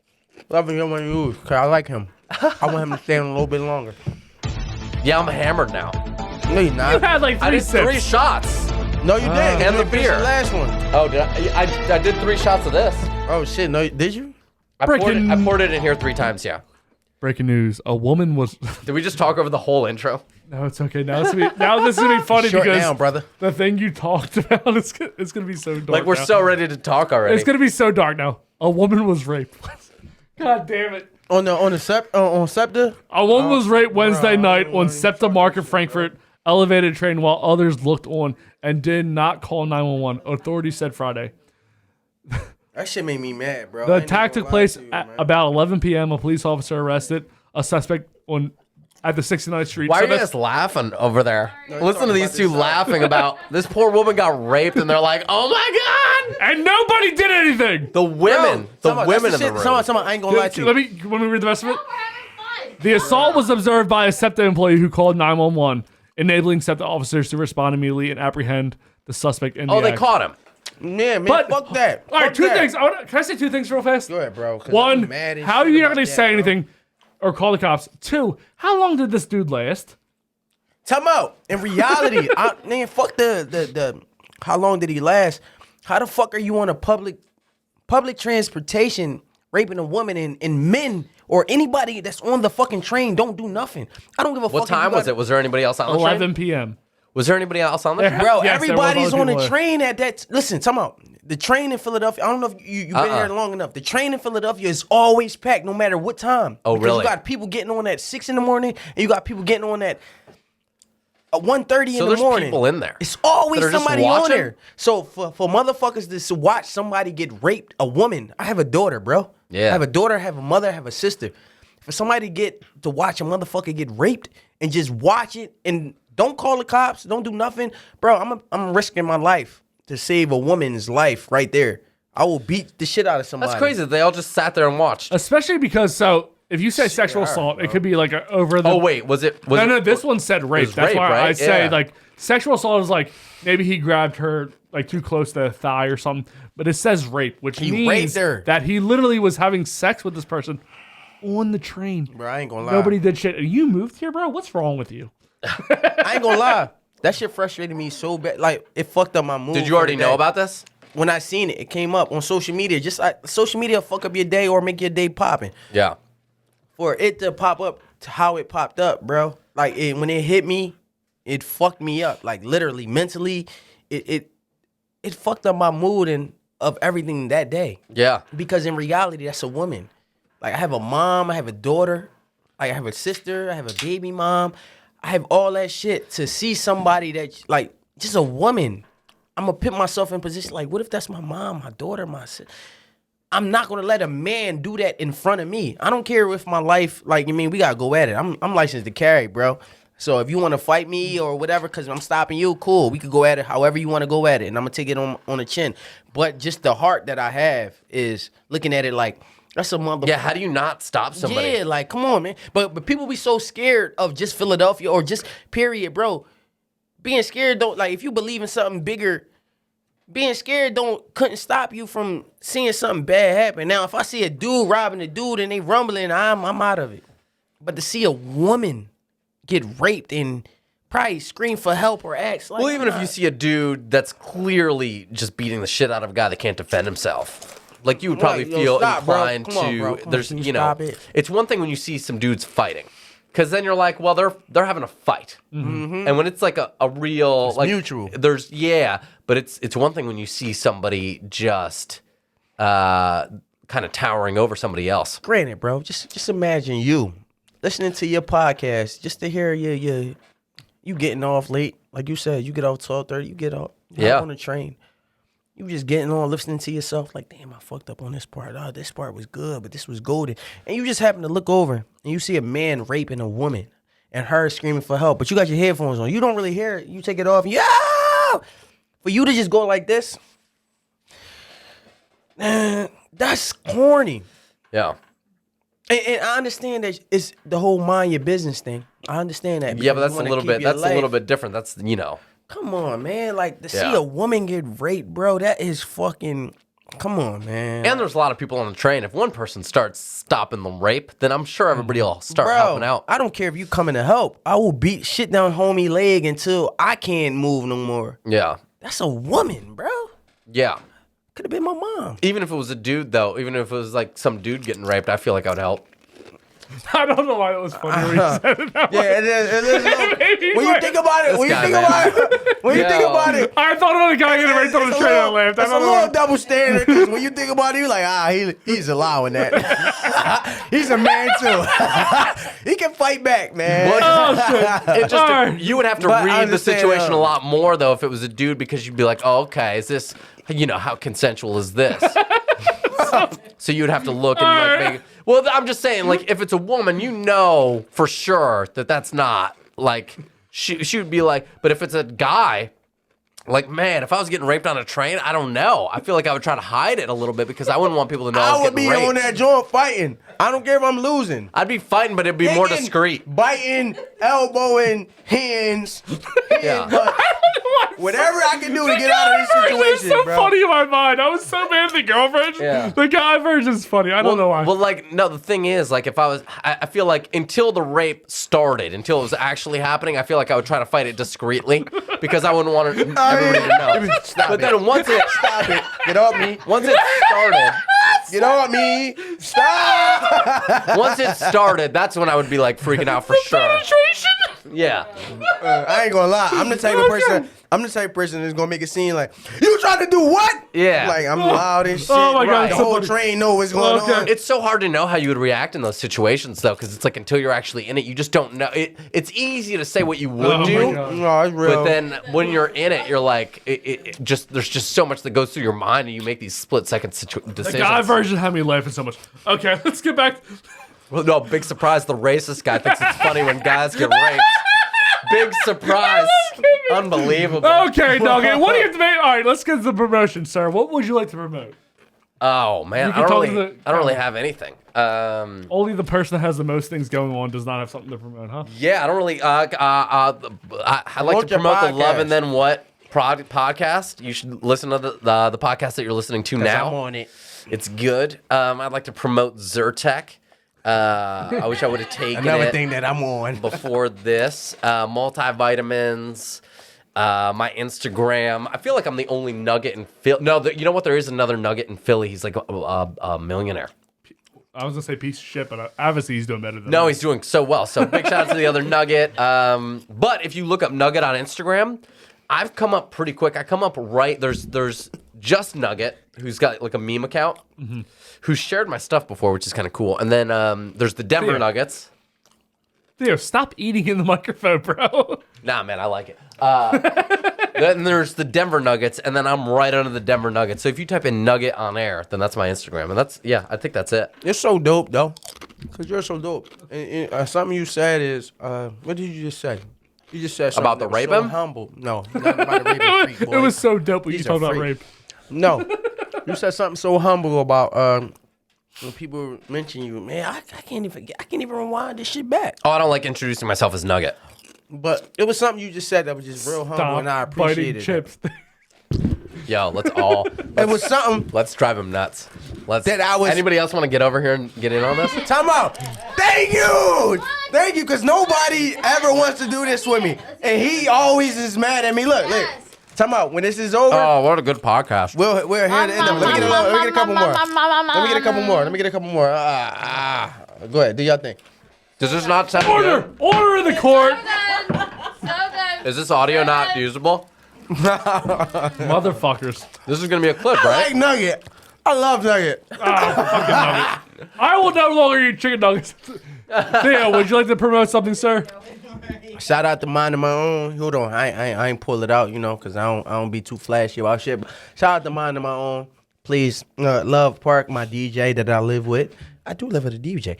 Loving That One News, because I like him. I want him to stay on a little bit longer. Yeah, I'm hammered now. No, you're not. You had like I did 3 shots. No, you didn't. And the beer. The last one. Oh, did I did 3 shots of this. Oh, shit. No, did you? I poured it in here 3 times, yeah. Breaking news. A woman was... Did we just talk over the whole intro? No, it's okay. Now this is going to be funny Short because down, brother. The thing you talked about, it's going to be so dark Like, we're now. so ready to talk already. It's going to be so dark now. A woman was raped. God damn it. On SEPTA? A woman was raped Wednesday night on SEPTA Market Frankfurt elevated train while others looked on and did not call 911. Authorities said Friday. That shit made me mad, bro. The attack took place at about 11 p.m. A police officer arrested a suspect at the 69th Street. Why are you guys laughing over there? Listen to these two laughing about this poor woman got raped, and they're like, "Oh my god!" And nobody did anything. The women, the women in the room. I ain't gonna lie to you. Let me read the rest of it. The assault was observed by a SEPTA employee who called 911, enabling SEPTA officers to respond immediately and apprehend the suspect in the act. They caught him. Yeah, man, fuck that. All right, two things. Can I say 2 things real fast? Go ahead, bro. One, how are you not going to say anything or call the cops? 2, how long did this dude last? Tell me out. In reality, man, fuck the how long did he last? How the fuck are you on a public transportation raping a woman and men or anybody that's on the fucking train don't do nothing? I don't give a fuck. What time was it? Was there anybody else on the train? 11 p.m. Was there anybody else on the train? Bro, Yes, everybody's on the people train at that. Listen, tell me out. The train in Philadelphia, I don't know if you've been here long enough. The train in Philadelphia is always packed no matter what time. Oh, because really? You got people getting on at 6 in the morning and you got people getting on at 1:30 in the morning. So there's people in there. It's always that are just somebody on watching? there. So for motherfuckers to watch somebody get raped, a woman. I have a daughter, bro. Yeah. I have a daughter, I have a mother, I have a sister. For somebody to watch a motherfucker get raped and just watch it and don't call the cops, don't do nothing, bro. I'm risking my life to save a woman's life right there. I will beat the shit out of somebody. That's crazy. They all just sat there and watched. Especially because, if you say sexual assault, it could be like over the... Oh, wait. Was it... No, this one said rape. was That's rape, why right? I say, Yeah. like, sexual assault is like, maybe he grabbed her, like, too close to the thigh or something. But it says rape, which He means raped her. that he literally was having sex with this person on the train. Bro, I ain't gonna lie. Nobody did shit. You moved here, bro? What's wrong with you? I ain't gonna lie. That shit frustrated me so bad. Like, it fucked up my mood. Did you already know about this? When I seen it, it came up on social media. Just like social media fuck up your day or make your day popping. Yeah. For it to pop up to how it popped up, bro. Like, when it hit me, it fucked me up. Like literally, mentally, it fucked up my mood and of everything that day. Yeah. Because in reality, that's a woman. Like I have a mom, I have a daughter, like I have a sister, I have a baby mom. I have all that shit to see somebody that like just a woman. I'm gonna put myself in position like, what if that's my mom, my daughter, my sister? I'm not gonna let a man do that in front of me. I don't care if my life, like, I mean, we gotta go at it. I'm licensed to carry, bro. So if you want to fight me or whatever, because I'm stopping you, cool. We could go at it however you want to go at it, and I'm gonna take it on the chin. But just the heart that I have is looking at it like that's a motherfucker. Yeah, how do you not stop somebody? Yeah, like come on, man. But people be so scared of just Philadelphia or just period, bro. Being scared don't like if you believe in something bigger. Being scared couldn't stop you from seeing something bad happen. Now, if I see a dude robbing a dude and they rumbling, I'm out of it. But to see a woman get raped and probably scream for help or ask like, well, even if you see a dude that's clearly just beating the shit out of a guy that can't defend himself, like you would probably feel inclined to. There's, you know, it's one thing when you see some dudes fighting, because then you're like, well, they're having a fight, and when it's like a real it's like mutual. There's but it's one thing when you see somebody just kind of towering over somebody else. Granted, bro, just imagine you listening to your podcast just to hear you getting off late, like you said, you get off 12:30, you get off on the train. You just getting on, listening to yourself, like, damn, I fucked up on this part. Oh, this part was good, but this was golden. And you just happen to look over and you see a man raping a woman and her screaming for help, but you got your headphones on. You don't really hear it. You take it off and for you to just go like this, that's corny. Yeah. And I understand that it's the whole mind your business thing. I understand that. Yeah, but that's a little bit different. That's, you know. Come on, man. Like, to see a woman get raped, bro, that is fucking... Come on, man. And there's a lot of people on the train. If one person starts stopping the rape, then I'm sure everybody will start helping out. I don't care if you coming to help. I will beat shit down homie leg until I can't move no more. Yeah. That's a woman, bro. Yeah. Could have been my mom. Even if it was a dude, though, even if it was like some dude getting raped, I feel like I would help. I don't know why it was funny when you said it that way. Yeah, it is. When you think about it, I thought about a guy getting raped on the train I laughed. That's a little double standard, because when you think about it, you're like, he's allowing that. He's a man, too. He can fight back, man. You would have to read the situation a lot more, though, if it was a dude, because you'd be like, oh, okay, is this, how consensual is this? So you'd have to look and like make. Well, I'm just saying, like, if it's a woman, you know for sure that that's not like she would be like. But if it's a guy, like, man, if I was getting raped on a train, I don't know. I feel like I would try to hide it a little bit because I wouldn't want people to know I was getting raped. I would be on that joint fighting. I don't care if I'm losing. I'd be fighting, but it'd be more discreet. Biting, elbowing, hands. Whatever I can do to get out of this situation, so bro. funny in my mind. I was so mad at the girl version. Yeah. The guy version's funny. I don't know why. Well, like, no, the thing is, like, if I feel like until the rape started, until it was actually happening, I feel like I would try to fight it discreetly because I wouldn't want everybody to know. But then once it... Stop it. Get off me. Once it started... Get off me. Stop. Once it started, that's when I would be, like, freaking out for sure. Penetration? Yeah. I ain't gonna lie. I'm the type of person that's gonna make a scene like, you trying to do what? Yeah. Like, I'm loud and shit. Oh my God, The whole train know what's going on. It's so hard to know how you would react in those situations, though, because it's like until you're actually in it, you just don't know. It's easy to say what you would do, No, it's real. but then when you're in it, you're like, there's just so much that goes through your mind, and you make these split-second decisions. The guy version had me laughing so much. Okay, let's get back. Well, no, big surprise. The racist guy thinks it's funny when guys get raped. Big surprise. Unbelievable. Okay, Nugget. What do you have to make? All right, let's get to the promotion, sir. What would you like to promote? Oh, man. I don't really have anything. Only the person that has the most things going on does not have something to promote, huh? Yeah, I don't really. I like to promote the Love and Then What podcast. You should listen to the podcast that you're listening to now. I'm on it. It's good. I'd like to promote Zyrtec. I wish I would have taken another thing that I'm on before this. Multivitamins. My Instagram. I feel like I'm the only Nugget in Philly. No, you know what? There is another Nugget in Philly. He's like a millionaire. I was gonna say piece of shit, but obviously he's doing better than No, that. he's doing so well. So big shout out to the other Nugget. But if you look up Nugget on Instagram, I've come up pretty quick. I come up right there's just Nugget, who's got like a meme account, who shared my stuff before, which is kind of cool. And then there's the Denver Nuggets. Theo, stop eating in the microphone, bro. Nah, man, I like it. Then there's the Denver Nuggets, and then I'm right under the Denver Nuggets. So if you type in Nugget on air, then that's my Instagram. And I think that's it. You're so dope, though. Because you're so dope. And something you said is, what did you just say? You just said something About the that was rape so him? humble. No, not about the rape freak, boy. It was so dope when you These talked are about freak. rape. No. You said something so humble about when people mention you, man, I can't even rewind this shit back. Oh, I don't like introducing myself as Nugget. But it was something you just said that was just real humble, and I appreciated biting it. chips. Yo, let's all. It was something. Let's drive him nuts. That I was. Anybody else want to get over here and get in on this? Time out. Thank you, because nobody ever wants to do this with me, and he always is mad at me. Look. Time out. When this is over. Oh, what a good podcast. We're here to end up. Let me get a couple more. Let me get a couple more. Go ahead. Do y'all think? Does this not sound Order! good? Order in the court! So good. Is this audio not usable? Motherfuckers. This is gonna be a clip, I right? like Nugget. I love Nugget. Fucking nugget. I will no longer eat chicken nuggets. Theo, would you like to promote something, sir? Shout out to Mind of My Own. Hold on, I ain't pull it out, because I don't be too flashy about shit. But shout out to Mind of My Own. Please, Love Park, my DJ that I live with. I do live with a DJ.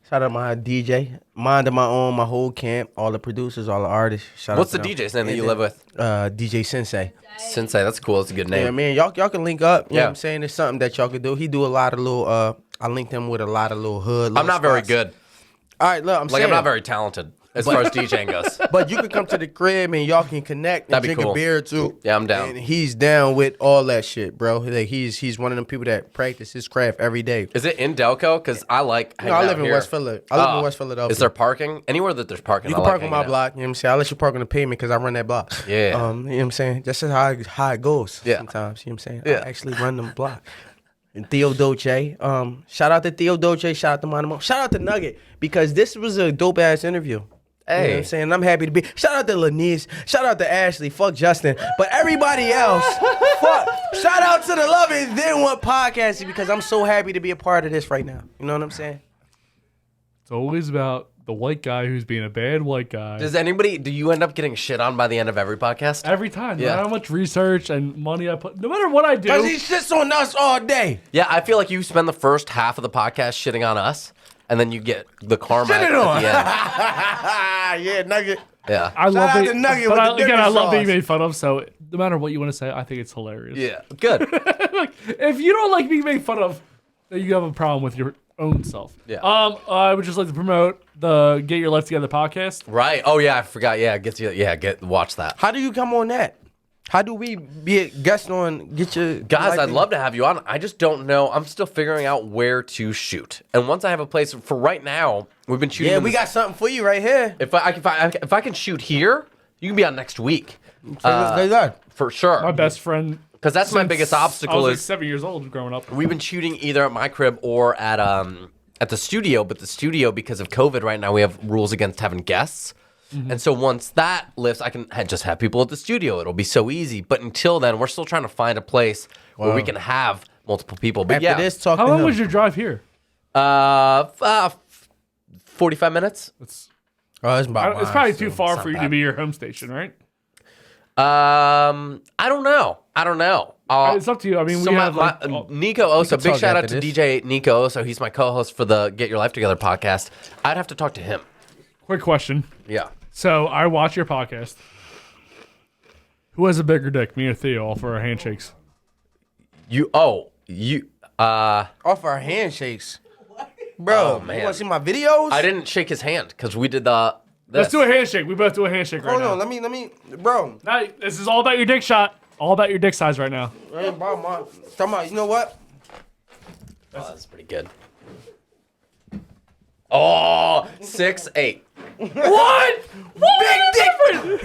Shout out my DJ, Mind of My Own, my whole camp, all the producers, all the artists. Shout What's out the to them. DJ's name that you live with? DJ Sensei. Sensei, that's cool. That's a good name. Yeah, man, y'all can link up. You know Yeah. what I'm saying? It's something that y'all can do. He do a lot of little. I linked him with a lot of little hood. I'm not very spots. good. All right, look, I'm saying. I'm not very talented as far as DJing goes. But you can come to the crib and y'all can connect and That'd be drink cool. a beer too. Yeah, I'm down. And he's down with all that shit, bro. Like he's one of them people that practice his craft every day. Is it in Delco? Because I like hanging I out live in here. West Philadelphia. I live in West Philadelphia. Is there parking? Anywhere that there's parking, You can I like park on my hanging out. block. You know what I'm saying? I'll let you park on the pavement because I run that block. Yeah. You know what I'm saying? That's just how it goes sometimes. You know what I'm saying? Yeah. I actually run them block. And Theo Dolce. Shout out to Theo Dolce. Shout out to Monomo. Shout out to Nugget because this was a dope ass interview. You know what I'm saying? I'm happy to be. Shout out to Lanice. Shout out to Ashley. Fuck Justin. But everybody else, fuck. Shout out to the Love It Then What podcast because I'm so happy to be a part of this right now. You know what I'm saying? It's always about the white guy who's being a bad white guy. Do you end up getting shit on by the end of every podcast? Every time. Yeah. No matter how much research and money I put, no matter what I do. Because he sits on us all day. Yeah, I feel like you spend the first half of the podcast shitting on us, and then you get the karma Shit at it on. the end. Yeah, Nugget. Yeah. I love out it. to Nugget But with the again, I dipping love being sauce. made fun of. So no matter what you want to say, I think it's hilarious. Yeah, good. Like, if you don't like being made fun of, then you have a problem with your own self. Yeah. I would just like to promote the Get Your Life Together podcast. Right. Oh yeah, I forgot. Yeah, watch that. How do you come on that? How do we be a guest on Get Your Guys, Life I'd love to have you on. I just don't know. I'm still figuring out where to shoot. And once I have a place for right now, we've been shooting. Yeah, in we this- got something for you right here. If I can shoot here, you can be on next week. For sure. My best friend. Because that's my since biggest obstacle I was like is 7 years old growing up. we've been shooting either at my crib or at the studio. But the studio, because of COVID right now, we have rules against having guests. Mm-hmm. And so once that lifts, I can just have people at the studio. It'll be so easy. But until then, we're still trying to find a place where we can have multiple people. But After this, talk How to long him. was your drive here? 45 minutes. It's about it's probably too far for you to be your home station, right? I don't know. It's up to you. I mean, we have Nico Oso. can Big talk shout out after to this. DJ Nico Oso. He's my co-host for the Get Your Life Together podcast. I'd have to talk to him. Quick question. Yeah. So I watch your podcast. Who has a bigger dick, me or Theo, all for our handshakes? Off our handshakes. Bro, man. you want to see my videos? I didn't shake his hand because we did the. Let's do a handshake. We both do a handshake right Hold now. on, let me, bro. Now, this is all about your dick shot. All about your dick size right now. Hey, bro, talking about, you know what? Oh, that's pretty good. Oh, 6'8". What?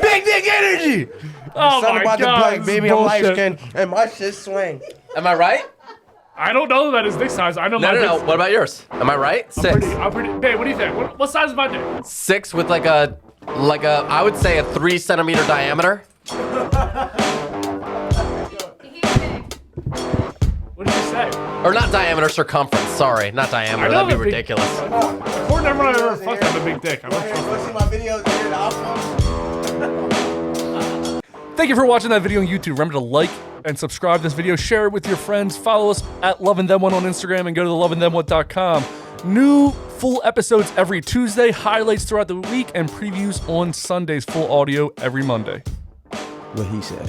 Big dick energy. Oh Something my about God, the black this baby. is I'm light bullshit. skinned and my shit swing. Am I right? I don't know about his dick size. I know my dick. No. What about yours? Am I right? 6. I'm pretty. Dave, what do you think? What size is my dick? 6 with like a I would say a 3 centimeter diameter. What did you say? Or not diameter, circumference. Sorry, not diameter. That'd be ridiculous. According to everyone I've ever fucked, I have a big dick. Thank you for watching that video on YouTube. Remember to like and subscribe this video, share it with your friends, follow us at LoveAndThem1 on Instagram, and go to theloveandthem1.com. New full episodes every Tuesday, highlights throughout the week, and previews on Sundays, full audio every Monday. What he said.